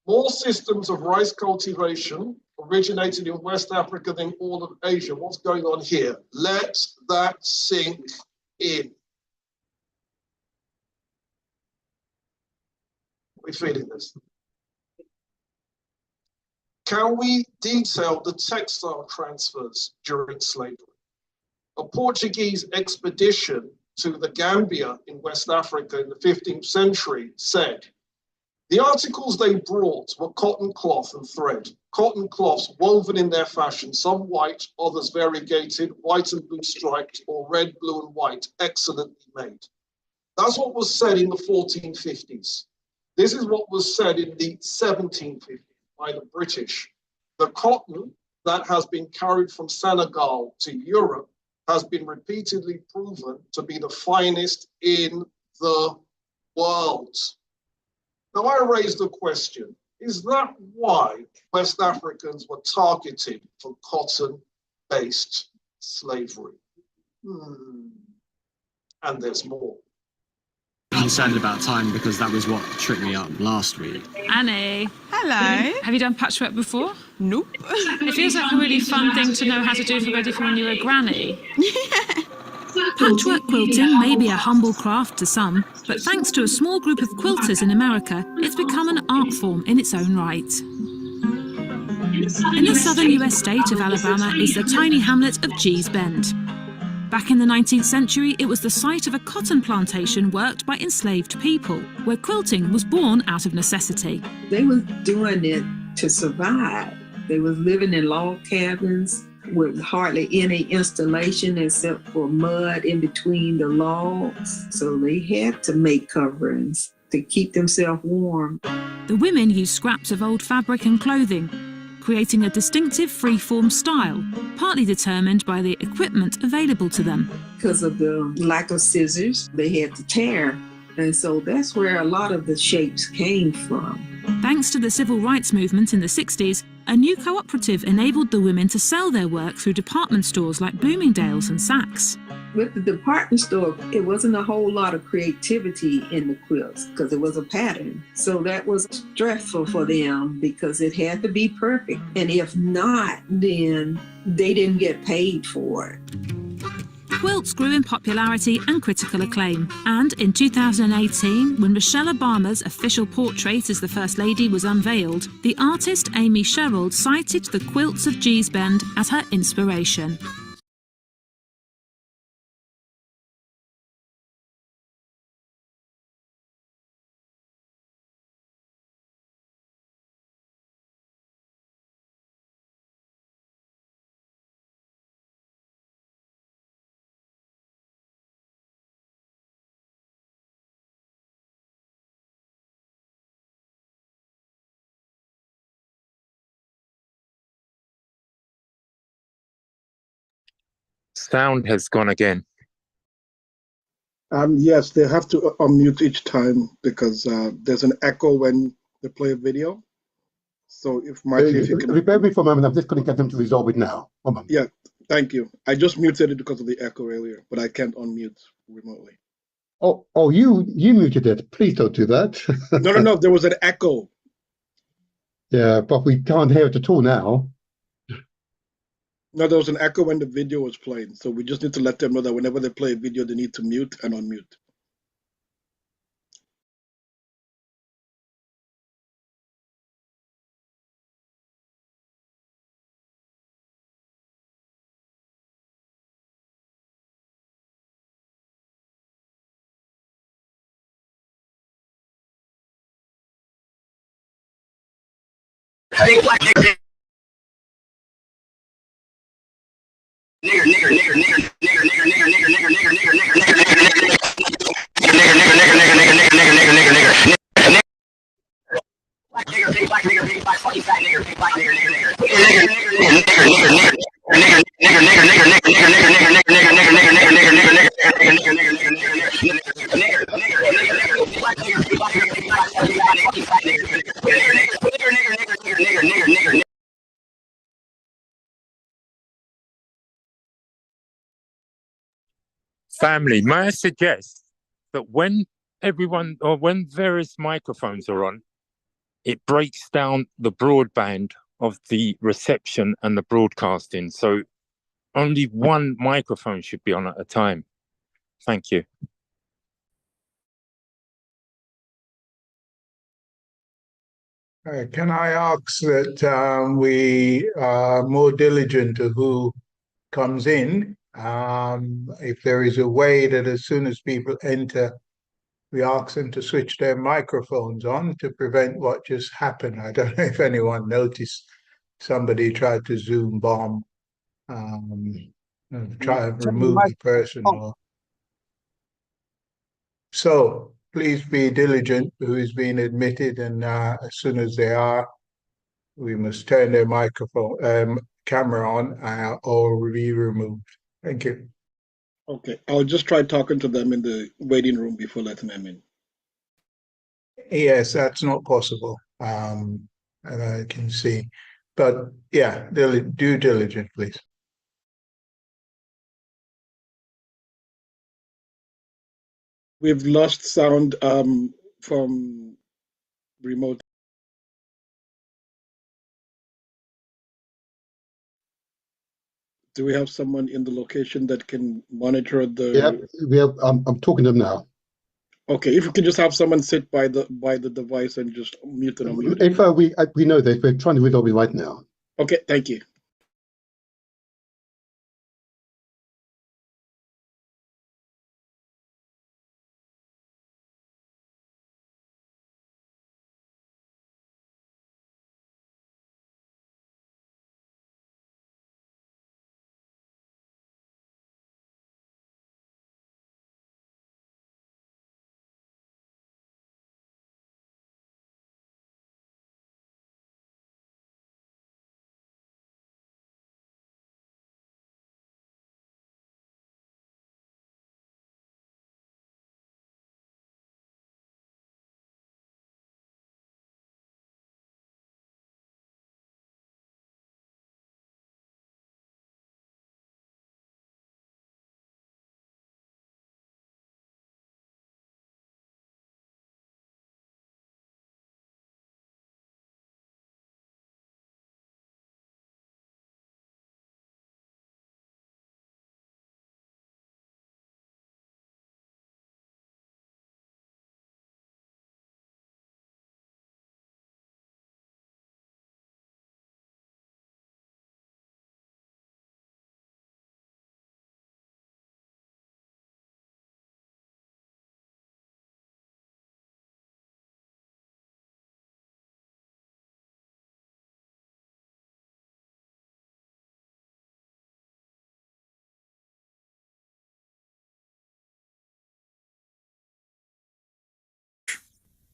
more systems of rice cultivation originated in West Africa than all of Asia. What's going on here? Let that sink in. We're feeling this. Can we detail the textile transfers during slavery? A Portuguese expedition to the Gambia in West Africa in the 15th century said, the articles they brought were cotton cloth and thread, cotton cloths woven in their fashion, some white, others variegated, white and blue striped, or red, blue and white, excellently made. That's what was said in the 1450s. This is what was said in the 1750s by the British. The cotton that has been carried from Senegal to Europe has been repeatedly proven to be the finest in the world. Now, I raised the question, is that why West Africans were targeted for cotton-based slavery? And there's more. Concerned about time because that was what tripped me up last week. Annie. Hello. Have you done patchwork before? Nope. It feels like a really fun thing to know how to do for ready for when you're a granny. Patchwork quilting may be a humble craft to some, but thanks to a small group of quilters in America, it's become an art form in its own right. In the southern US state of Alabama is the tiny hamlet of Gee's Bend. Back in the 19th century, it was the site of a cotton plantation worked by enslaved people, where quilting was born out of necessity. They were doing it to survive. They was living in log cabins with hardly any installation except for mud in between the logs. So they had to make coverings to keep themselves warm. The women used scraps of old fabric and clothing, creating a distinctive free-form style, partly determined by the equipment available to them. Because of the lack of scissors, they had to tear. And so that's where a lot of the shapes came from. Thanks to the civil rights movement in the 60s, a new cooperative enabled the women to sell their work through department stores like Bloomingdale's and Saks. With the department store, it wasn't a whole lot of creativity in the quilts because it was a pattern. So that was stressful for them because it had to be perfect. And if not, then they didn't get paid for it. Quilts grew in popularity and critical acclaim. And in 2018, when Michelle Obama's official portrait as the First Lady was unveiled, the artist Amy Sherald cited the quilts of Gee's Bend as her inspiration. Sound has gone again. Yes, they have to unmute each time because there's an echo when they play a video. So if you can... Bear with me for a moment, I'm just going to get them to resolve it now. Yeah, thank you. I just muted it because of the echo earlier, but I can't unmute remotely. Oh, you muted it. Please don't do that. No, there was an echo. Yeah, but we can't hear it at all now. No, there was an echo when the video was playing. So we just need to let them know that whenever they play a video, they need to mute and unmute. Nigger. Family, may I suggest that when everyone or when various microphones are on, it breaks down the broadband of the reception and the broadcasting. So only one microphone should be on at a time. Thank you. Can I ask that we are more diligent to who comes in? If there is a way that as soon as people enter, we ask them to switch their microphones on to prevent what just happened. I don't know if anyone noticed somebody tried to Zoom bomb, and try to remove the person. So please be diligent who is being admitted, and as soon as they are, we must turn their microphone camera on or be removed. Thank you. Okay, I'll just try talking to them in the waiting room before letting them in. Yes, that's not possible. And I can see, but yeah, due diligence, please. We've lost sound from remote. Do we have someone in the location that can monitor the? Yeah, we have. I'm talking to them now. Okay, if you can just have someone sit by the device and just mute and unmute. If we know this, we're trying to resolve it right now. Okay, thank you.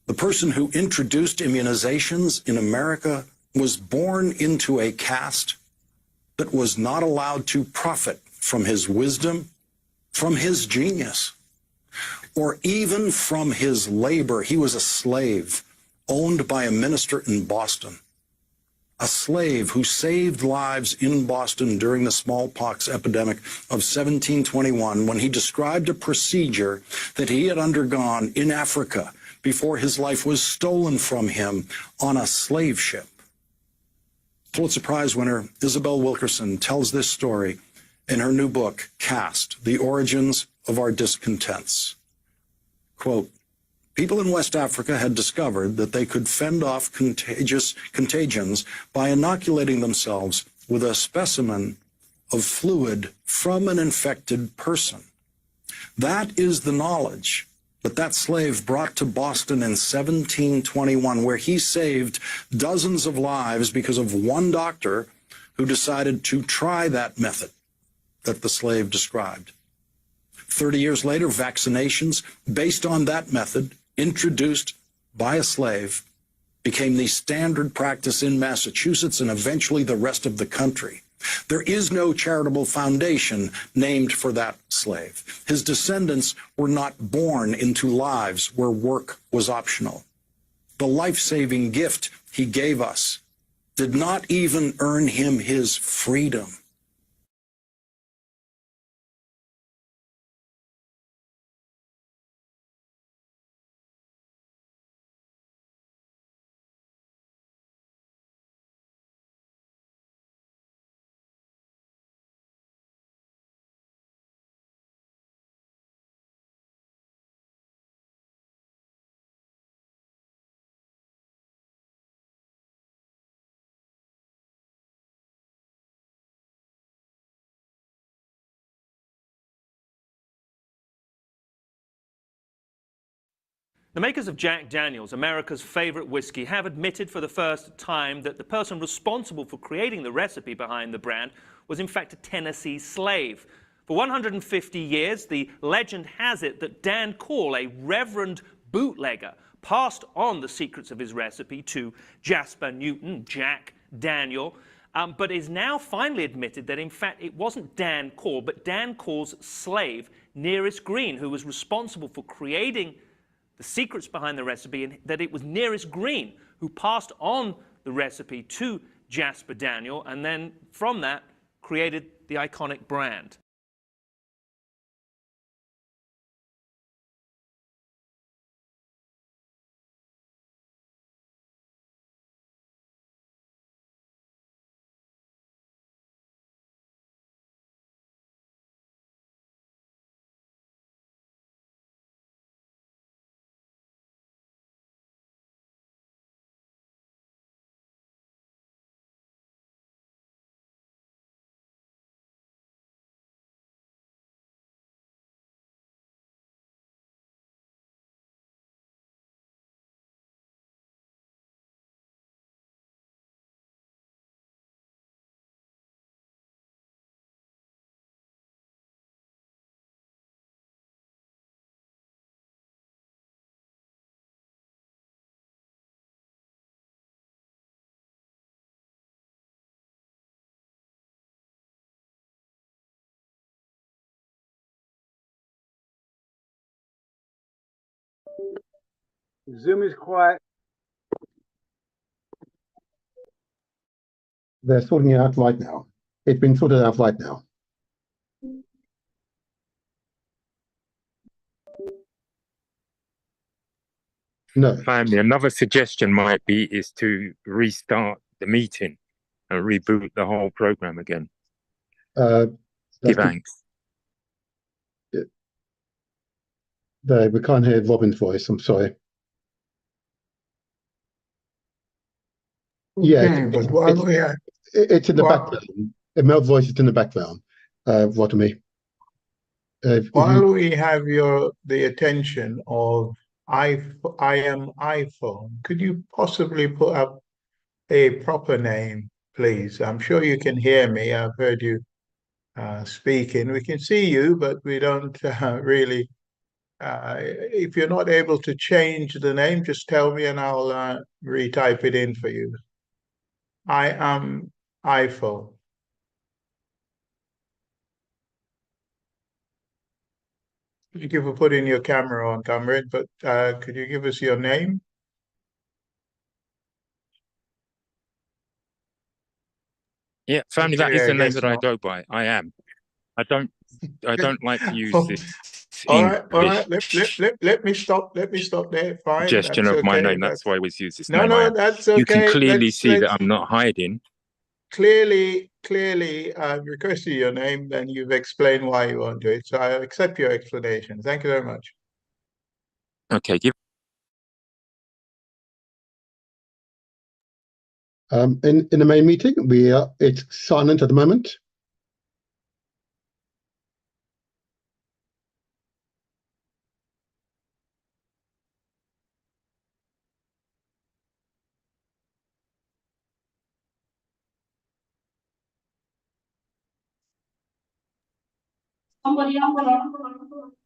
The person who introduced immunizations in America was born into a caste that was not allowed to profit from his wisdom, from his genius, or even from his labor. He was a slave owned by a minister in Boston, a slave who saved lives in Boston during the smallpox epidemic of 1721 when he described a procedure that he had undergone in Africa before his life was stolen from him on a slave ship. Pulitzer Prize winner Isabel Wilkerson tells this story in her new book, Caste, The Origins of Our Discontents. Quote, people in West Africa had discovered that they could fend off contagions by inoculating themselves with a specimen of fluid from an infected person. That is the knowledge that slave brought to Boston in 1721, where he saved dozens of lives because of one doctor who decided to try that method that the slave described. 30 years later, vaccinations based on that method, introduced by a slave, became the standard practice in Massachusetts and eventually the rest of the country. There is no charitable foundation named for that slave. His descendants were not born into lives where work was optional. The life-saving gift he gave us did not even earn him his freedom. The makers of Jack Daniels, America's favorite whiskey, have admitted for the first time that the person responsible for creating the recipe behind the brand was in fact a Tennessee slave. For 150 years, the legend has it that Dan Call, a reverend bootlegger, passed on the secrets of his recipe to Jasper Newton, Jack Daniel, but is now finally admitted that in fact it wasn't Dan Call, but Dan Call's slave, Nearest Green, who was responsible for creating the secrets behind the recipe, and that it was Nearest Green who passed on the recipe to Jasper Daniel, and then from that created the iconic brand. Zoom is quiet. They're sorting it out right now. It's been sorted out right now. No. Family, another suggestion might be is to restart the meeting and reboot the whole program again. Thanks. We can't hear Robin's voice. I'm sorry. Okay, but while we are, it's in the background. Mel's voice is in the background. Rotimi. While we have the attention of I am iPhone, could you possibly put up a proper name, please? I'm sure you can hear me. I've heard you speaking. We can see you, but we don't really. If you're not able to change the name, just tell me and I'll retype it in for you. I am iPhone. Thank you for putting your camera on, comrade, but could you give us your name? Yeah, family, that Okay, is the I name guess that I not. go by. I am. I don't like to use this All right. English Let me stop there. Fine, suggestion that's of my okay. name. That's why I always use this No, name. I no, am. that's You can okay. clearly see that I'm not hiding. Clearly, I've requested your name, and you've explained why you won't do it. So I accept your explanation. Thank you very much. Okay. In the main meeting, it's silent at the moment.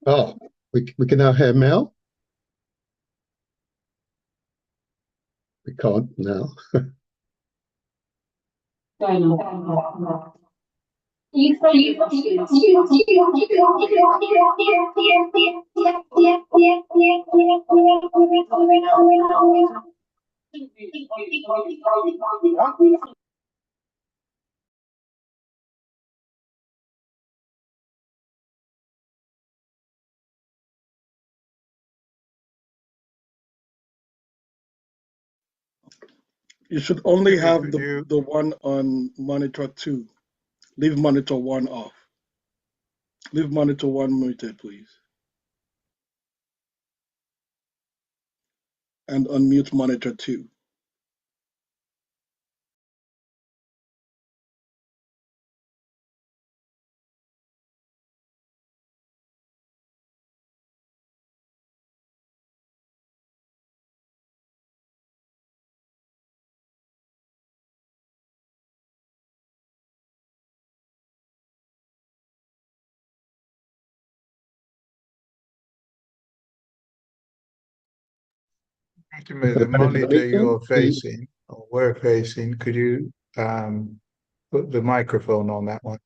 Oh, we can now hear Mel. We can't now. You should only have the one on monitor 2. Leave monitor 1 off. Leave monitor 1 muted, please. And unmute monitor 2. The monitor you're facing or we're facing, could you put the microphone on that one?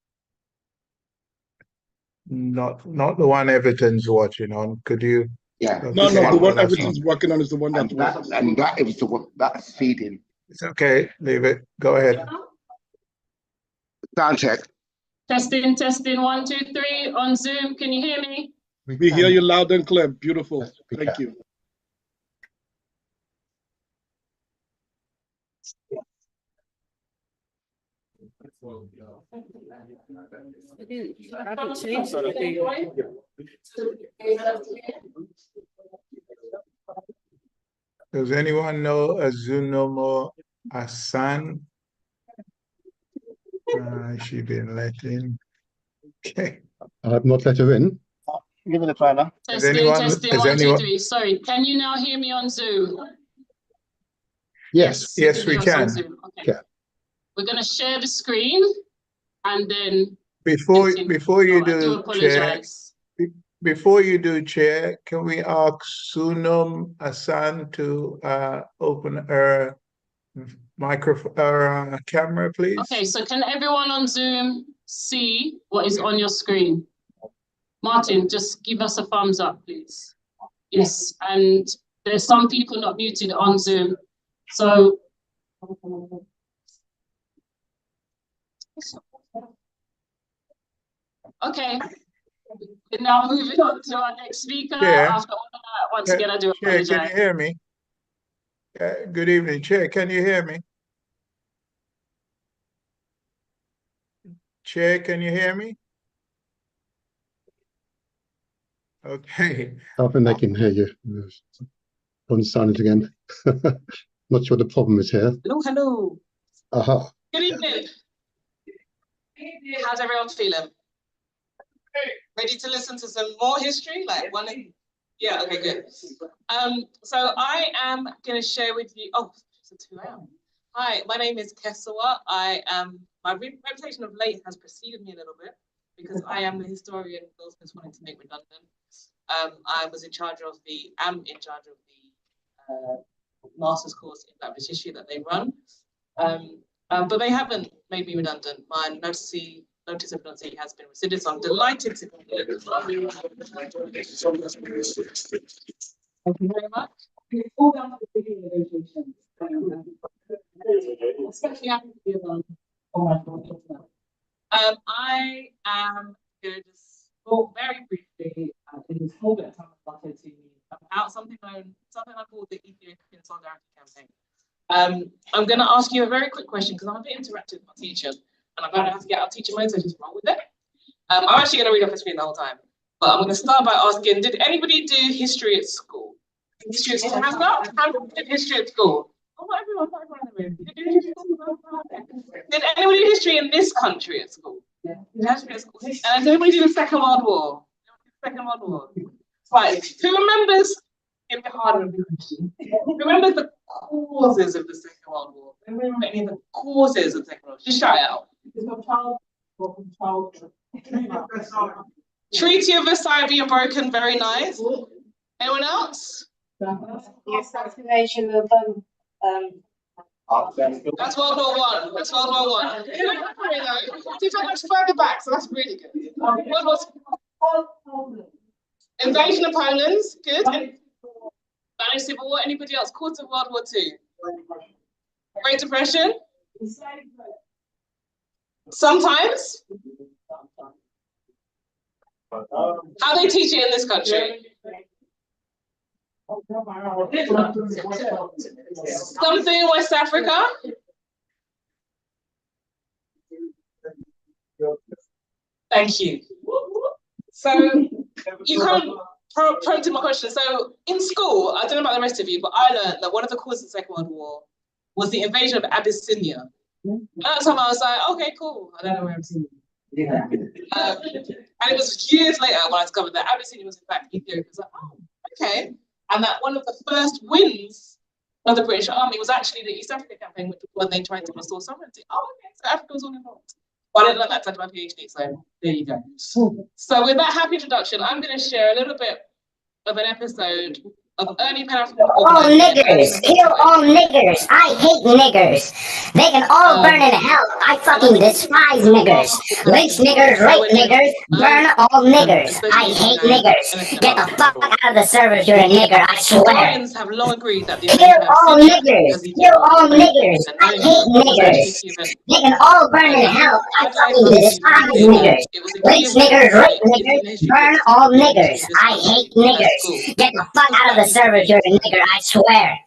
Not the one Everton's watching on. Could you? Yeah. No, the one Everton's working on is the one that's and that is the one that's feeding. It's okay. Leave it. Go ahead. Sound check. Testing, 1, 2, 3 on Zoom. Can you hear me? We hear you loud and clear. Beautiful. Thank you. Does anyone know Azunomo Asan? She been let in. Okay. I have not let her in. Give me the timer. Testing, 1, 2, 3. Sorry, can you now hear me on Zoom? Yes. Yes, we can. Okay. Yeah. We're going to share the screen, and then before you do chair, can we ask Sunum Asan to open her microphone, her camera, please? Okay, so can everyone on Zoom see what is on your screen? Martin, just give us a thumbs up, please. Yes, and there's some people not muted on Zoom. So, okay, we're now moving on to our next speaker. Yeah. After all of that, once again, I do apologize. Chair, can you hear me? Good evening, Chair. Can you hear me? Chair, can you hear me? Okay. I think they can hear you. On silent again. Not sure the problem is here. Hello. Aha. Good evening. How's everyone feeling? Ready to listen to some more history? Like one? Yeah. Okay. Good. So I am going to share with you. Oh, it's 2 a.m. Hi, my name is Kesawa. My reputation of late has preceded me a little bit because I am the historian Goldsmiths wanting to make redundant. I was in charge of the master's course in British history that they run, but they haven't made me redundant. My notice of redundancy has been rescinded, so I'm delighted to conclude. Thank you very much. Especially happy to be along. I am going to just talk very briefly in this whole bit of time allotted to me about something I call the Ethiopian Solidarity Campaign. I'm going to ask you a very quick question because I'm a bit interactive with my teacher, and I'm going to have to get our teacher mode, so just roll with it. I'm actually going to read off the screen the whole time, but I'm going to start by asking: did anybody do history at school? History at school. How did history at school? Oh, not everyone in the room. Did anybody do history in this country at school? Yeah. History at school. And did anybody do the Second World War? Right. Who remembers? Give me harder of the question. Who remembers the causes of the Second World War? Who remember any of the causes of the Second World War? Just shout it out. Treaty of Versailles being broken. Very nice. Anyone else? The assassination of That's World War One. That's World War One. It's so much further back, so that's really good. What was invasion of Poland? Good. Spanish Civil War. Anybody else? Cause of World War II. Great Depression. Sometimes. How they teach it in this country? Something in West Africa. Thank you. So you kind of prompted my question. So in school, I don't know about the rest of you, but I learned that one of the causes of the Second World War was the invasion of Abyssinia. And at the time I was like, okay, cool. I don't know where Abyssinia is. And it was years later when I discovered that Abyssinia was in fact Ethiopia. I was like, oh, okay. And that one of the first wins of the British Army was actually the East Africa campaign, which was when they tried to restore sovereignty. Oh, okay, so Africa was all involved. But I didn't learn that until my PhD, so there you go. So with that happy introduction, I'm going to share a little bit of an episode of early Pan-African All niggers, kill all niggers. I hate niggers. They can all burn in hell. I fucking despise niggers. Lynch niggers, rape niggers, burn all niggers. I hate niggers. Get the fuck out of the server if you're a nigger, I swear. Historians have long agreed that the Kill invasion of all Syria niggers, as the kill all niggers. and I hate niggers. They can all burn in hell. I fucking despise niggers. Lynch niggers, rape niggers, burn all niggers. I hate niggers. Get the fuck out of the server if you're a nigger, I swear.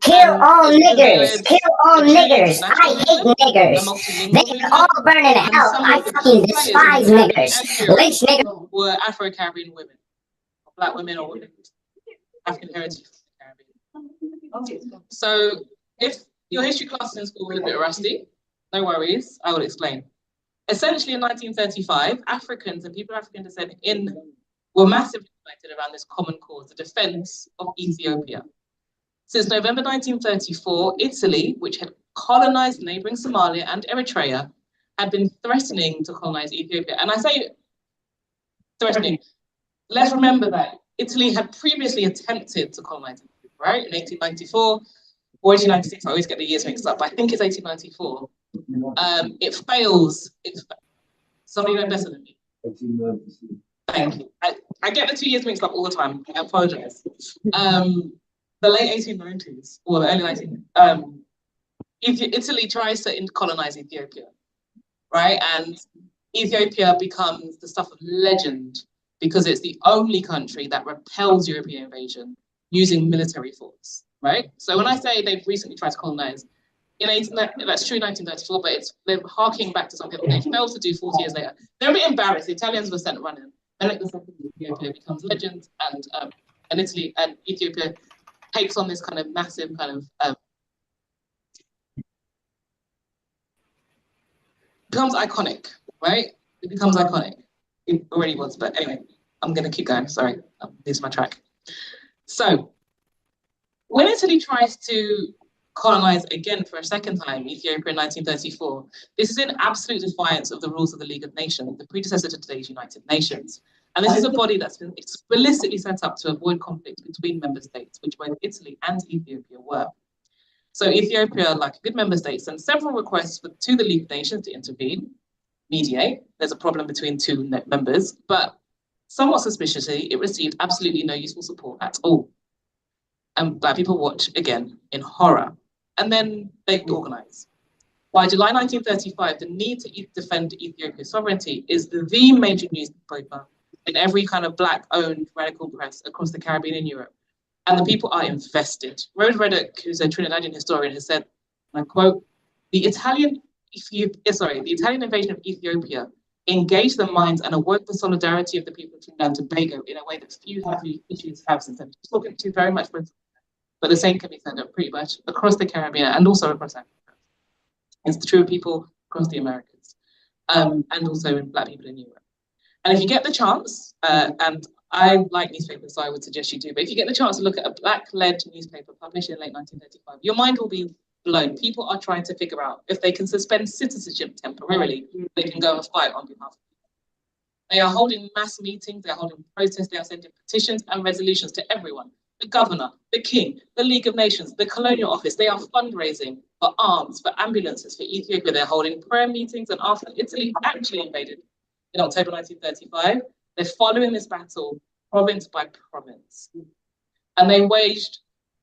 Kill all niggers, kill all niggers. I hate niggers. They can all burn in hell. I fucking despise niggers. Lynch niggers were Afro-Caribbean women, Black women or women, African heritage Caribbean. So if your history classes in school were a bit rusty, no worries, I will explain. Essentially in 1935, Africans and people of African descent were massively united around this common cause, the defense of Ethiopia. Since November 1934, Italy, which had colonized neighboring Somalia and Eritrea, had been threatening to colonize Ethiopia. And I say threatening. Let's remember that Italy had previously attempted to colonize Ethiopia, right? In 1894 or 1896, I always get the years mixed up, but I think it's 1894. It fails. Somebody know better than me. Thank you. I get the 2 years mixed up all the time. I apologize. The late 1890s or the early 1990s, Italy tries to colonize Ethiopia, right? And Ethiopia becomes the stuff of legend because it's the only country that repels European invasion using military force, right? So when I say they've recently tried to colonize, that's true 1934, but they're harking back to something that they failed to do 40 years later. They're a bit embarrassed. The Italians were sent running. Then Ethiopia becomes legend, and Italy and Ethiopia takes on this kind of massive kind of becomes iconic, right? It becomes iconic. It already was, but anyway, I'm gonna keep going. Sorry, I'm losing my track. So when Italy tries to colonize again for a second time Ethiopia in 1934, this is in absolute defiance of the rules of the League of Nations, the predecessor to today's United Nations. And this is a body that's been explicitly set up to avoid conflict between member states, which both Italy and Ethiopia were. So Ethiopia, like a good member state, sent several requests to the League of Nations to intervene, mediate. There's a problem between two members, but somewhat suspiciously, it received absolutely no useful support at all. And Black people watch again in horror. And then they organize. By July 1935, the need to defend Ethiopia's sovereignty is the major newspaper in every kind of Black-owned radical press across the Caribbean and Europe. And the people are invested. Rose Reddick, who's a Trinidadian historian, has said, and I quote, the Italian invasion of Ethiopia engaged the minds and awoke the solidarity of the people of Trinidad and Tobago in a way that few issues have since then. Talking to very much, but the same can be said of pretty much across the Caribbean and also across Africa. It's true of people across the Americas and also in Black people in Europe. And if you get the chance, and I like newspapers, so I would suggest you do, but if you get the chance to look at a Black-led newspaper published in late 1935, your mind will be blown. People are trying to figure out if they can suspend citizenship temporarily, they can go and fight on behalf of people. They are holding mass meetings, they're holding protests, they are sending petitions and resolutions to everyone. The governor, the king, the League of Nations, the Colonial Office, they are fundraising for arms, for ambulances, for Ethiopia. They're holding prayer meetings, and after Italy actually invaded in October 1935, they're following this battle province by province. And they waged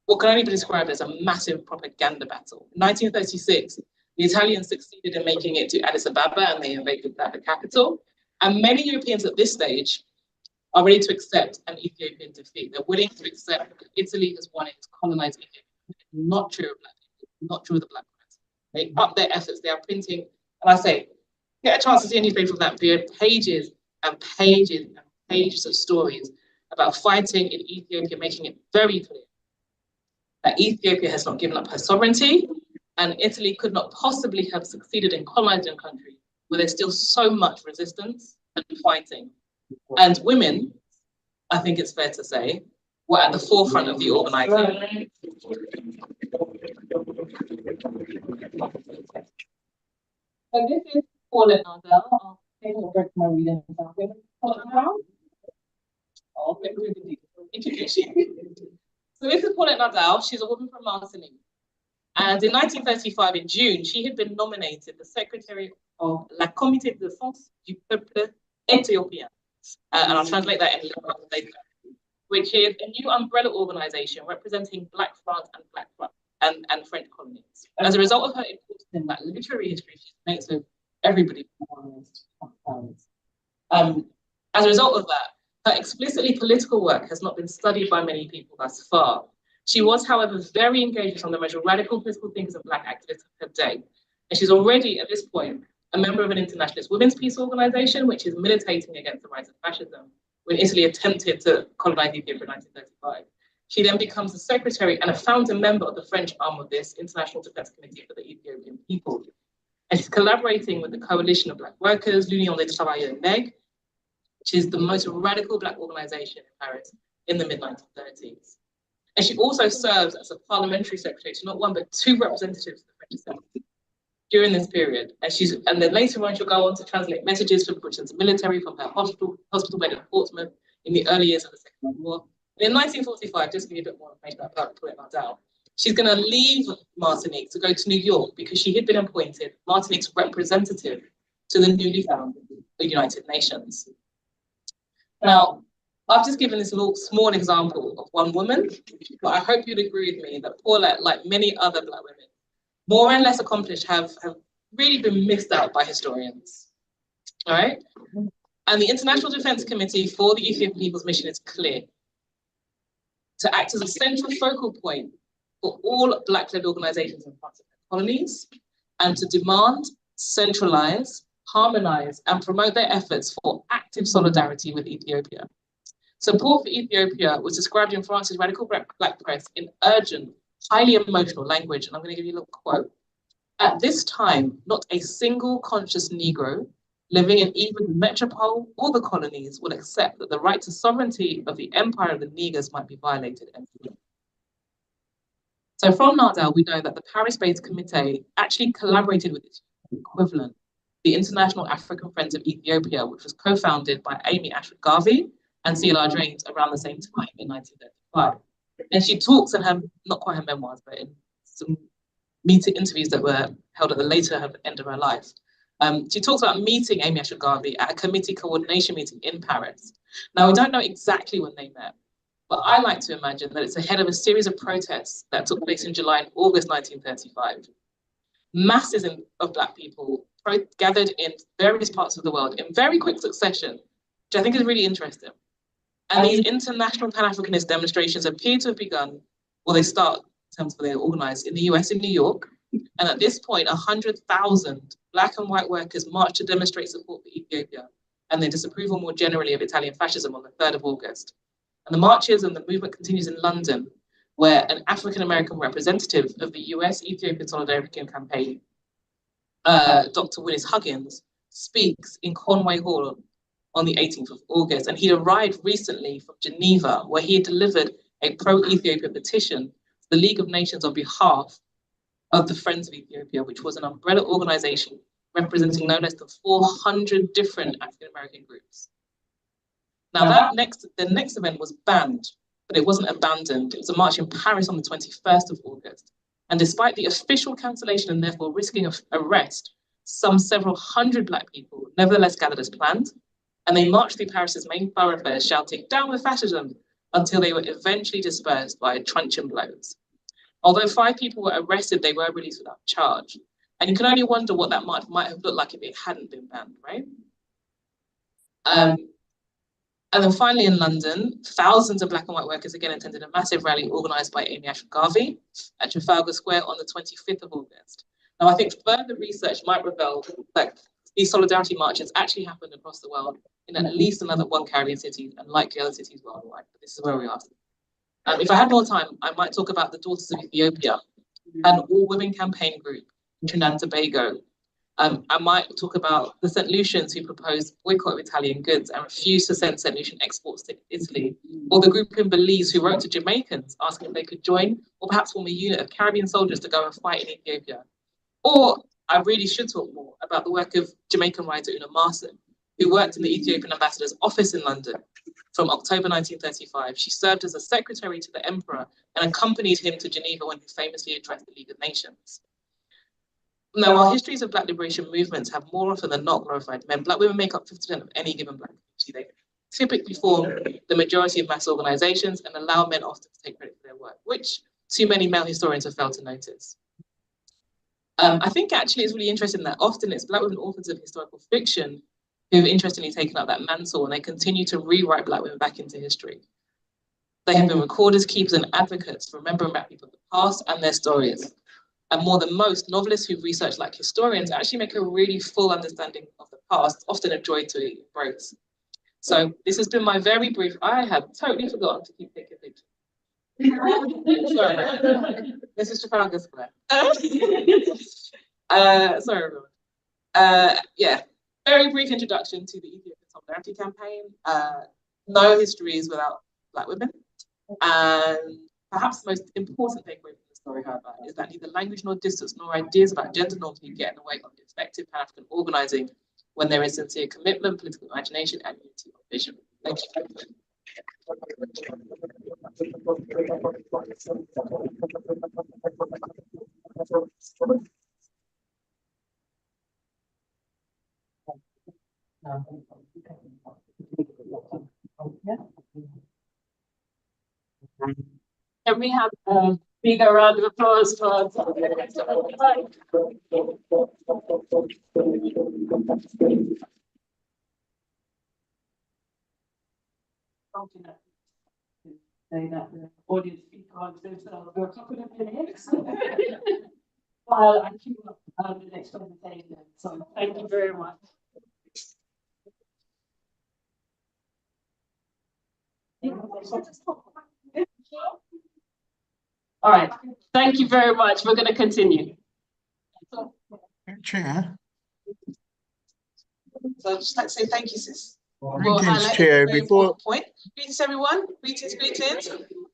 what can only be described as a massive propaganda battle. In 1936, the Italians succeeded in making it to Addis Ababa and they invaded the capital. And many Europeans at this stage are ready to accept an Ethiopian defeat. They're willing to accept that Italy has won it to colonize Ethiopia. Not true of Black people, not true of the Black press. They up their efforts, they are printing, and I say, get a chance to see a newspaper from that period, pages and pages and pages of stories about fighting in Ethiopia, making it very clear that Ethiopia has not given up her sovereignty, and Italy could not possibly have succeeded in colonizing a country where there's still so much resistance and fighting. And women, I think it's fair to say, were at the forefront of the organizing. So this is Paula Nardell. introduce you. So this is Paulette Nadal. She's a woman from Martinique. And in 1935, in June, she had been nominated the secretary of La Comité de Défense du Peuple Éthiopien. And I'll translate that in later, which is a new umbrella organization representing Black France and French colonies. As a result of her importance in that literary history, she makes of everybody. As a result of that, her explicitly political work has not been studied by many people thus far. She was, however, very engaged with some of the most radical political thinkers and Black activists of her day. And she's already, at this point, a member of an internationalist women's peace organization, which is militating against the rise of fascism, when Italy attempted to colonize Ethiopia in 1935. She then becomes the secretary and a founding member of the French arm of this International Defense Committee for the Ethiopian people. And she's collaborating with the Coalition of Black Workers, l'Union des Travailleurs Nègres, which is the most radical Black organization in Paris in the mid-1930s. And she also serves as a parliamentary secretary to not one, but two representatives of the French Assembly during this period. And then later on, she'll go on to translate messages from Britain's military from her hospital bed in Portsmouth in the early years of the Second World War. And in 1945, just to give you a bit more information about Paulette Nadal, she's going to leave Martinique to go to New York because she had been appointed Martinique's representative to the newly founded United Nations. Now, I've just given this little small example of one woman, but I hope you'd agree with me that Paulette, like many other Black women, more and less accomplished, have really been missed out by historians. All right? And the International Defense Committee for the Ethiopian People's Mission is clear: to act as a central focal point for all Black-led organizations in parts of their colonies, and to demand, centralize, harmonize, and promote their efforts for active solidarity with Ethiopia. Support for Ethiopia was described in France's radical Black press in urgent, highly emotional language, and I'm going to give you a little quote. At this time, not a single conscious Negro living in either the metropole or the colonies will accept that the right to sovereignty of the empire of the Negroes might be violated. So from Nadal, we know that the Paris-based committee actually collaborated with its equivalent, the International African Friends of Ethiopia, which was co-founded by Amy Ashford Garvey and CLR Drains around the same time in 1935. And she talks in her, not quite her memoirs, but in some interviews that were held at the later end of her life. She talks about meeting Amy Ashford Garvey at a committee coordination meeting in Paris. Now, we don't know exactly when they met, but I like to imagine that it's ahead of a series of protests that took place in July and August 1935. Masses of Black people gathered in various parts of the world in very quick succession, which I think is really interesting. And these international Pan-Africanist demonstrations appear to have begun, or they start in terms of where they're organized, in the US in New York. And at this point, 100,000 Black and white workers marched to demonstrate support for Ethiopia and their disapproval more generally of Italian fascism on the 3rd of August. And the marches and the movement continues in London, where an African-American representative of the US Ethiopian Solidarity Campaign, Dr. Willis Huggins, speaks in Conway Hall on the 18th of August. And he arrived recently from Geneva, where he had delivered a pro-Ethiopia petition to the League of Nations on behalf of the Friends of Ethiopia, which was an umbrella organization representing no less than 400 different African-American groups. Now the next event was banned, but it wasn't abandoned. It was a march in Paris on the 21st of August. And despite the official cancellation and therefore risking of arrest, some several hundred Black people nevertheless gathered as planned. And they marched through Paris's main thoroughfares shouting, "Down with fascism," until they were eventually dispersed by truncheon blows. Although 5 people were arrested, they were released without charge. And you can only wonder what that march might have looked like if it hadn't been banned, right? And then finally in London, thousands of Black and white workers again attended a massive rally organized by Amy Ashford Garvey at Trafalgar Square on the 25th of August. Now, I think further research might reveal that these solidarity marches actually happened across the world in at least another 1 Caribbean city and likely other cities worldwide, but this is where we are. If I had more time, I might talk about the Daughters of Ethiopia, an all-women campaign group in Trinidad and Tobago. I might talk about the St. Lucians who proposed boycott of Italian goods and refused to send St. Lucian exports to Italy, or the group in Belize who wrote to Jamaicans asking if they could join or perhaps form a unit of Caribbean soldiers to go and fight in Ethiopia. Or I really should talk more about the work of Jamaican writer Una Marson, who worked in the Ethiopian ambassador's office in London from October 1935. She served as a secretary to the emperor and accompanied him to Geneva when he famously addressed the League of Nations. Now, while histories of Black liberation movements have more often than not glorified men, Black women make up 50% of any given Black community. They typically form the majority of mass organizations and allow men often to take credit for their work, which too many male historians have failed to notice. I think actually it's really interesting that often it's Black women authors of historical fiction who've interestingly taken up that mantle, and they continue to rewrite Black women back into history. They have been recorders, keepers, and advocates for remembering Black people of the past and their stories. And more than most, novelists who research like historians actually make a really full understanding of the past, often a joy to embrace. So this has been my very brief. I have totally forgotten to keep taking pictures. Sorry, this is Trafalgar Square. Sorry, everyone. Yeah, very brief introduction to the Ethiopian Solidarity Campaign. No history is without Black women. And perhaps the most important takeaway from the story, however, is that neither language nor distance nor ideas about gender norms can get in the way of effective Pan-African organizing when there is sincere commitment, political imagination, and unity of vision. Thank you. Can we have a bigger round of applause for say that the audience speak on themselves for a couple of minutes while I queue up the next presentation. So thank you very much. All right, thank you very much. We're going to continue. Chair. So I'd just like to say thank you, sis. Greetings, Chair. Before Greetings, everyone. Greetings.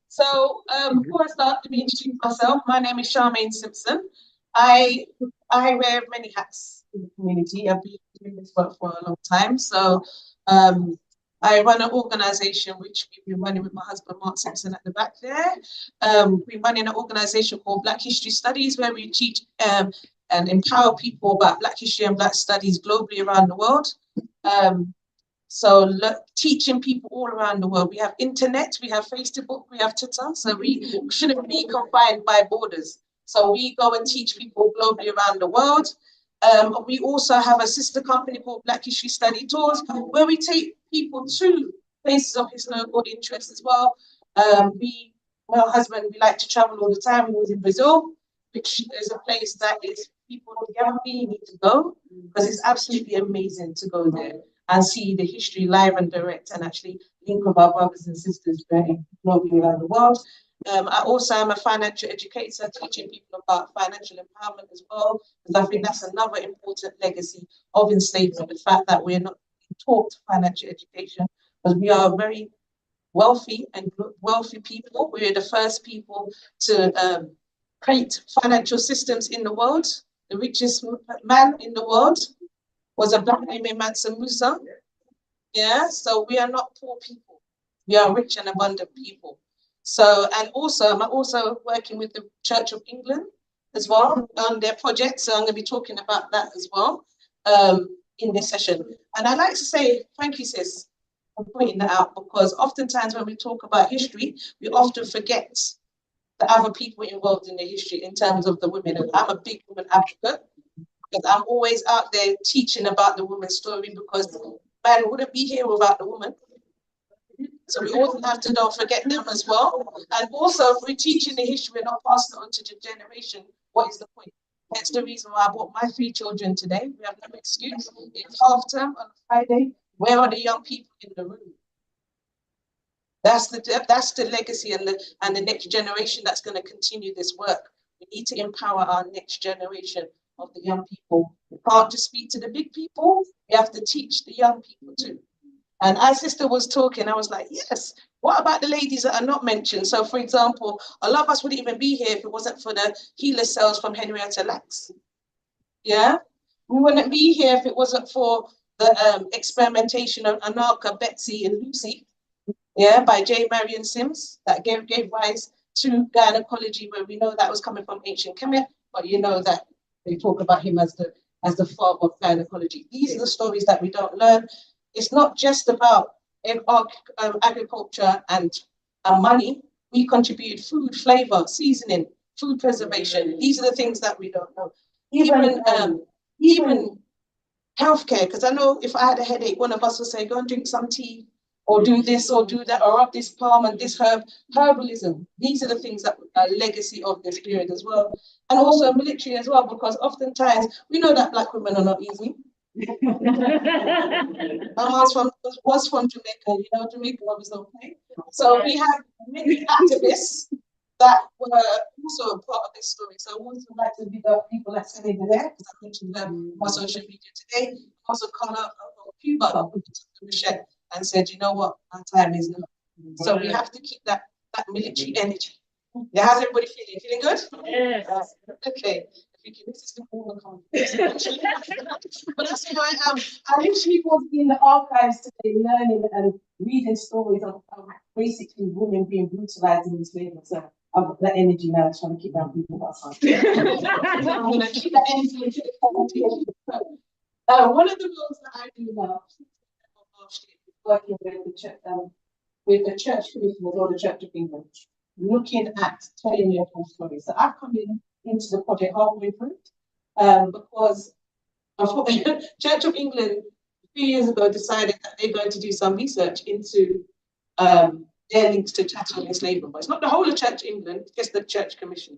So before I start, let me introduce myself. My name is Charmaine Simpson. I wear many hats in the community. I've been doing this work for a long time. So I run an organization which we've been running with my husband, Mark Simpson, at the back there. We're running an organization called Black History Studies, where we teach and empower people about Black history and Black studies globally around the world. So teaching people all around the world. We have internet, we have Facebook, we have Twitter. So we shouldn't be confined by borders. So we go and teach people globally around the world. We also have a sister company called Black History Study Tours, where we take people to places of historical interest as well. My husband, we like to travel all the time. He was in Brazil, which is a place that is people definitely need to go, because it's absolutely amazing to go there and see the history live and direct, and actually link with our brothers and sisters very globally around the world. I also am a financial educator, teaching people about financial empowerment as well, because I think that's another important legacy of enslavement, the fact that we're not taught financial education, because we are very wealthy people. We're the first people to create financial systems in the world. The richest man in the world was a Black named Mansa Musa. Yeah, so we are not poor people. We are rich and abundant people. So, and also, I'm also working with the Church of England as well on their project. So I'm going to be talking about that as well in this session. And I'd like to say thank you, sis, for pointing that out, because oftentimes when we talk about history, we often forget the other people involved in the history in terms of the women. And I'm a big woman advocate, because I'm always out there teaching about the woman's story, because man wouldn't be here without the woman. So we also have to don't forget them as well. And also, if we're teaching the history, we're not passing it on to the generation, what is the point? That's the reason why I brought my 3 children today. We have no excuse. It's half term on a Friday. Where are the young people in the room? That's the legacy and the next generation that's going to continue this work. We need to empower our next generation of the young people. We can't just speak to the big people. We have to teach the young people too. And as sister was talking, I was like, yes, what about the ladies that are not mentioned? So for example, a lot of us wouldn't even be here if it wasn't for the healer cells from Henrietta Lacks. Yeah, we wouldn't be here if it wasn't for the experimentation of Anarcha, Betsy, and Lucy, yeah, by J. Marion Sims, that gave rise to gynecology, where we know that was coming from ancient Kemet, but you know that they talk about him as the father of gynecology. These are the stories that we don't learn. It's not just about agriculture and money. We contribute food, flavor, seasoning, food preservation. These are the things that we don't know. Even healthcare, because I know if I had a headache, one of us would say, go and drink some tea, or do this, or do that, or rub this palm and this herb. Herbalism. These are the things that are legacy of this period as well. And also military as well, because oftentimes we know that Black women are not easy. My mom was from Jamaica, you know, Jamaica was okay. So we have many activists that were also a part of this story. So I would like to big up people like Senator there, because I mentioned them on social media today. Also Carla of Cuba, who took the machete and said, you know what, our time is now. So we have to keep that military energy. Yeah, how's everybody feeling? Feeling good? Yes. Okay. This is the but that's who I am. I literally was in the archives today learning and reading stories of basically women being brutalized in this way. So I've got that energy now, trying to keep down people outside. I'm going to keep that energy into the one of the roles that I do now is working with the church commissioners or the Church of England, looking at telling their full stories. So I've come into the project halfway through because Church of England a few years ago decided that they're going to do some research into their links to chattel enslavement. But it's not the whole of Church of England, just the Church Commission.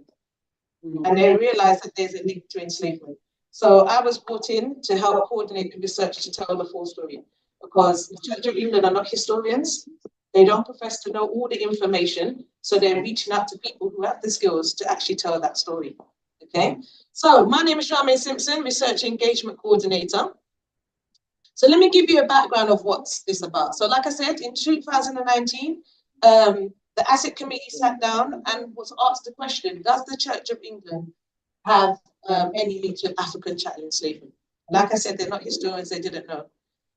And they realized that there's a link to enslavement. So I was brought in to help coordinate the research to tell the full story, because the Church of England are not historians. They don't profess to know all the information, so they're reaching out to people who have the skills to actually tell that story. Okay, so my name is Charmaine Simpson, Research Engagement Coordinator. So let me give you a background of what's this about. So like I said, in 2019, the ASIC committee sat down and was asked the question, does the Church of England have any link to African chattel enslavement? Like I said, they're not historians, they didn't know.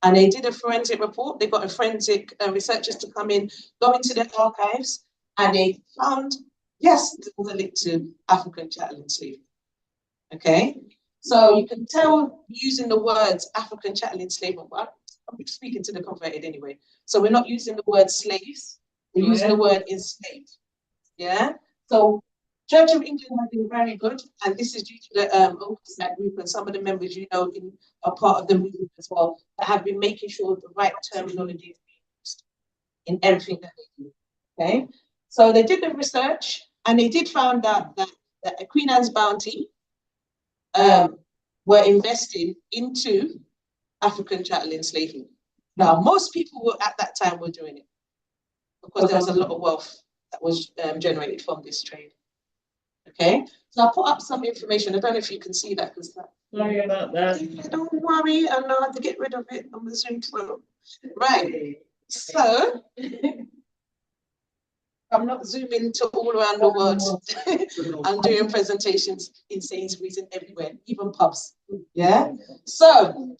And they did a forensic report. They got a forensic researchers to come in, go into their archives, and they found, yes, there was a link to African chattel enslavement. Okay, so you can tell using the words African chattel enslavement, but I'm speaking to the converted anyway. So we're not using the word slaves, we're using the word enslaved. Yeah, so Church of England has been very good, and this is due to the oversight group and some of the members, you know, are part of the movement as well, that have been making sure the right terminology is being used in everything that they do. Okay, so they did the research, and they did find out that Queen Anne's bounty were invested into African chattel enslavement. Now, most people at that time were doing it because there was a lot of wealth that was generated from this trade. Okay, so I'll put up some information. I don't know if you can see that, because sorry about that. Don't worry, I know how to get rid of it on the Zoom floor. Right, so I'm not zooming to all around the world. I'm doing presentations in Sainsbury's and everywhere, even pubs. Yeah, so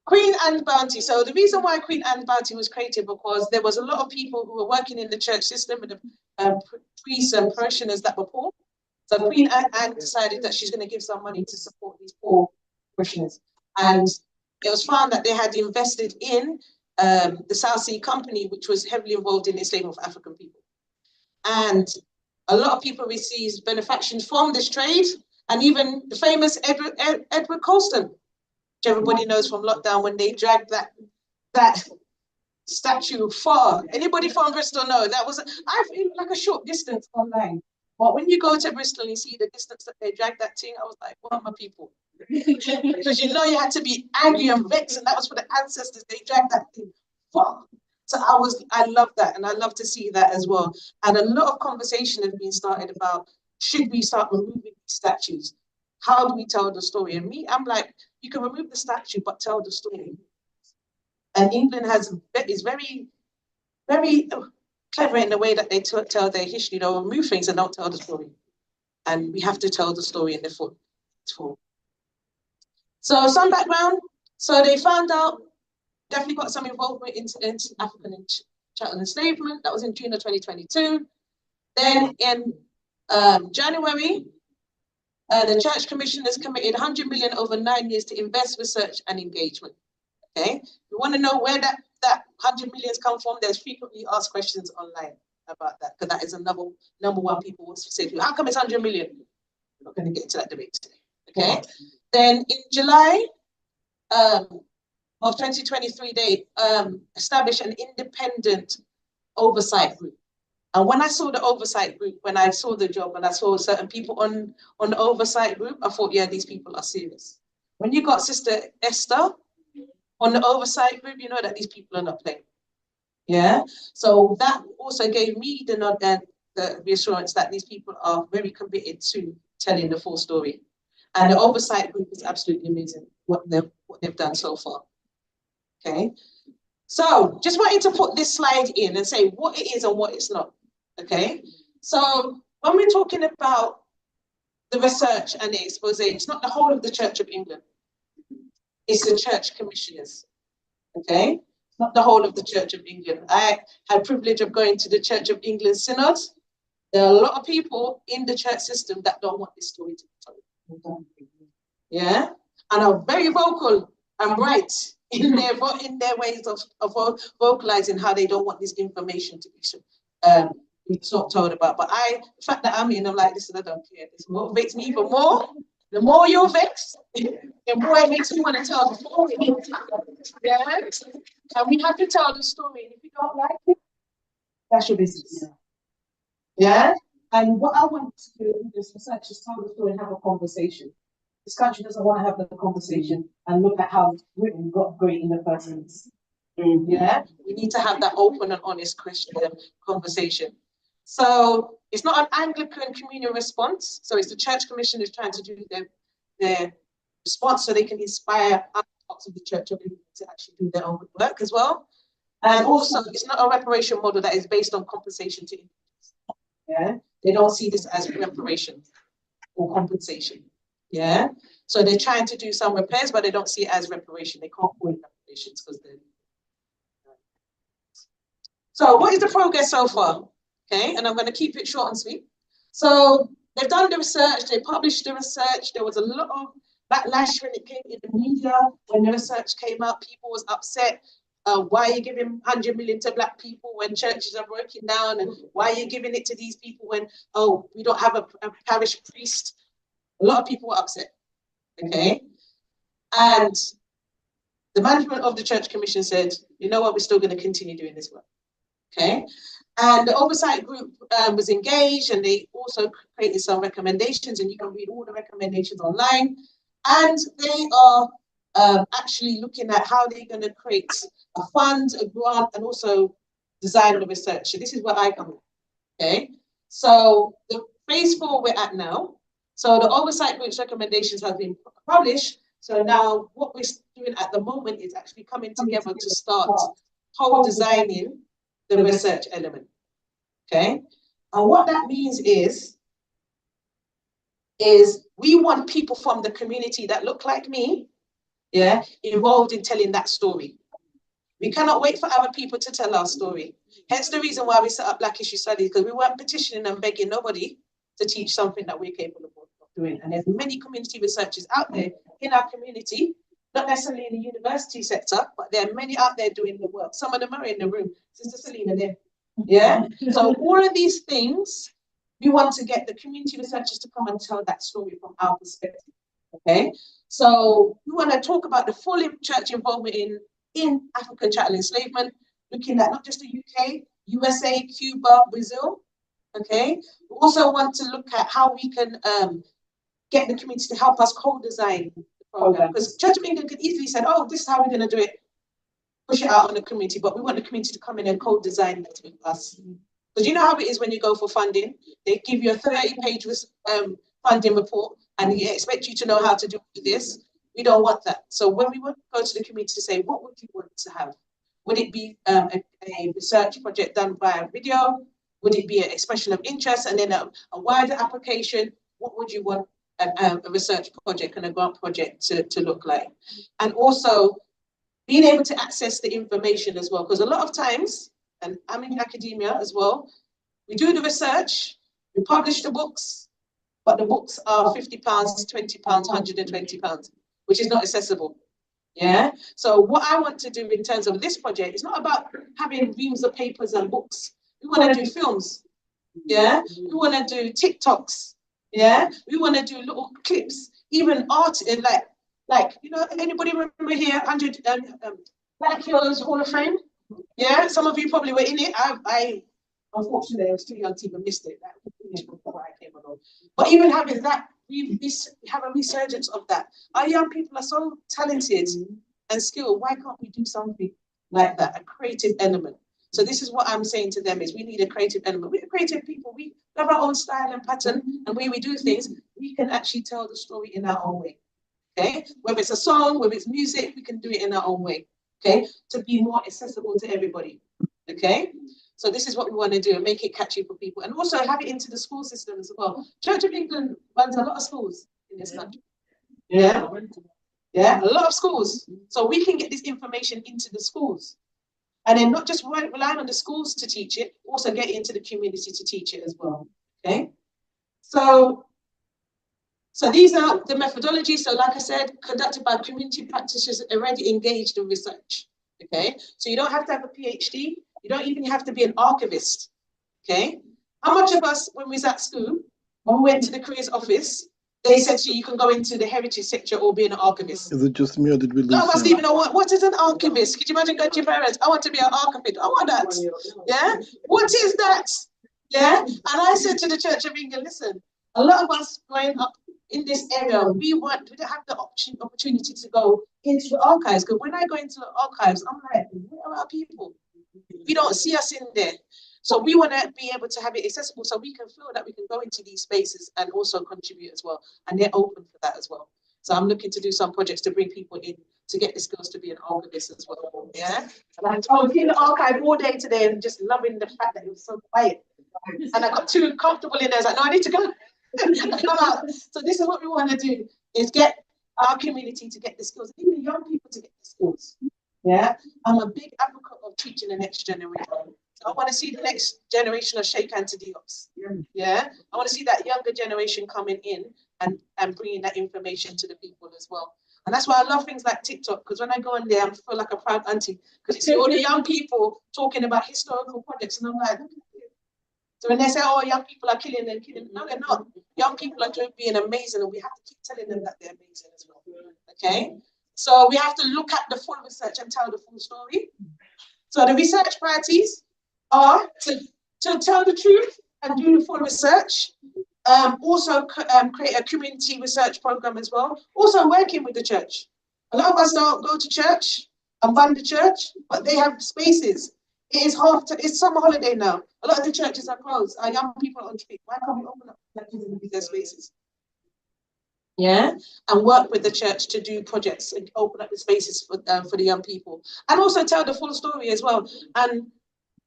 Queen Anne Bounty. So the reason why Queen Anne Bounty was created, because there was a lot of people who were working in the church system, and the priests and parishioners that were poor. So Queen Anne decided that she's going to give some money to support these poor parishioners. And it was found that they had invested in the South Sea Company, which was heavily involved in the enslavement of African people. And a lot of people received benefactions from this trade, and even the famous Edward Colston, which everybody knows from lockdown, when they dragged that statue far. Anybody from Bristol know that was like a short distance online. But when you go to Bristol and you see the distance that they dragged that thing, I was like, what are my people? Because you know you had to be angry and vexed, and that was for the ancestors. They dragged that thing far. So I love that, and I love to see that as well. And a lot of conversation has been started about, should we start removing these statues? How do we tell the story? And I'm like, you can remove the statue, but tell the story. And England is very, very clever in the way that they tell their history. They'll remove things and don't tell the story. And we have to tell the story in the full. So some background, So they found out, definitely got some involvement in African and chattel enslavement. That was in June of 2022. Then in January, the Church Commission has committed 100 million over 9 years to invest, research and engagement. Okay, you want to know where that 100 millions come from? There's frequently asked questions online about that, because that is another number one people will say, how come it's 100 million? We're not going to get into that debate today. Okay, then in July of 2023, they established an independent oversight group. And when I saw the oversight group, when I saw the job and I saw certain people on the oversight group, I thought, yeah, these people are serious. When you got Sister Esther on the oversight group, you know that these people are not playing. Yeah. So that also gave me the reassurance that these people are very committed to telling the full story. And the oversight group is absolutely amazing what they've done so far. Okay. So just wanted to put this slide in and say what it is and what it's not. Okay. So when we're talking about the research and the expose, it's not the whole of the Church of England. It's the church commissioners. Okay. It's not the whole of the Church of England. I had privilege of going to the Church of England synods. There are a lot of people in the church system that don't want this story to be told. Yeah. And are very vocal and right in their ways of vocalizing how they don't want this information to be told about. But the fact that I'm in, I'm like, listen, I don't care. This motivates me even more. The more you're vexed, the more it makes me want to tell the story. Yeah? And we have to tell the story. And if you don't like it, that's your business. Yeah? And what I want to do with this research is tell the story and have a conversation. This country doesn't want to have the conversation and look at how Britain got great in the first instance. Yeah? We need to have that open and honest conversation. So it's not an Anglican communal response. So it's the Church Commission is trying to do their response so they can inspire other parts of the Church to actually do their own work as well. And also, it's not a reparation model that is based on compensation to individuals. Yeah, they don't see this as reparation or compensation. Yeah, so they're trying to do some repairs, but they don't see it as reparation. They can't call it reparations because they're. So, what is the progress so far? Okay, and I'm going to keep it short and sweet. So they've done the research, they published the research. There was a lot of backlash when it came in the media. When the research came out, people was upset. Why are you giving 100 million to Black people when churches are breaking down? And why are you giving it to these people when, oh, we don't have a parish priest? A lot of people were upset, okay? And the management of the Church Commission said, you know what, we're still going to continue doing this work, okay? And the oversight group was engaged, and they also created some recommendations, and you can read all the recommendations online. And they are actually looking at how they're going to create a fund, a grant, and also design the research. So this is where I come in, okay? So the phase 4 we're at now. So the oversight group's recommendations have been published. So now what we're doing at the moment is actually coming together to start co-designing the research element, okay? And what that means is we want people from the community that look like me, yeah, involved in telling that story. We cannot wait for other people to tell our story. Hence the reason why we set up Black Issue Studies, because we weren't petitioning and begging nobody to teach something that we're capable of doing. And there's many community researchers out there in our community, not necessarily in the university sector, but there are many out there doing the work. Some of them are in the room. Sister Selena there. Yeah. So all of these things, we want to get the community researchers to come and tell that story from our perspective. Okay. So we want to talk about the full church involvement in African chattel enslavement, looking at not just the UK, USA, Cuba, Brazil. Okay. We also want to look at how we can get the community to help us co-design the program. Because Church of England could easily say, oh, this is how we're going to do it, push it out on the community, but we want the community to come in and co-design that with us. Because you know how it is when you go for funding, they give you a 30-page funding report and they expect you to know how to do this. We don't want that. So when we want to go to the community to say, what would you want to have? Would it be a research project done via video? Would it be an expression of interest and then a wider application? What would you want a research project and a grant project to look like. And also being able to access the information as well, because a lot of times, and I'm in academia as well, we do the research, we publish the books, but the books are £50, £20, £120, which is not accessible. Yeah. So what I want to do in terms of this project is not about having reams of papers and books. We want to do films. Yeah. We want to do TikToks. Yeah. We want to do little clips, even art, like you know, anybody remember here 100 Black Heroes Hall of Fame? Yeah. Some of you probably were in it. I unfortunately I was too young to even miss it. That finished before I came along. But even having that, we have a resurgence of that. Our young people are so talented and skilled. Why can't we do something like that? A creative element. So this is what I'm saying to them is we need a creative element. We're creative people. We have our own style and pattern and way we do things. We can actually tell the story in our own way. Okay, whether it's a song, whether it's music, we can do it in our own way. Okay, to be more accessible to everybody. Okay. So this is what we want to do and make it catchy for people, and also have it into the school system as well. Church of England runs a lot of schools in this country. Yeah, yeah, a lot of schools. So we can get this information into the schools, and then not just relying on the schools to teach it, also get it into the community to teach it as well. Okay, so these are the methodologies. So like I said, conducted by community practitioners already engaged in research. Okay, so you don't have to have a PhD. You don't even have to be an archivist, okay? How much of us, when we was at school, when we went to the careers office, they said to you, you can go into the heritage sector or be an archivist. Is it just me or did we lose? None of us even know what is an archivist. Could you imagine going to your parents? I want to be an archivist. I want that. Yeah? What is that? Yeah? And I said to the Church of England, listen, a lot of us growing up in this area, we don't have the opportunity to go into the archives. Because when I go into the archives, I'm like, where are our people? We don't see us in there. So we want to be able to have it accessible so we can feel that we can go into these spaces and also contribute as well. And they're open for that as well. So I'm looking to do some projects to bring people in to get the skills to be an archivist as well. Yeah. And I was in the archive all day today and just loving the fact that it was so quiet. And I got too comfortable in there. I was like, no, I need to go. Come out. So this is what we want to do, is get our community to get the skills, even young people to get the skills. Yeah, I'm a big advocate of teaching the next generation. So I want to see the next generation of Sheikh Anta Diop's. Yeah, I want to see that younger generation coming in and bringing that information to the people as well. And that's why I love things like TikTok, because when I go on there, I feel like a proud auntie, because you see all the young people talking about historical projects, and I'm like, look at it. So when they say, oh, young people are killing them, no, they're not. Young people are being amazing, and we have to keep telling them that they're amazing as well. Okay. So we have to look at the full research and tell the full story. So the research priorities are to tell the truth and do the full research. Also create a community research program as well. Also working with the church. A lot of us don't go to church and fund the church, but they have spaces. It is it's summer holiday now. A lot of the churches are closed. Our young people are on street. Why can't we open up their spaces? Yeah, and work with the church to do projects and open up the spaces for the young people, and also tell the full story as well. And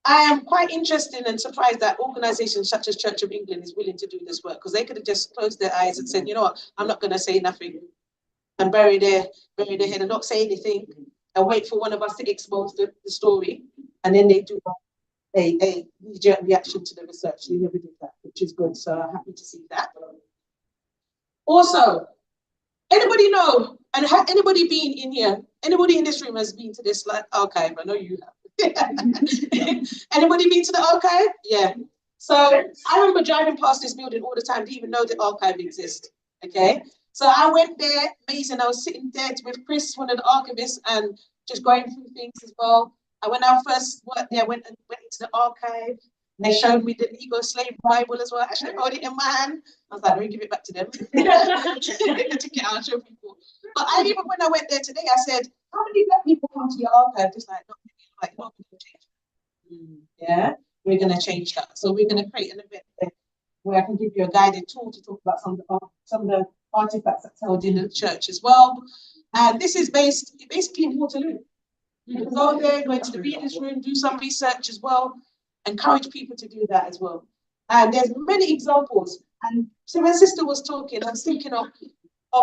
I am quite interested and surprised that organisations such as Church of England is willing to do this work, because they could have just closed their eyes and said, you know what, I'm not going to say nothing, and bury their head and not say anything, and wait for one of us to expose the story, and then they do a knee-jerk reaction to the research. They never did that, which is good. So I'm happy to see that. Also, anybody know, and have anybody been in here? Anybody in this room has been to this archive? I know you have. Anybody been to the archive? Yeah. So I remember driving past this building all the time, didn't even know the archive exists. Okay. So I went there, amazing. I was sitting there with Chris, one of the archivists, and just going through things as well. And when I first worked there, I went into the archive. They showed me the Negro Slave Bible as well. Actually, I held it in my hand. I was like, let me give it back to them. Take it out and show people. But even when I went there today, I said, how many Black people come to your archive? Just like, no, we're going to change. Yeah, we're going to change that. So we're going to create an event there where I can give you a guided tour to talk about some of the artifacts that's held in the church as well. And this is basically in Waterloo. You can go there, go into the readers' room, do some research as well. Encourage people to do that as well. And there's many examples. And So when Sister was talking, I was thinking of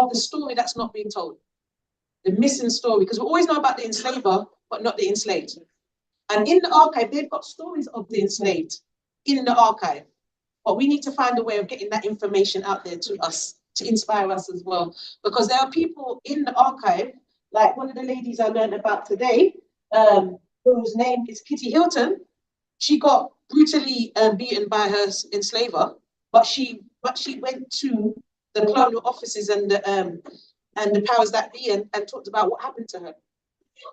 the story that's not being told, the missing story, because we always know about the enslaver, but not the enslaved. And in the archive, they've got stories of the enslaved in the archive, but we need to find a way of getting that information out there to us, to inspire us as well, because there are people in the archive, like one of the ladies I learned about today, whose name is Kitty Hilton. She got brutally beaten by her enslaver, but she went to the colonial offices and the powers that be and talked about what happened to her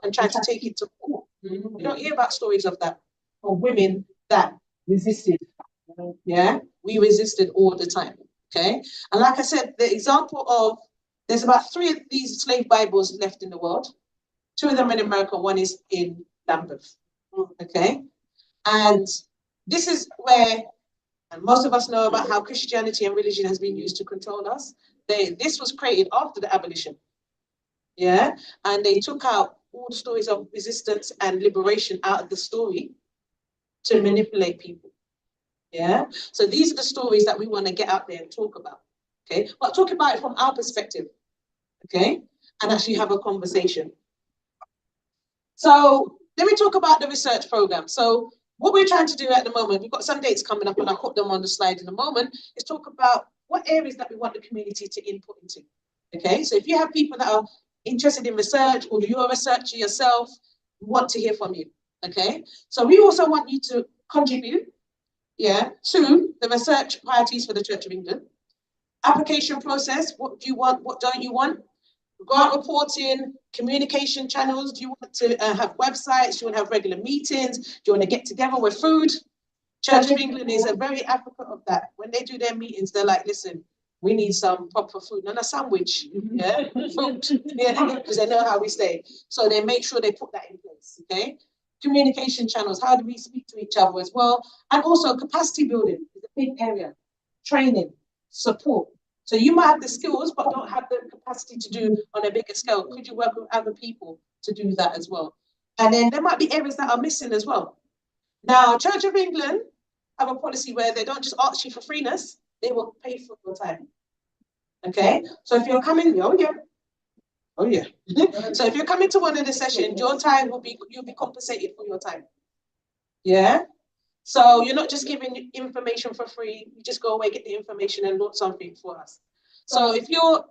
and tried to take it to court. You don't hear about stories of that, of women that resisted. Yeah, we resisted all the time. Okay, and like I said, the example of there's about 3 of these slave Bibles left in the world. 2 of them in America, 1 is in Lambeth. Okay, and this is where, and most of us know about how Christianity and religion has been used to control us. This was created after the abolition. Yeah, and they took out all the stories of resistance and liberation out of the story to manipulate people. Yeah, so these are the stories that we want to get out there and talk about. Okay, but talk about it from our perspective. Okay, and actually have a conversation. So let me talk about the research program. So what we're trying to do at the moment, we've got some dates coming up and I'll put them on the slide in a moment, is talk about what areas that we want the community to input into. Okay, so if you have people that are interested in research or you're a researcher yourself, we want to hear from you. Okay, so we also want you to contribute, yeah, to the research priorities for the Church of England. Application process, what do you want, what don't you want? Grant reporting, communication channels, do you want to have websites, do you want to have regular meetings, do you want to get together with food? Church of England is a very advocate of that. When they do their meetings, they're like, listen, we need some proper food, and a sandwich, yeah, food, yeah, because they know how we stay. So they make sure they put that in place, okay? Communication channels, how do we speak to each other as well? And also capacity building is a big area, training, support. So you might have the skills, but don't have the capacity to do on a bigger scale. Could you work with other people to do that as well? And then there might be areas that are missing as well. Now, Church of England have a policy where they don't just ask you for freeness, they will pay for your time. Okay, so if you're coming, oh yeah. So if you're coming to one of the sessions, your time will be, you'll be compensated for your time. Yeah. So you're not just giving information for free, you just go away, get the information and note something for us. So if you're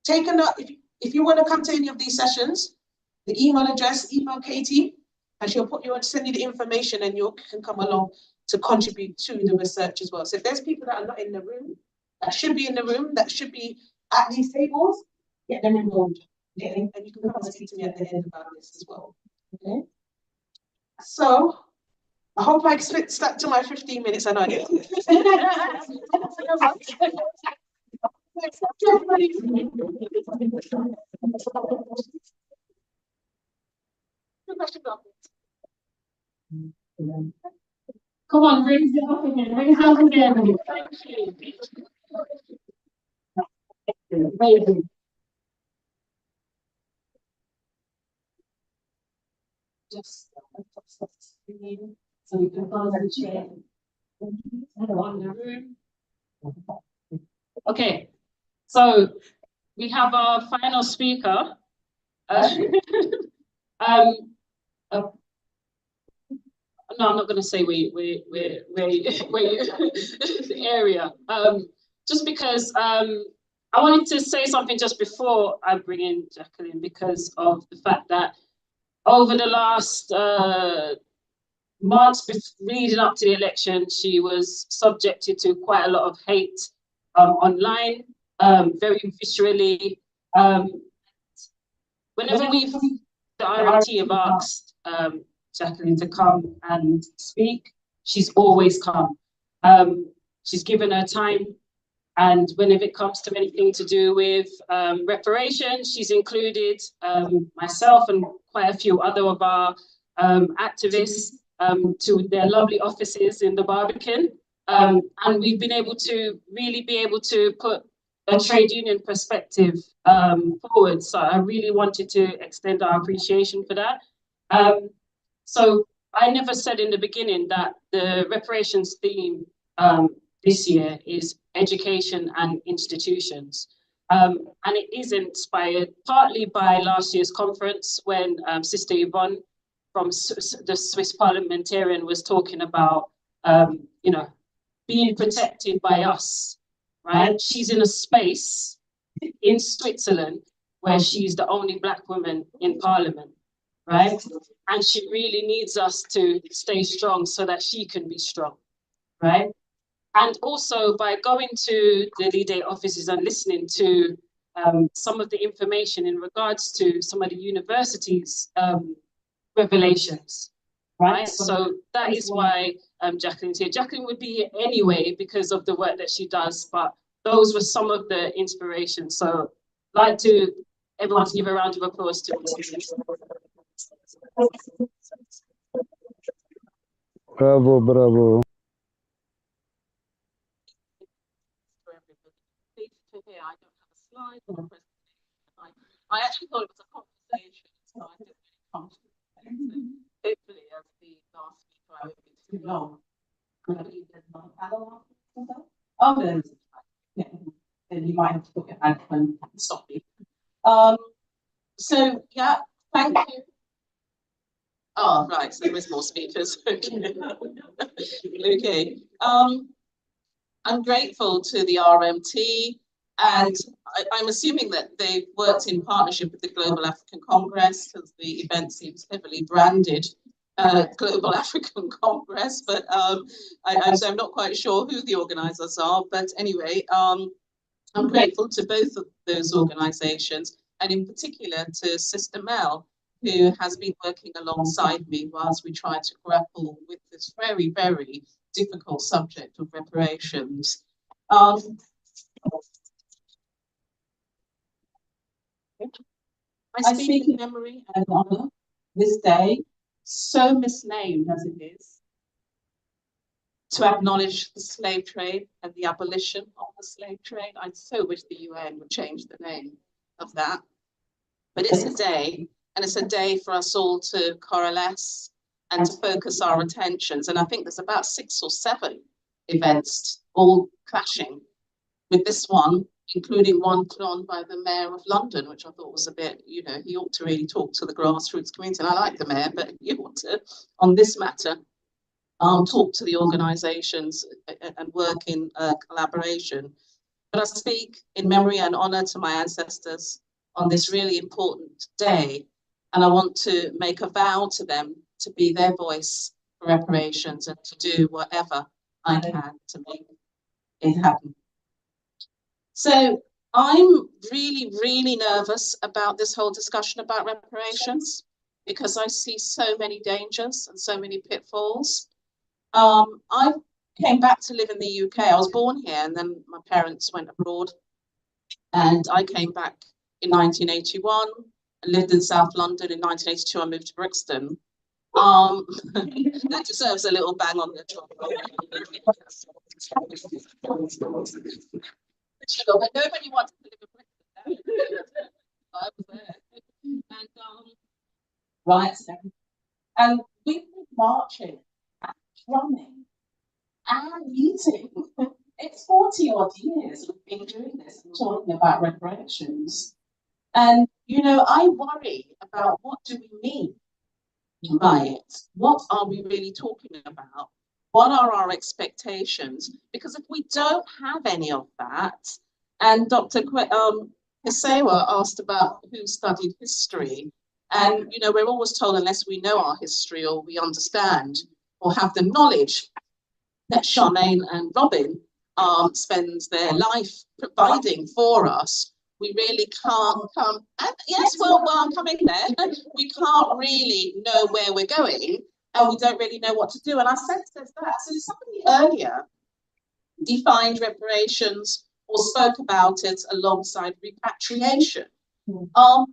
taking up, if you want to come to any of these sessions, the email address, email Katie, and she'll put you on, send you the information and you can come along to contribute to the research as well. So if there's people that are not in the room, that should be in the room, that should be at these tables, get them involved. Okay? And you can come and speak to me at the end about this as well. Okay. So I hope I stuck to my 15 minutes and I did. Come on, raise it up again, raise it up again. Thank you. Amazing. Just so we can follow the chair on the room. Okay, so we have our final speaker. No, I'm not going to say where the area. Just because I wanted to say something just before I bring in Jacqueline, because of the fact that over the last months leading up to the election, she was subjected to quite a lot of hate online, very viscerally. Whenever the RMT have asked Jacqueline to come and speak, she's always come. She's given her time, and whenever it comes to anything to do with reparations, she's included myself and quite a few other of our activists to their lovely offices in the Barbican. And we've been able to really put a trade union perspective forward. So I really wanted to extend our appreciation for that. So I never said in the beginning that the reparations theme this year is education and institutions. And it is inspired partly by last year's conference when Sister Yvonne from the Swiss parliamentarian was talking about, you know, being protected by us, right? She's in a space in Switzerland where she's the only Black woman in parliament, right? And she really needs us to stay strong so that she can be strong, right? And also by going to the Lead Aid offices and listening to some of the information in regards to some of the universities' revelations, right? So that is why Jacqueline's here. Jacqueline would be here anyway because of the work that she does, but those were some of the inspirations. So I'd like to everyone to give a round of applause to Bravo, bravo. I actually thought it was a conversation, so I didn't really come to it. Hopefully, as the last speaker, I won't be too long. Oh, then you might have to put your hand and stop me. So yeah, thank you. Oh, right, so there is more speakers. Okay. Okay. I'm grateful to the RMT, and I'm assuming that they've worked in partnership with the Global African Congress, because the event seems heavily branded Global African Congress, but I'm not quite sure who the organisers are. But anyway, I'm grateful to both of those organisations, and in particular to Sister Mel, who has been working alongside me whilst we try to grapple with this very, very difficult subject of reparations. I speak in memory and honour this day, so misnamed as it is, to acknowledge the slave trade and the abolition of the slave trade. I so wish the UN would change the name of that. But it's a day, and it's a day for us all to coalesce and to focus our attentions. And I think there's about 6 or 7 events all clashing with this one, including one put on by the Mayor of London, which I thought was a bit, you know, he ought to really talk to the grassroots community. And I like the Mayor, but he ought to, on this matter, talk to the organisations and work in collaboration. But I speak in memory and honour to my ancestors on this really important day. And I want to make a vow to them to be their voice for reparations and to do whatever I can to make it happen. So I'm really, really nervous about this whole discussion about reparations because I see so many dangers and so many pitfalls. I came back to live in the UK. I was born here and then my parents went abroad and I came back in 1981 and lived in South London. In 1982, I moved to Brixton. That deserves a little bang on the top. But nobody wanted to live in Brixton. I was there. And right, and we've been marching and drumming and meeting. It's 40 odd years we've been doing this and talking about reparations. And you know, I worry about what do we mean by it? What are we really talking about? What are our expectations? Because if we don't have any of that, and Dr. Kisewa asked about who studied history, and you know, we're always told unless we know our history or we understand or have the knowledge that Charmaine and Robin spends their life providing for us, we really can't come. And yes, well, I'm coming there. We can't really know where we're going, and we don't really know what to do. And I sense there's that. So somebody earlier defined reparations or spoke about it alongside repatriation. Well,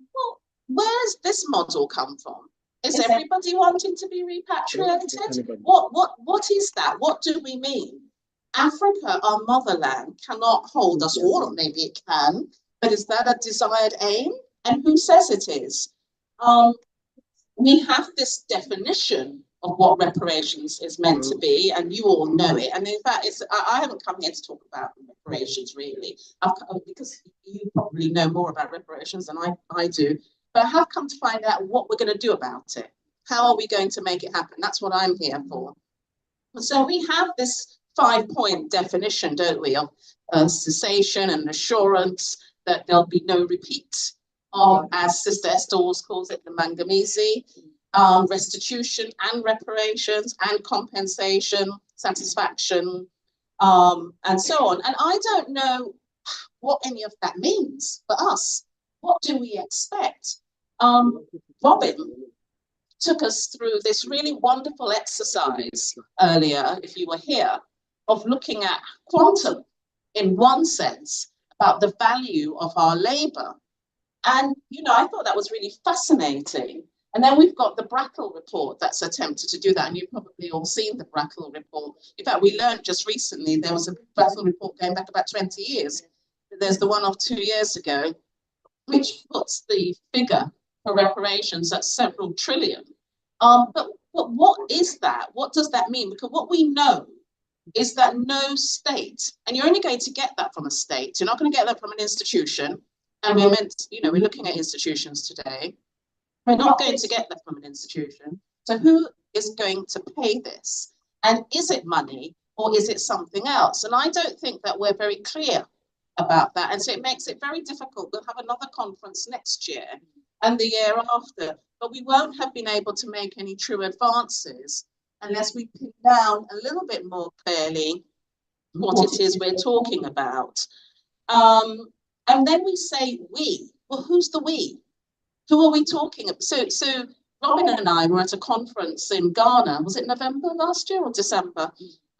where's this model come from? Is everybody wanting to be repatriated? What is that? What do we mean? Africa, our motherland, cannot hold us all, or maybe it can, but is that a desired aim? And who says it is? We have this definition of what reparations is meant to be, and you all know it. And in fact, I haven't come here to talk about reparations really, because you probably know more about reparations than I do, but I have come to find out what we're going to do about it. How are we going to make it happen? That's what I'm here for. So we have this 5-point definition, don't we, of cessation and assurance that there'll be no repeat of, as Sister Esther always calls it, the Mangamizi, restitution and reparations and compensation, satisfaction, and so on. And I don't know what any of that means for us. What do we expect? Robin took us through this really wonderful exercise earlier, if you were here, of looking at quantum in one sense about the value of our labor. And, you know, I thought that was really fascinating. And then we've got the Brackle report that's attempted to do that. And you've probably all seen the Brackle report. In fact, we learned just recently, there was a Brackle report going back about 20 years. There's the one of 2 years ago, which puts the figure for reparations at several trillion. But what is that? What does that mean? Because what we know is that no state, and you're only going to get that from a state, you're not going to get that from an institution. And we're meant, you know, we're looking at institutions today. We're not going to get that from an institution. So who is going to pay this? And is it money or is it something else? And I don't think that we're very clear about that. And so it makes it very difficult. We'll have another conference next year and the year after, but we won't have been able to make any true advances unless we pin down a little bit more clearly what it is we're talking about. And then we say we. Well, who's the we? Who are we talking about? So Robin and I were at a conference in Ghana. Was it November last year or December?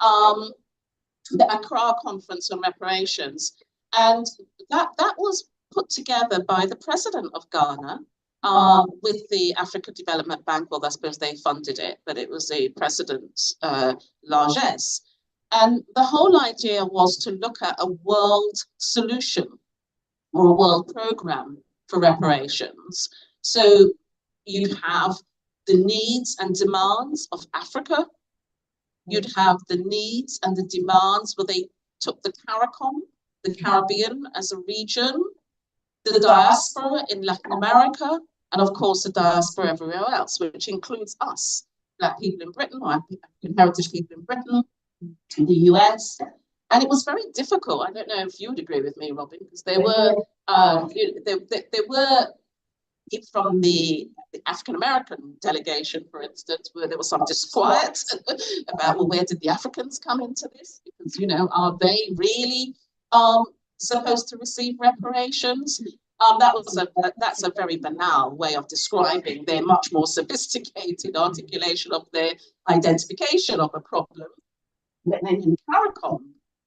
The Accra conference on reparations. And that was put together by the president of Ghana with the Africa Development Bank. Well, I suppose they funded it, but it was the president's largesse. And the whole idea was to look at a world solution or a world program for reparations. So you'd have the needs and demands of Africa. You'd have the needs and the demands where they took the CARICOM, the Caribbean as a region, the diaspora in Latin America, and of course the diaspora everywhere else, which includes us, Black people in Britain, or African heritage people in Britain, in the US. And it was very difficult. I don't know if you would agree with me, Robin, because there were people from the African American delegation, for instance, where there was some disquiet about, well, where did the Africans come into this? Because, you know, are they really supposed to receive reparations? That's a very banal way of describing their much more sophisticated articulation of their identification of a problem. But then in CARICOM,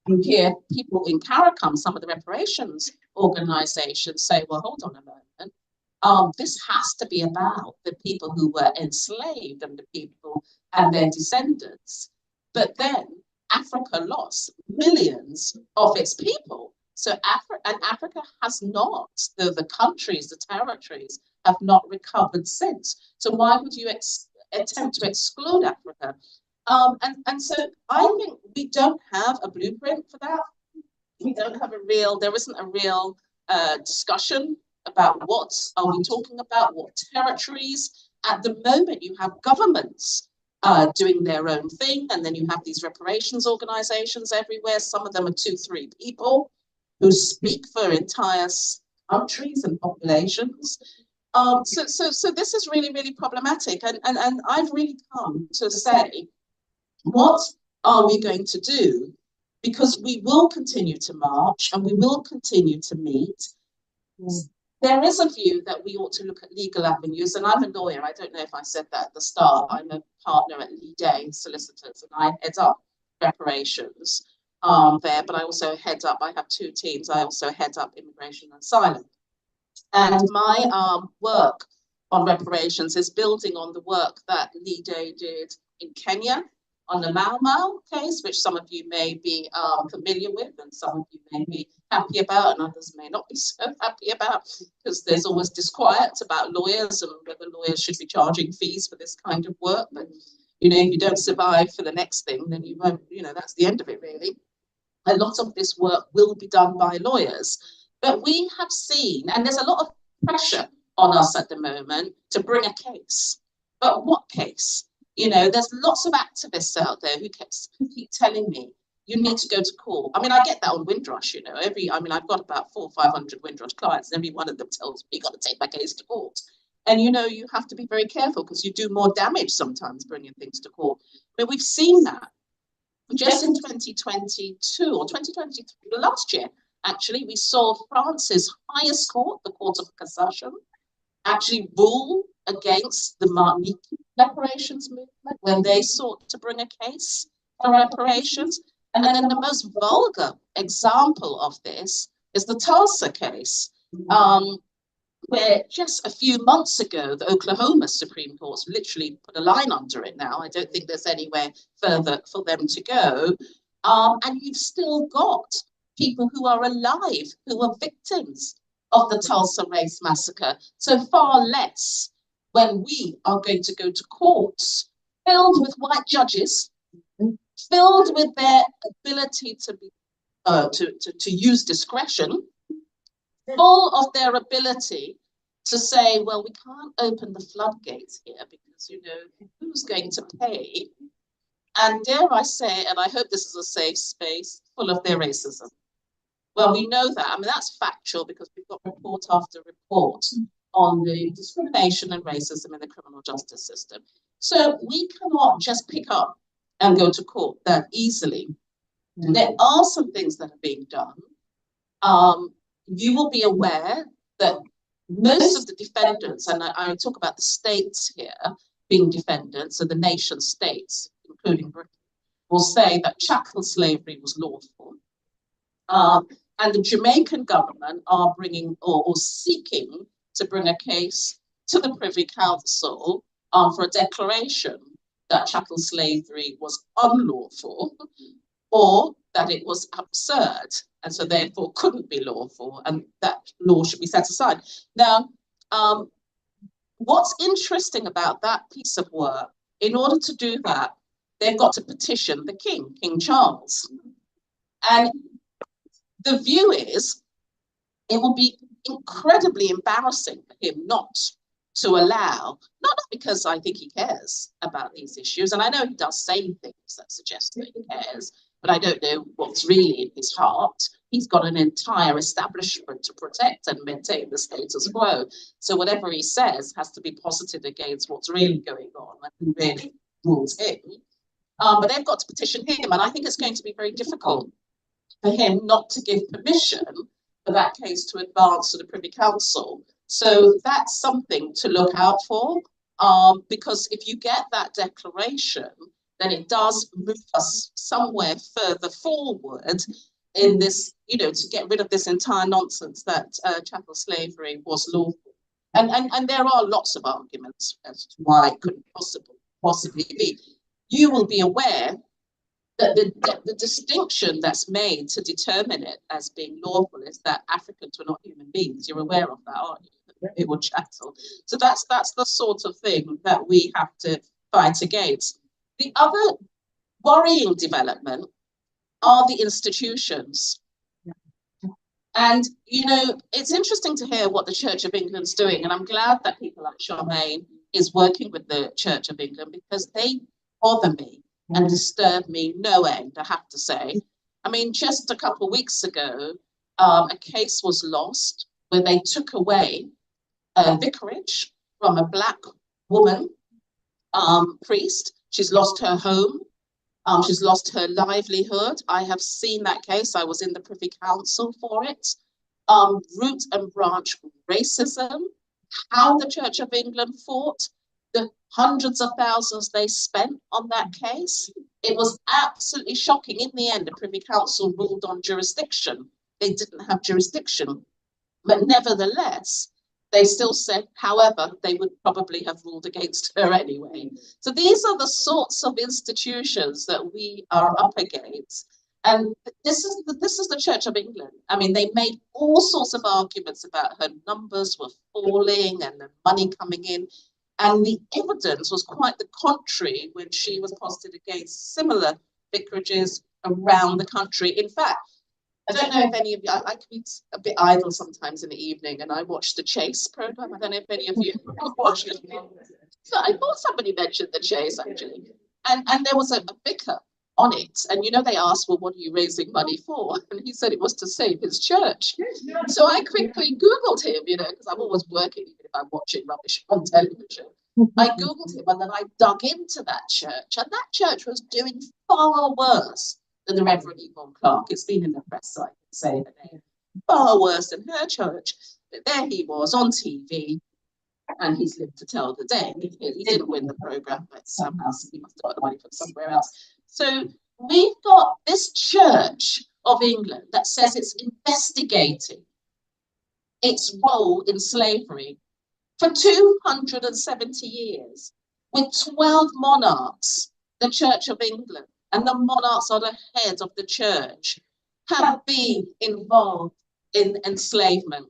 you hear people in CARICOM, some of the reparations organizations say, well, hold on a moment. This has to be about the people who were enslaved and the people and their descendants. But then Africa lost millions of its people. So Africa has not, the countries, the territories have not recovered since. So why would you attempt to exclude Africa? And so I think we don't have a blueprint for that. We don't have there isn't a real discussion about what are we talking about, what territories. At the moment, you have governments doing their own thing, and then you have these reparations organizations everywhere. Some of them are 2-3 people who speak for entire countries and populations. So this is really, really problematic. And I've really come to say, what are we going to do? Because we will continue to march and we will continue to meet. There is a view that we ought to look at legal avenues, and I'm a lawyer. I don't know if I said that at the start. I'm a partner at Lee Day Solicitors, and I head up reparations there, but I also head up, I have 2 teams. I also head up immigration and asylum. And my work on reparations is building on the work that Lee Day did in Kenya on the Mau Mau case, which some of you may be familiar with, and some of you may be happy about, and others may not be so happy about, because there's always disquiet about lawyers and whether lawyers should be charging fees for this kind of work. But You know, if you don't survive for the next thing, then you won't, you know, that's the end of it, really. A lot of this work will be done by lawyers. But we have seen, and there's a lot of pressure on us at the moment to bring a case. But what case? You know, there's lots of activists out there who keep telling me, you need to go to court. I mean, I get that on Windrush, you know, I've got about 400 or 500 Windrush clients, and every one of them tells me, you got to take my case to court. And, you know, you have to be very careful because you do more damage sometimes bringing things to court. But we've seen that. Just in 2022 or 2023, last year, actually, we saw France's highest court, the Court of Cassation, actually rule against the Martinique reparations movement when they sought to bring a case for reparations. And then the most vulgar example of this is the Tulsa case, where just a few months ago, the Oklahoma Supreme Court literally put a line under it now. I don't think there's anywhere further for them to go. And you've still got people who are alive, who are victims of the Tulsa race massacre. So far less when we are going to go to courts filled with white judges, filled with their ability to be to use discretion, full of their ability to say, well, we can't open the floodgates here because, you know, who's going to pay? And dare I say, and I hope this is a safe space, full of their racism. Well, we know that. I mean, that's factual because we've got report after report on the discrimination and racism in the criminal justice system. So we cannot just pick up and go to court that easily. There are some things that are being done. You will be aware that most of the defendants, and I talk about the states here being defendants, so the nation states, including Britain, will say that chattel slavery was lawful. And the Jamaican government are bringing or seeking to bring a case to the Privy Council for a declaration that chattel slavery was unlawful or that it was absurd and so therefore couldn't be lawful and that law should be set aside. Now, what's interesting about that piece of work, in order to do that, they've got to petition the King, King Charles. And the view is it will be incredibly embarrassing for him not to allow, not because I think he cares about these issues, and I know he does say things that suggest that he cares, but I don't know what's really in his heart. He's got an entire establishment to protect and maintain the status quo. So whatever he says has to be posited against what's really going on and who really rules him. But they've got to petition him, and I think it's going to be very difficult for him not to give permission for that case to advance to the Privy Council. So that's something to look out for, because if you get that declaration, then it does move us somewhere further forward in this, you know, to get rid of this entire nonsense that chattel slavery was lawful. And there are lots of arguments as to why it couldn't possibly be. You will be aware that the distinction that's made to determine it as being lawful is that Africans were not human beings. You're aware of that, aren't you? They were chattel. So that's the sort of thing that we have to fight against. The other worrying development are the institutions. And, you know, it's interesting to hear what the Church of England's doing. And I'm glad that people like Charmaine is working with the Church of England because they bother me and disturb me no end, I have to say. I mean, just a couple of weeks ago, a case was lost where they took away a vicarage from a Black woman priest. She's lost her home. She's lost her livelihood. I have seen that case. I was in the Privy Council for it. Root and branch racism, how the Church of England fought, the hundreds of thousands they spent on that case. It was absolutely shocking. In the end, the Privy Council ruled on jurisdiction. They didn't have jurisdiction. But nevertheless, they still said, however, they would probably have ruled against her anyway. So these are the sorts of institutions that we are up against. And this is the Church of England. I mean, they made all sorts of arguments about her numbers were falling and the money coming in. And the evidence was quite the contrary when she was posited against similar vicarages around the country. In fact, I don't know if any of you, I can be a bit idle sometimes in the evening, and I watch the Chase program. I don't know if any of you watched it. So I thought somebody mentioned the Chase, actually. And there was a vicar on it. And, you know, they asked, well, what are you raising money for? And he said it was to save his church. So I quickly Googled him, you know, because I'm always working, even if I'm watching rubbish on television. I Googled him and then I dug into that church. And that church was doing far worse than the Reverend Yvonne Clark. It's been in the press, so I can say her name. Far worse than her church. But there he was on TV. And he's lived to tell the day. He didn't win the program, but somehow he must have got the money from somewhere else. So we've got this Church of England that says it's investigating its role in slavery for 270 years, with 12 monarchs. The Church of England and the monarchs are the head of the church have been involved in enslavement.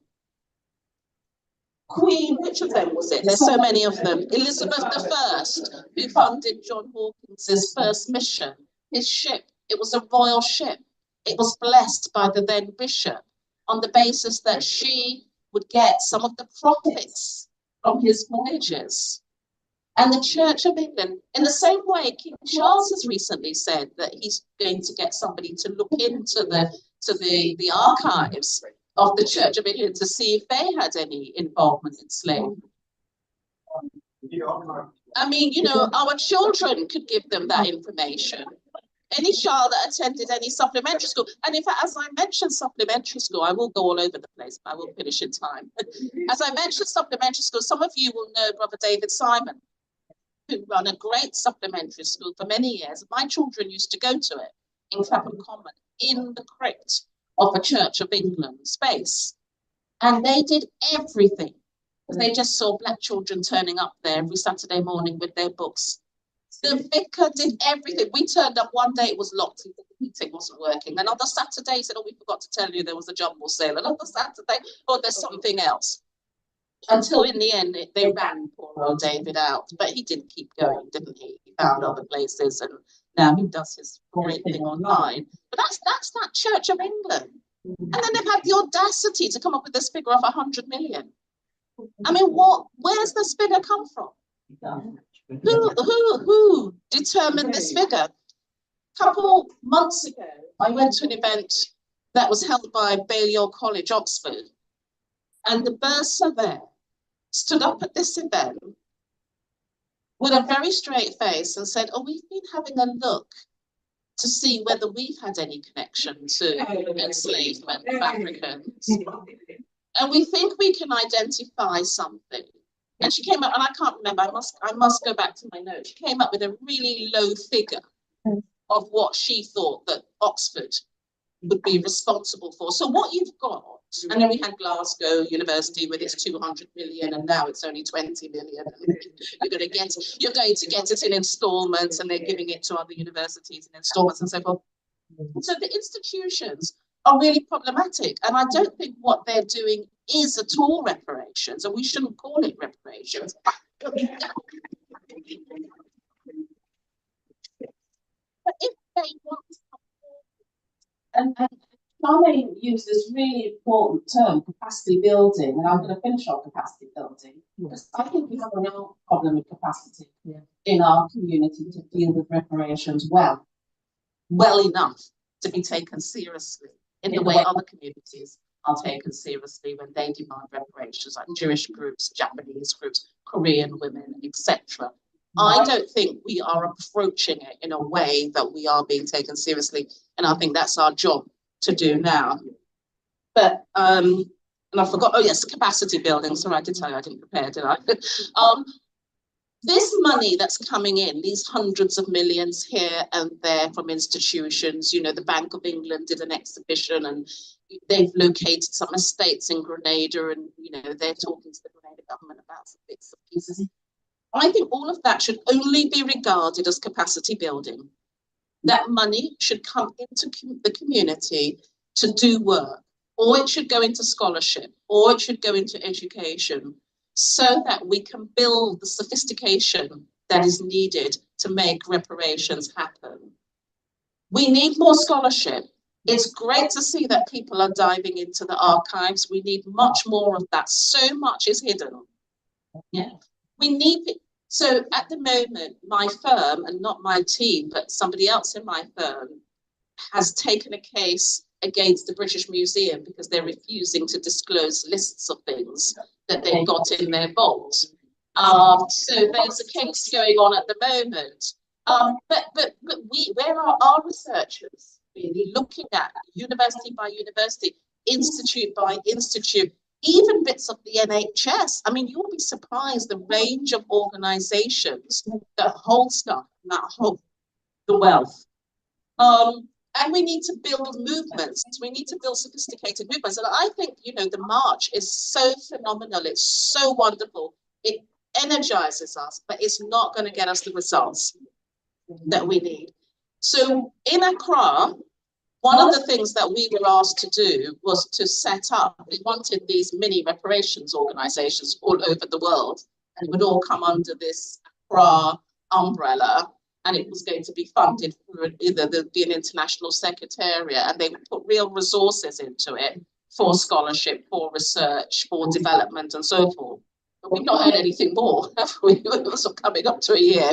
Queen, which of them was it? There's so many of them. Elizabeth I, who funded John Hawkins's first mission, his ship, it was a royal ship. It was blessed by the then bishop on the basis that she would get some of the profits from his voyages. And the Church of England, in the same way, King Charles has recently said that he's going to get somebody to look into the archives of the Church of England to see if they had any involvement in slavery. I mean, you know, our children could give them that information. Any child that attended any supplementary school, and in fact, as I mentioned supplementary school, I will go all over the place, but I will finish in time. As I mentioned supplementary school, some of you will know Brother David Simon, who ran a great supplementary school for many years. My children used to go to it in Clapham Common, in the crypt of a Church of England space. And they did everything. They just saw black children turning up there every Saturday morning with their books. The vicar did everything. We turned up one day, it was locked, the heating wasn't working. Another Saturday, he said, oh, we forgot to tell you there was a jumble sale. Another Saturday, oh, there's something else. Until in the end, they ran poor old David out. But he didn't keep going, didn't he? He found other places, and now he does his great thing online. But that's that Church of England. And then they've had the audacity to come up with this figure of 100 million. I mean, where's this figure come from? Who determined this figure? A couple months ago, I went to an event that was held by Balliol College, Oxford. And the bursar there stood up at this event with a very straight face and said, oh, we've been having a look to see whether we've had any connection to enslavement of Africans. And we think we can identify something. And she came up, and I can't remember, I must go back to my notes. She came up with a really low figure of what she thought that Oxford would be responsible for. So what you've got, and then we had Glasgow University with its 200 million, and now it's only 20 million. You're going to get it in installments, and they're giving it to other universities in installments and so forth. So the institutions are really problematic, and I don't think what they're doing is at all reparations, and we shouldn't call it reparations. But if they want to and Charmaine used this really important term, capacity building, and I'm going to finish on capacity building, because I think we have a real problem with capacity in our community to deal with reparations well enough to be taken seriously in the way other communities are taken seriously when they demand reparations, like Jewish groups, Japanese groups, Korean women, etc. I don't think we are approaching it in a way that we are being taken seriously, and I think that's our job to do now. But and I forgot, oh yes, capacity building. Sorry, I did tell you I didn't prepare, did I? This money that's coming in, these hundreds of millions here and there from institutions, you know, the Bank of England did an exhibition and they've located some estates in Grenada, and, you know, they're talking to the Grenada government about some bits and pieces. I think all of that should only be regarded as capacity building. That money should come into the community to do work, or it should go into scholarship, or it should go into education. so that we can build the sophistication that is needed to make reparations happen. We need more scholarship. It's great to see that people are diving into the archives. We need much more of that. So much is hidden. Yeah, we need it. So at the moment, my firm, and not my team, but somebody else in my firm, has taken a case against the British Museum because they're refusing to disclose lists of things that they've got in their vault. So there's a case going on at the moment. But where are our researchers really looking at university by university, institute by institute, even bits of the NHS? I mean, you'll be surprised the range of organizations that hold stuff, that hold the wealth. And we need to build movements. We need to build sophisticated movements. And I think, you know, the march is so phenomenal. It's so wonderful. It energizes us, but it's not going to get us the results that we need. So in Accra, one of the things that we were asked to do was to set up, we wanted these mini reparations organizations all over the world, and it would all come under this Accra umbrella. And it was going to be funded through either the international secretariat, and they would put real resources into it for scholarship, for research, for development, and so forth. But we've not heard anything more, have we? It's coming up to a year,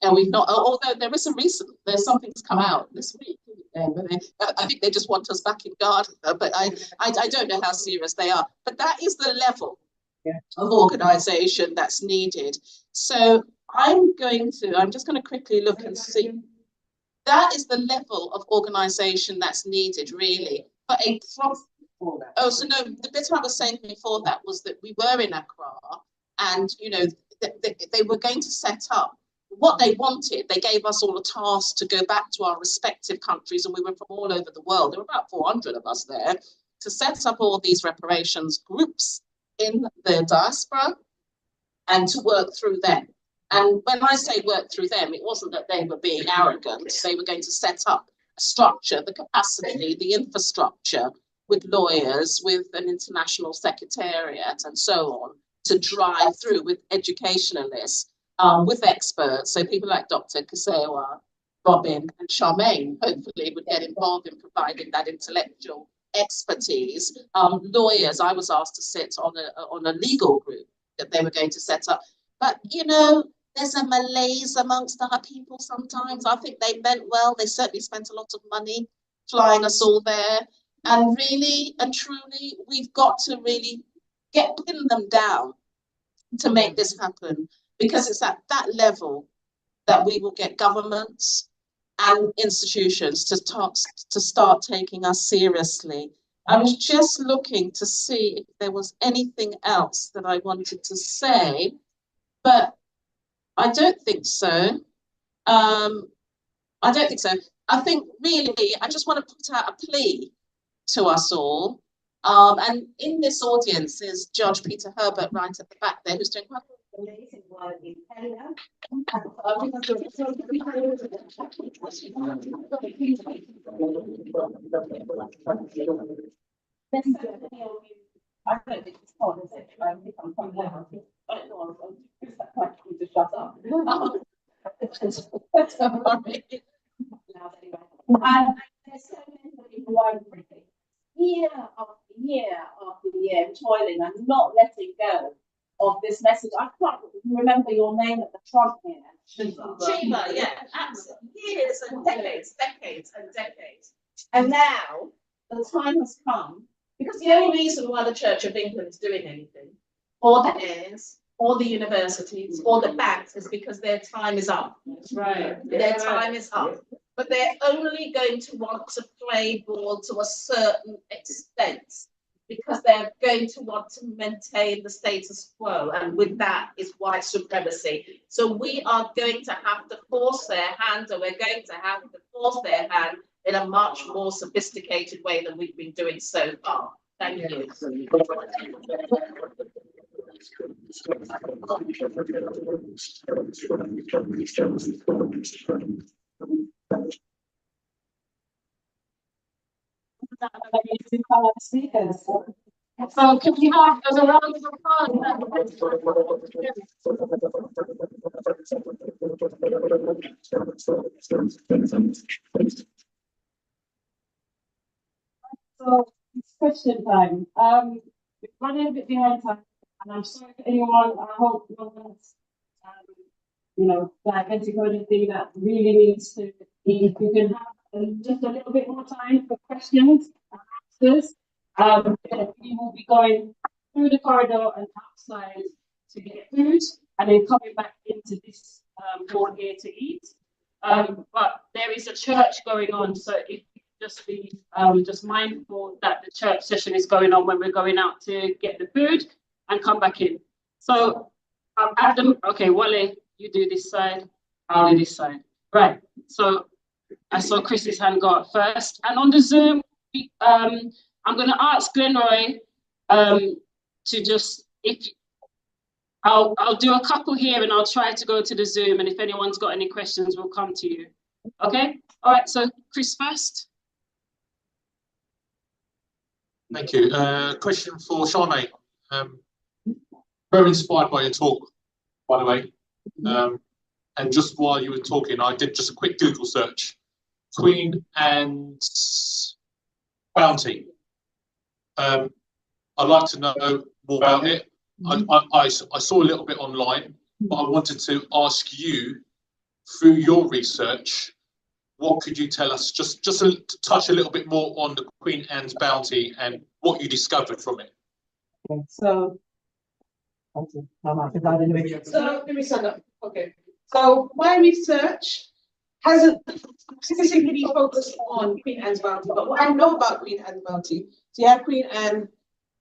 and we've not. Although there's something's come out this week. I think they just want us back in guard, but I don't know how serious they are. But that is the level of organisation that's needed. So I'm just going to quickly look and see. That is the level of organisation that's needed, really. But so no, the bit I was saying before that was that we were in Accra, and you know they were going to set up what they wanted. They gave us all a task to go back to our respective countries, and we were from all over the world. There were about 400 of us there to set up all these reparations groups in the diaspora and to work through them. And when I say work through them, it wasn't that they were being arrogant. They were going to set up a structure, the capacity, the infrastructure with lawyers, with an international secretariat and so on to drive through with educationalists, with experts. So people like Dr. Kasewa, Robin and Charmaine hopefully would get involved in providing that intellectual expertise. Lawyers, I was asked to sit on a legal group that they were going to set up. But, you know, there's a malaise amongst our people sometimes. I think they meant well. They certainly spent a lot of money flying us all there. And really and truly, we've got to really pin them down to make this happen, because it's at that level that we will get governments and institutions to start taking us seriously. I was just looking to see if there was anything else that I wanted to say, but I don't think so. I don't think so. I think really, I just want to put out a plea to us all. And in this audience is Judge Peter Herbert right at the back there, who's doing quite amazing work in Kenya. I don't think it's hard, is it? I think I'm quite loud. I don't know, I'm just practically to shut up. And there's so many people who are year after year after year toiling and not letting go of this message. I can't remember your name at the front here. Shiva, yeah, absolutely. Years and decades and decades. And now the time has come, because the only reason why the Church of England is doing anything, or the heirs, or the universities, or the banks, is because their time is up. That's right. Their time is up. But they're only going to want to play ball to a certain extent, because they're going to want to maintain the status quo, and with that is white supremacy. So we are going to have to force their hand, and we're going to have to force their hand in a much more sophisticated way than we've been doing so far. Thank you. Speakers. So can we have a round of applause? So it's question time. We're running a bit behind time, and I'm sorry for anyone. I hope no one's, diabetic or anything that really needs to be. If you can have just a little bit more time for questions and answers, we will be going through the corridor and outside to get food, and then coming back into this hall here to eat. But there is a church going on, so if you just be just mindful that the church session is going on when we're going out to get the food and come back in. So Adam, okay, Wale, you do this side, I'll do this side. Right, so I saw Chris's hand go up first. And on the Zoom, I'm gonna ask Glenroy to just, I'll do a couple here and I'll try to go to the Zoom, and if anyone's got any questions, we'll come to you. Okay, all right, so Chris first. Thank you. Question for Shanae. Very inspired by your talk, by the way. And just while you were talking, I did just a quick Google search. Queen Anne's bounty. I'd like to know more about it. I saw a little bit online, but I wanted to ask you, through your research, what could you tell us, just to touch a little bit more on the Queen Anne's bounty and what you discovered from it? Okay, so, let me stand up. Okay, so my research hasn't specifically focused on Queen Anne's bounty, but what I know about Queen Anne's bounty, so you have Queen Anne,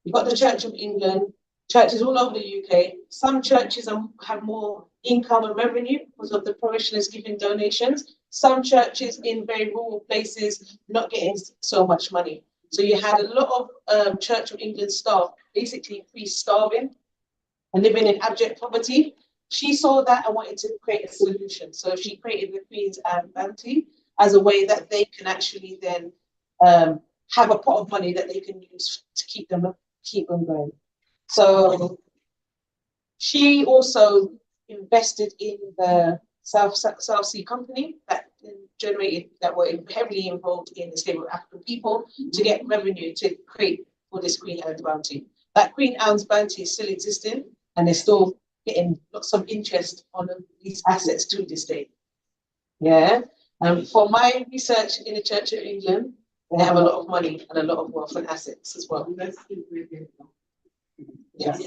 you've got the Church of England, churches all over the UK. Some churches have more income and revenue because of the parishioners giving donations. Some churches in very rural places not getting so much money. So you had a lot of Church of England staff basically pre-starving and living in abject poverty. She saw that and wanted to create a solution. So she created the Queen's Anne bounty as a way that they can actually then have a pot of money that they can use to keep them going. So she also invested in the South Sea Company that were heavily involved in the enslavement of African people to get revenue to create for this Queen Anne's bounty. That Queen Anne's bounty is still existing, and they're still getting lots of interest on these assets to this day. Yeah. For my research in the Church of England, they have a lot of money and a lot of wealth and assets as well. Yes.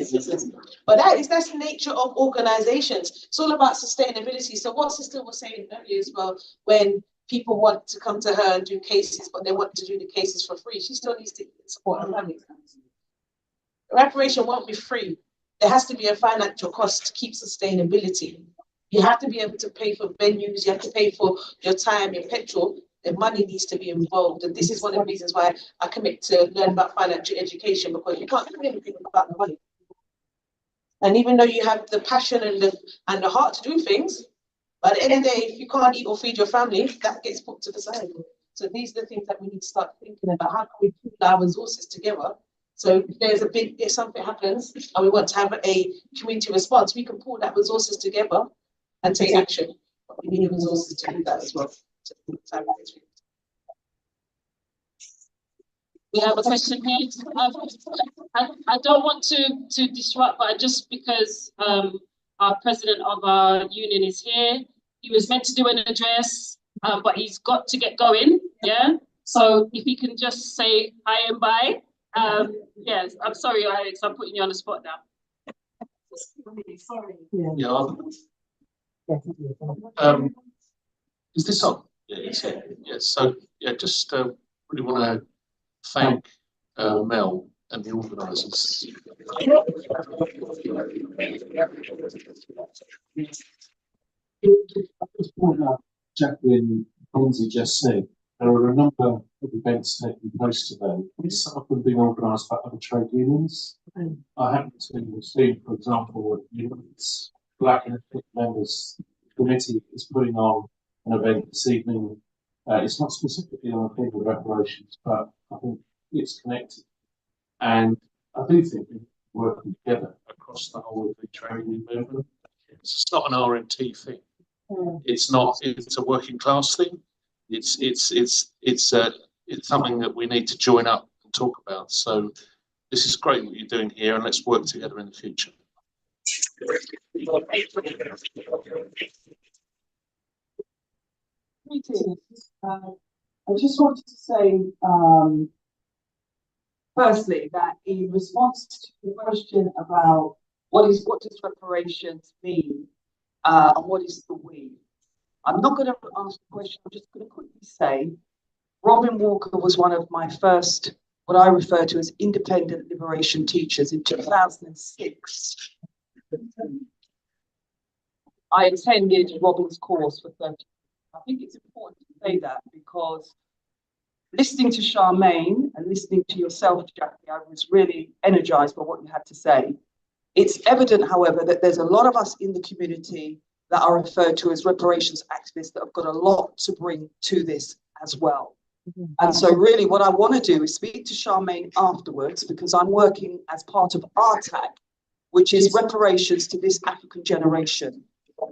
But that's the nature of organizations. It's all about sustainability. So what Sister was saying earlier as well, when people want to come to her and do cases, but they want to do the cases for free, she still needs to support her family. Reparation won't be free. There has to be a financial cost to keep sustainability. You have to be able to pay for venues, you have to pay for your time, your petrol. The money needs to be involved. And this is one of the reasons why I commit to learn about financial education, because you can't do anything about the money. And even though you have the passion and the heart to do things, but at the end of the day, if you can't eat or feed your family, that gets put to the side. So these are the things that we need to start thinking about. How can we pool our resources together? So if something happens and we want to have a community response, we can pool that resources together and take action. But we need resources to do that as well. We have a question here. I don't want to disrupt, but just because our president of our union is here, he was meant to do an address, but he's got to get going. Yeah. So if he can just say hi and bye. Yes, I'm sorry, Alex, I'm putting you on the spot now. Sorry. Yeah. Is this on? Yeah, it's here. Yes. So yeah, just really want to thank Mel and the organisers. Just point out, Jacqueline Bonzi just said, there are a number of events taking place today. Some of them being organised by other trade unions. I happen to have seen, for example, the Black and Ethnic Members Committee is putting on an event this evening. It's not specifically on the theme of reparations, but I think it's connected. And I do think we're working together across the whole of the trade union movement. It's not an RMT thing. It's not. It's a working class thing. It's something that we need to join up and talk about. So this is great what you're doing here, and let's work together in the future. Greetings. I just wanted to say, firstly, that in response to the question about what does reparations mean, and what is the we, I'm not going to answer the question. I'm just going to quickly say, Robin Walker was one of my first, what I refer to as independent liberation teachers in 2006. I attended Robin's course for 30 years. I think it's important to say that because listening to Charmaine and listening to yourself, Jackie, I was really energized by what you had to say. It's evident, however, that there's a lot of us in the community that are referred to as reparations activists that have got a lot to bring to this as well. And so really what I want to do is speak to Charmaine afterwards, because I'm working as part of RTAC, which is reparations to this African generation,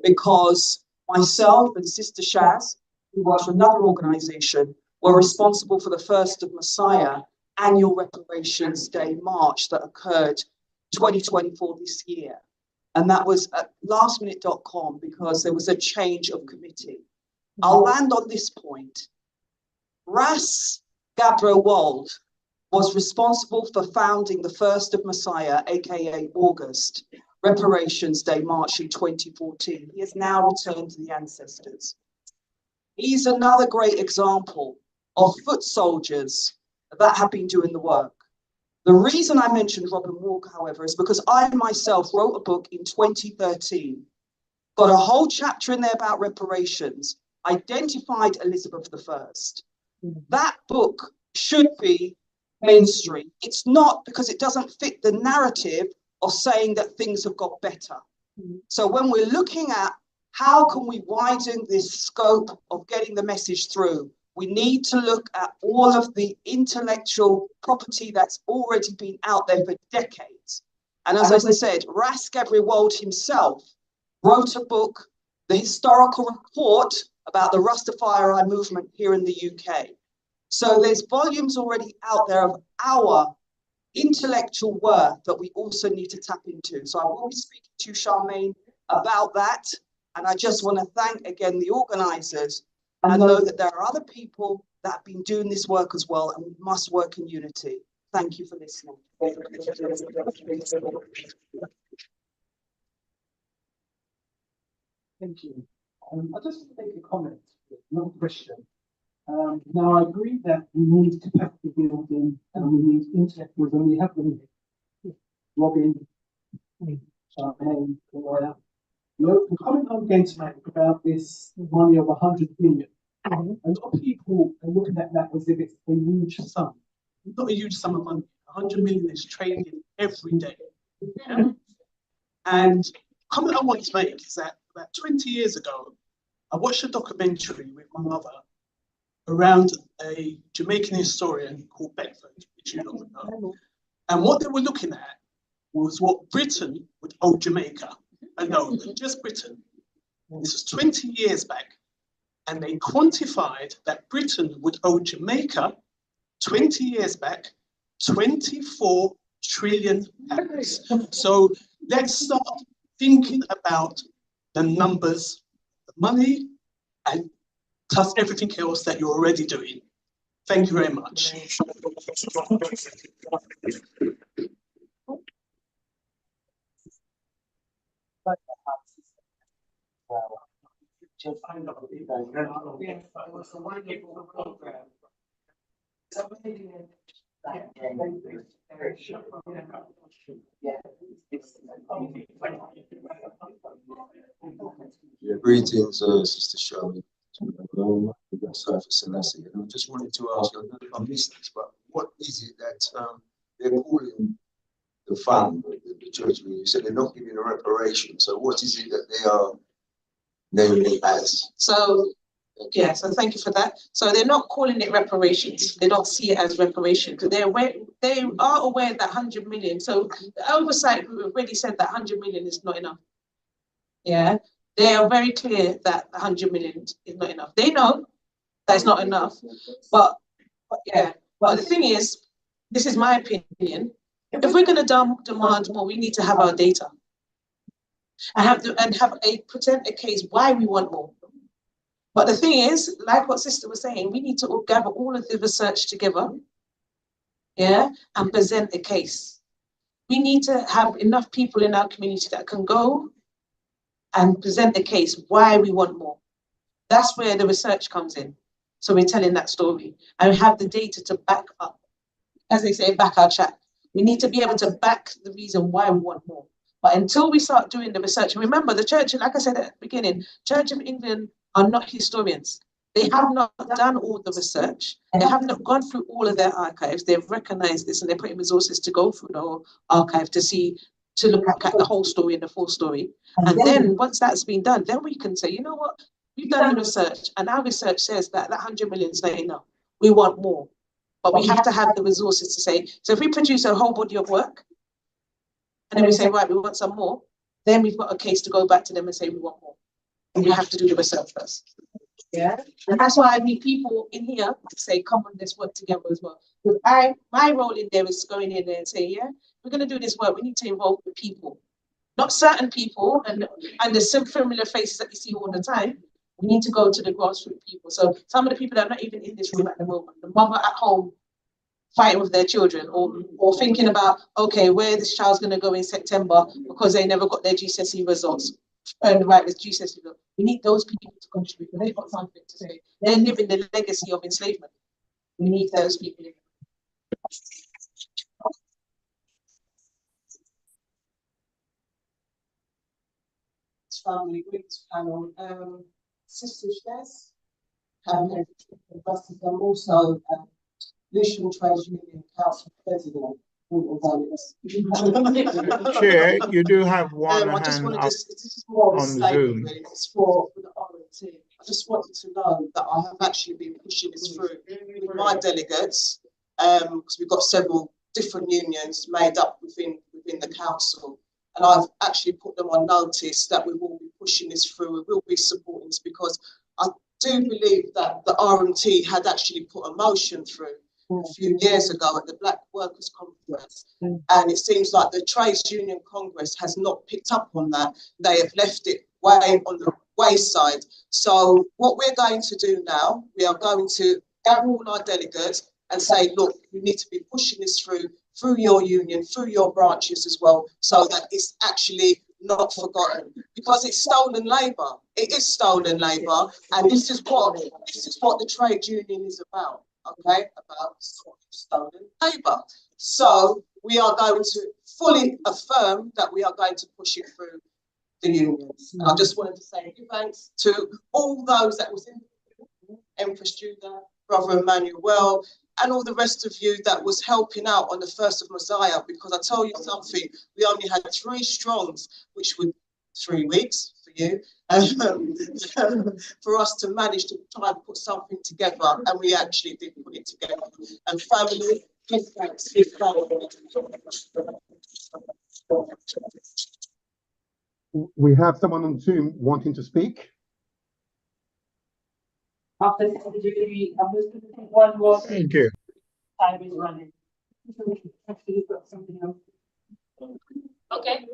because myself and Sister Shaz, who works for another organization, were responsible for the First of Messiah annual Reparations Day March that occurred 2024 this year. And that was at lastminute.com because there was a change of committee. I'll land on this point. Ras Gabriel Wald was responsible for founding the First of Messiah, aka August, Reparations Day March in 2014. He has now returned to the ancestors. He's another great example of foot soldiers that have been doing the work. The reason I mentioned Robin Walker, however, is because I myself wrote a book in 2013, got a whole chapter in there about reparations, identified Elizabeth I. That book should be mainstream. It's not, because it doesn't fit the narrative of saying that things have got better. So when we're looking at how can we widen this scope of getting the message through, we need to look at all of the intellectual property that's already been out there for decades. And as I said, Ras Gabriel Wald himself wrote a book, The Historical Report about the Rastafari movement here in the UK. So there's volumes already out there of our intellectual worth that we also need to tap into. So I will be speaking to you, Charmaine, about that. And I just want to thank again the organisers and know that there are other people that have been doing this work as well, and we must work in unity. Thank you for listening. Thank you. I just want to make a comment, not a question. Now, I agree that we need capacity building and we need intellectuals, and we have them here. Robin, Charmaine, Gloria. The comment I'm going to make about this money of 100 billion, a lot of people are looking at that as if it's a huge sum. It's not a huge sum of money. 100 million is traded every day. Yeah? And the comment I want to make is that about 20 years ago, I watched a documentary with my mother around a Jamaican historian called Beckford, which you don't know. And what they were looking at was what Britain would owe Jamaica alone, just Britain. This was 20 years back. And they quantified that Britain would owe Jamaica 20 years back, 24 trillion pounds. So let's start thinking about the numbers, the money, and plus everything else that you're already doing. Thank you very much. Greetings, Sister Shirley. Selassie. And I just wanted to ask, I don't know if I missed this, but what is it that they're calling the fund, the church? You said they're not giving a reparation. So what is it that they are naming it as? So Yeah, so thank you for that. So they're not calling it reparations. They don't see it as reparations. They are aware that 100 million. So the oversight group already said that 100 million is not enough. Yeah, they are very clear that 100 million is not enough. They know that it's not enough, but the thing is, this is my opinion. If we're going to demand more, we need to have our data and present a case why we want more. But the thing is, like what Sister was saying, we need to gather all of the research together, and present a case. We need to have enough people in our community that can go and present a case why we want more. That's where the research comes in. So we're telling that story and we have the data to back up, as they say, back our track. We need to be able to back the reason why we want more. But until we start doing the research, remember the church, like I said at the beginning, Church of England are not historians. They have not done all the research. They have not gone through all of their archives. They've recognized this and they're putting resources to go through the whole archive to look at the whole story and the full story. And then once that's been done, then we can say, you know what, we've done the research and our research says that 100 million is not enough. We want more. But we have to have the resources to say, so if we produce a whole body of work, and then we say, right, we want some more, then we've got a case to go back to them and say, we want more. And we have to do the research first. Yeah. And that's why I need people in here to say, come on, let's work together as well. Because my role in there is going in there and say, yeah, we're going to do this work. We need to involve the people, not certain people and the some familiar faces that you see all the time. We need to go to the grassroots people. So some of the people that are not even in this room at the moment, the mama at home fighting with their children or thinking about, okay, where this child's going to go in September because they never got their GCSE results. And right with GCSE, we need those people to contribute. They've got something to say. They're living the legacy of enslavement. We need those people in. Family Groups panel. Sister Shes, I'm also National Trade Union Council President. Chair, you do have one hand up this is more on Zoom. Really. It's for the RMT. I just wanted to know that I have actually been pushing this through with my delegates, because we've got several different unions made up within the council. And I've actually put them on notice that we will be pushing this through, we will be supporting this, because I do believe that the RMT had actually put a motion through a few years ago at the Black Workers Conference. And it seems like the Trades Union Congress has not picked up on that. They have left it way on the wayside. So what we're going to do now, we are going to gather all our delegates and say, look, you need to be pushing this through your union, through your branches as well, so that it's actually not forgotten, because it's stolen labour. It is stolen labour, and this is what the trade union is about. Okay, about stolen labour. So we are going to fully affirm that we are going to push it through the unions. And I just wanted to say thanks to all those that was in Empress Judah, Brother Emmanuel, and all the rest of you that was helping out on the 1st of Messiah, because I tell you something, we only had 3 strongs, which were 3 weeks for you, for us to manage to try and put something together, and we actually did put it together. And family, give thanks. We have someone on Zoom wanting to speak. Thank you. Time is running. Actually, got something else. Okay.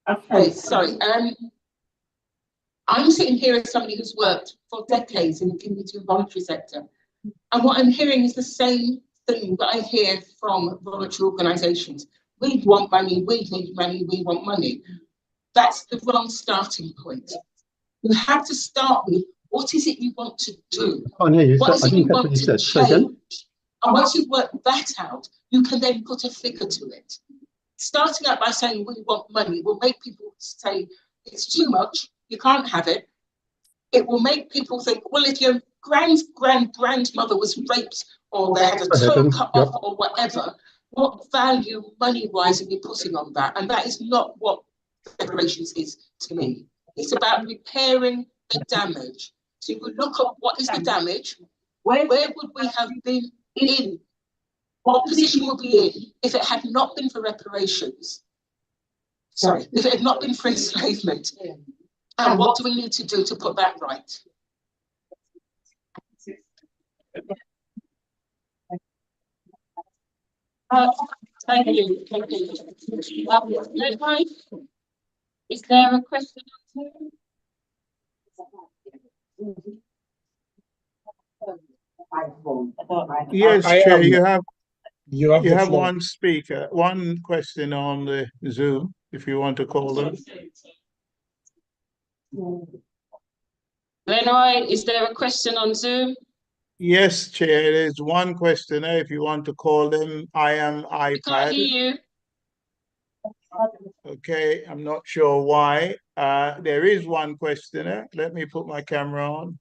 Okay, sorry. I'm sitting here as somebody who's worked for decades in the community and voluntary sector. And what I'm hearing is the same thing that I hear from voluntary organisations. We want money, we need money, we want money. That's the wrong starting point. You have to start with, what is it you want to do? Oh, no, What is it you want to change? And once you've worked that out, you can then put a figure to it. Starting out by saying we want money will make people say it's too much, you can't have it. It will make people think, well, if you're grandmother was raped or they had a toe cut off or whatever, what value money-wise are you putting on that? And that is not what reparations is to me. It's about repairing the damage. So you would look at what is the damage, where would we have been in? What position would we be in if it had not been for reparations? Sorry, if it had not been for enslavement. And what do we need to do to put that right? Thank you. Is there a question? Yes, Chair, you have floor. one speaker, one question on the Zoom, if you want to call them. Lenoy, is there a question on Zoom? Yes, Chair, there's one questioner, if you want to call them. I am iPad. Can't hear you. Okay, I'm not sure why. There is one questioner. Let me put my camera on.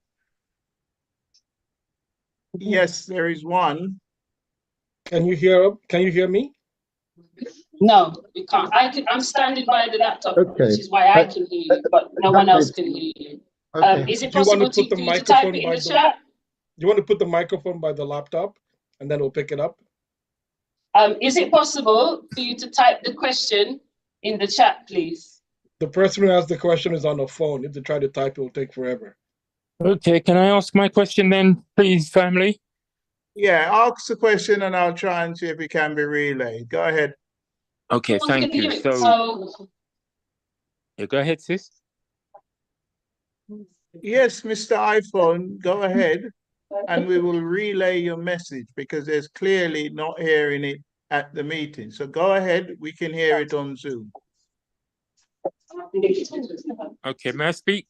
Yes, there is one. Can you hear me? No, we can't. I'm standing by the laptop, which is why I can hear you, but no one else can hear you. Is it possible to type it in the chat? You want to put the microphone by the laptop and then we'll pick it up? Is it possible for you to type the question in the chat, please? The person who asked the question is on the phone. If they try to type, it will take forever. Okay, can I ask my question then, please, family? Yeah, ask the question and I'll try and see if it can be relayed. Go ahead. Okay, thank you. So, yeah, go ahead, sis. Yes, Mr. iPhone, go ahead and we will relay your message because there's clearly not hearing it at the meeting. So go ahead, we can hear it on Zoom. Okay, may I speak?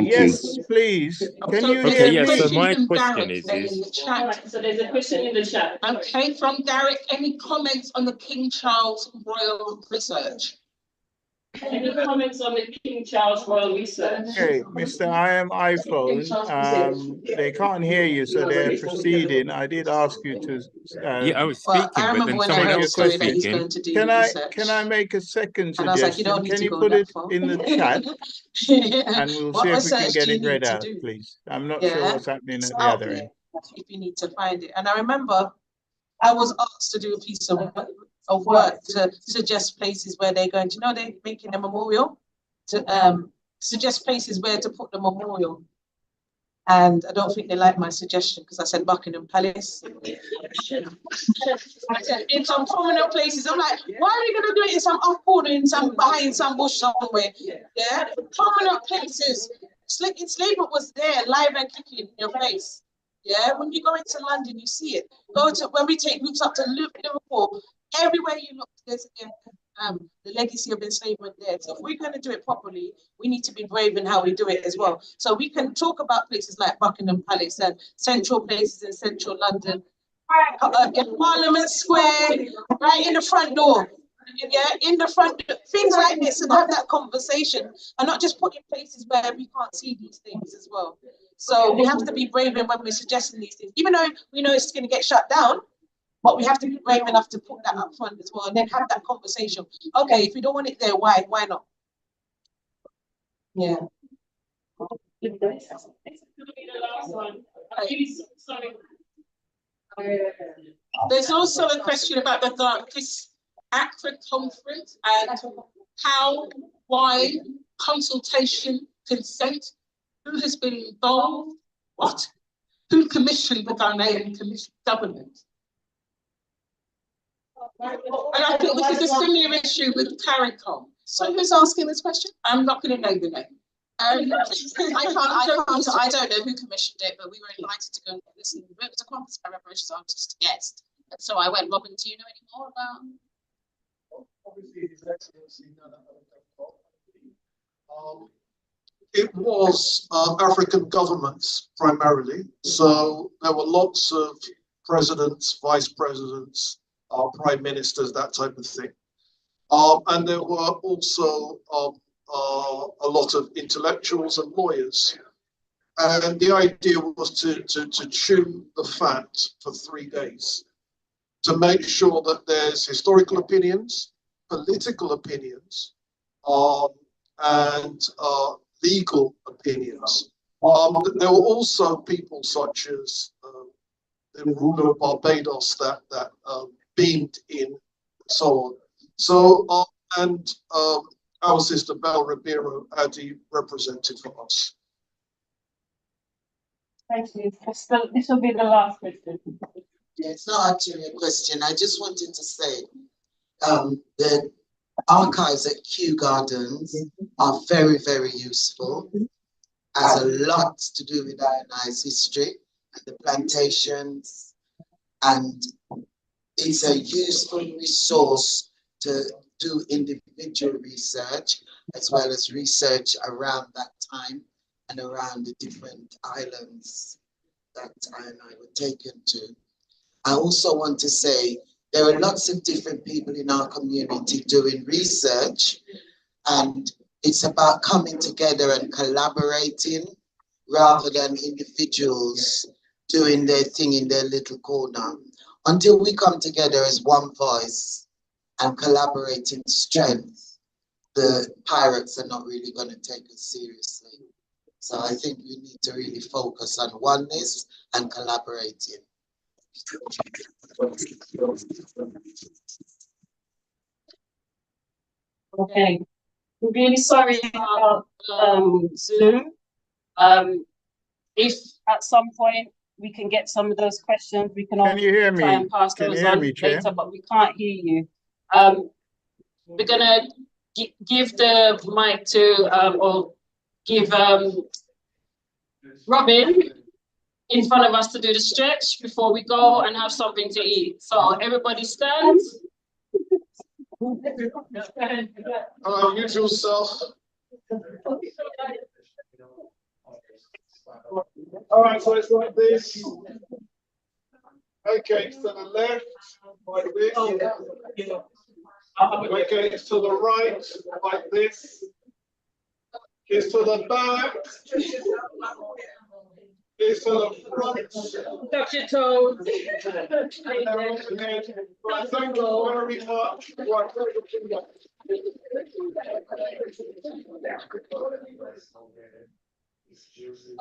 Yes, please. Can you hear okay, me? yes, so my question is So there's a question in the chat. Okay, from Garrick, any comments on the King Charles Royal Research? Any comments on the King Charles Royal Research? Okay, Mr. I am iPhone. They can't hear you, so they're proceeding. I did ask you to. Yeah, I was speaking, but then someone else was speaking. Can I make a second suggestion? Can you put it in the chat? And we'll see if we can get it read out, please. I'm not sure what's happening at the other end. If you need to find it. And I remember I was asked to do a piece of work to suggest places where they're going to, they're making a memorial, to suggest places where to put the memorial. And I don't think they liked my suggestion because I said Buckingham Palace. I said in some prominent places, I'm like, why are we going to do it in some off corner, behind some bush somewhere? Yeah, prominent places. Enslavement was there, live and kicking in your face. Yeah, when you go into London, you see it. When we take routes up to Liverpool, everywhere you look, there's the legacy of enslavement there. So if we're going to do it properly, we need to be brave in how we do it as well. So we can talk about places like Buckingham Palace and central places in central London, Parliament Square, right in the front door. Yeah, in the front, things like this, and have that conversation, and not just put in places where we can't see these things as well. So we have to be brave when we're suggesting these things, even though we know it's going to get shut down. But we have to be brave enough to put that up front as well, and then have that conversation. Okay, if we don't want it there, why not? Yeah. There's also a question about this ACRA conference and how, why, consultation, consent, who has been involved, what, who commissioned the Ghanaian government. And I think this is a similar issue with CARICOM. So who's asking this question? I'm not going to know the name. I don't know who commissioned it, but we were invited to go and listen. It was a conference by reparations, I was just a guest. And so I went. Robin, do you know any more about? Obviously, His Excellency, it was African governments primarily. So there were lots of presidents, vice presidents, prime ministers, that type of thing. And there were also a lot of intellectuals and lawyers. And the idea was to chew the fat for 3 days to make sure that there's historical opinions, political opinions, and legal opinions. There were also people such as the ruler of Barbados that beamed in, so on. So, and our sister Belle Ribeiro, Adi, represented for us. Thank you. This will be the last question. Yeah, it's not actually a question. I just wanted to say the archives at Kew Gardens are very, very useful. Has a lot to do with ionized history and the plantations, and it's a useful resource to do individual research as well as research around that time and around the different islands that I and I were taken to. I also want to say there are lots of different people in our community doing research, and it's about coming together and collaborating rather than individuals doing their thing in their little corner. Until we come together as one voice and collaborate in strength, the pirates are not really going to take us seriously. So I think we need to really focus on oneness and collaborating. Okay. I'm really sorry about Zoom. If at some point we can get some of those questions, we can you hear me? try and pass Can those you hear on me, Chair? later, but we can't hear you. We're gonna give the mic to or give Robin in front of us to do the stretch before we go and have something to eat. So everybody stands. Usual self. All right, so it's like this. Okay, to the left, like this. Okay, it's to the right, like this. It's to the back. It's to the front. Touch your toes. Right, thank you very much. Right,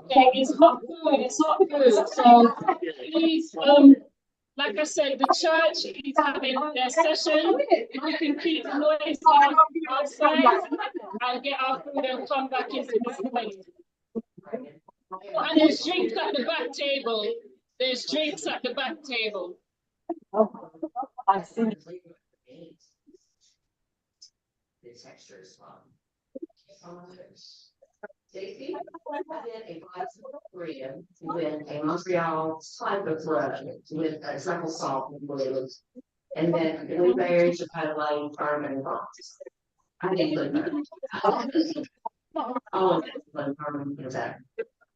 Okay, it's hot food, it's hot food. So please, like I said, the church is having their session. If we can keep the noise down outside and get our food and come back into this place. And there's drinks at the back table. There's drinks at the back table. I see. This extra is fun. Stacey, I did a glass of Korean with a Montreal type of bread with a truffle salt and blues, and then blueberries, chipotle, bourbon box. I didn't put that. Oh, and bourbon is that.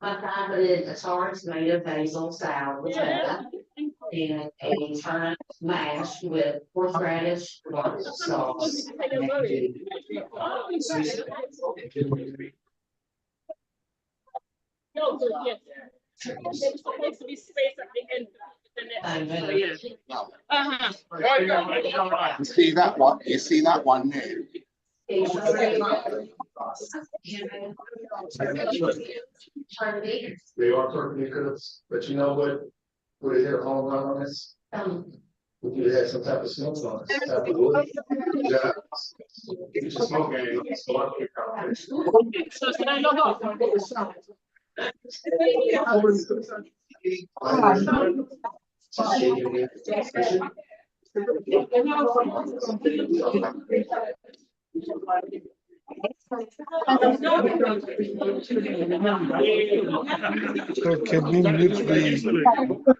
I put in a tart tomato basil salad with that, and a turnip mash with horseradish sauce. There's supposed to be space at the end of the next. You see that one? You see that one there? They are perfectly cooked, but you know what? Would it hit home run on this? We could have had some type of smoke on this. Type of wood. Yeah. It's just smoke game. So should I log off? So can we mute the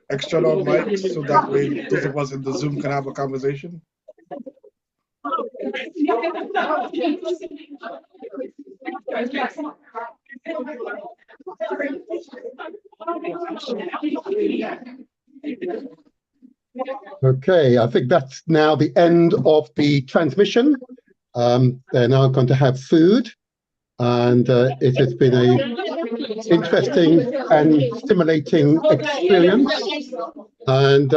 extra long mic so that way those of us in the Zoom can have a conversation? Okay, I think that's now the end of the transmission. They're now going to have food, and it has been a interesting and stimulating experience. And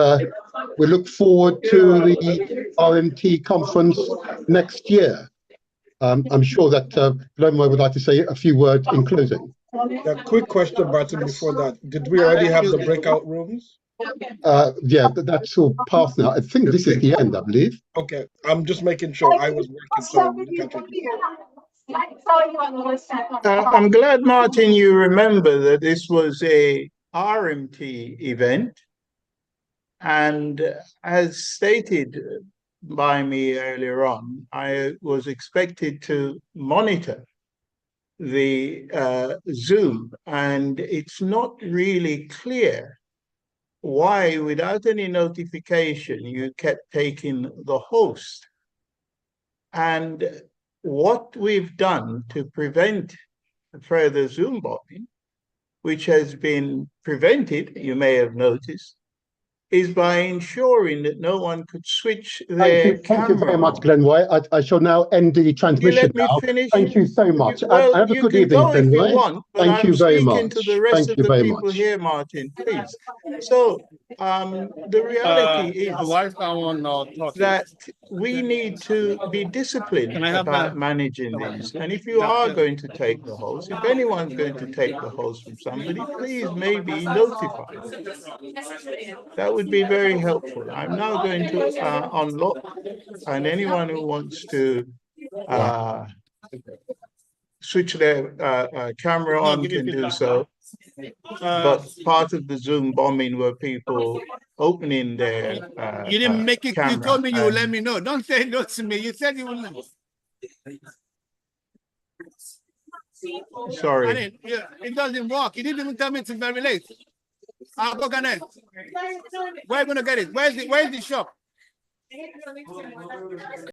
we look forward to the RMT conference next year. I'm sure that Paloma would like to say a few words in closing. Yeah, quick question, Martin, before that. Did we already have the breakout rooms? Yeah, but that's all past now. I think this is the end, I believe. Okay, I'm just making sure. I was working, so we can't I'm glad, Martin, you remember that this was a RMT event. And as stated by me earlier on, I was expected to monitor the Zoom, and it's not really clear why, without any notification, you kept taking the host. And what we've done to prevent further Zoom bombing, which has been prevented, you may have noticed, is by ensuring that no one could switch their camera. Thank you very much, Glenroy. I shall now end the transmission now. Thank you so much. Well, have a good evening, Glenroy. Thank you very much. To the rest of the people here, Martin, please. So the reality is that we need to be disciplined about managing these. And if you are going to take the host, if anyone's going to take the host from somebody, please maybe notify them. That would be very helpful. I'm now going to unlock, and anyone who wants to switch their camera on can do so. But part of the Zoom bombing were people opening their you didn't make it. camera. You told me you would let me know. Don't say no to me. You said you would let me. Sorry. It doesn't work. You didn't even tell me it's very late. I'll go connect. Where are you gonna get it? Where's the shop?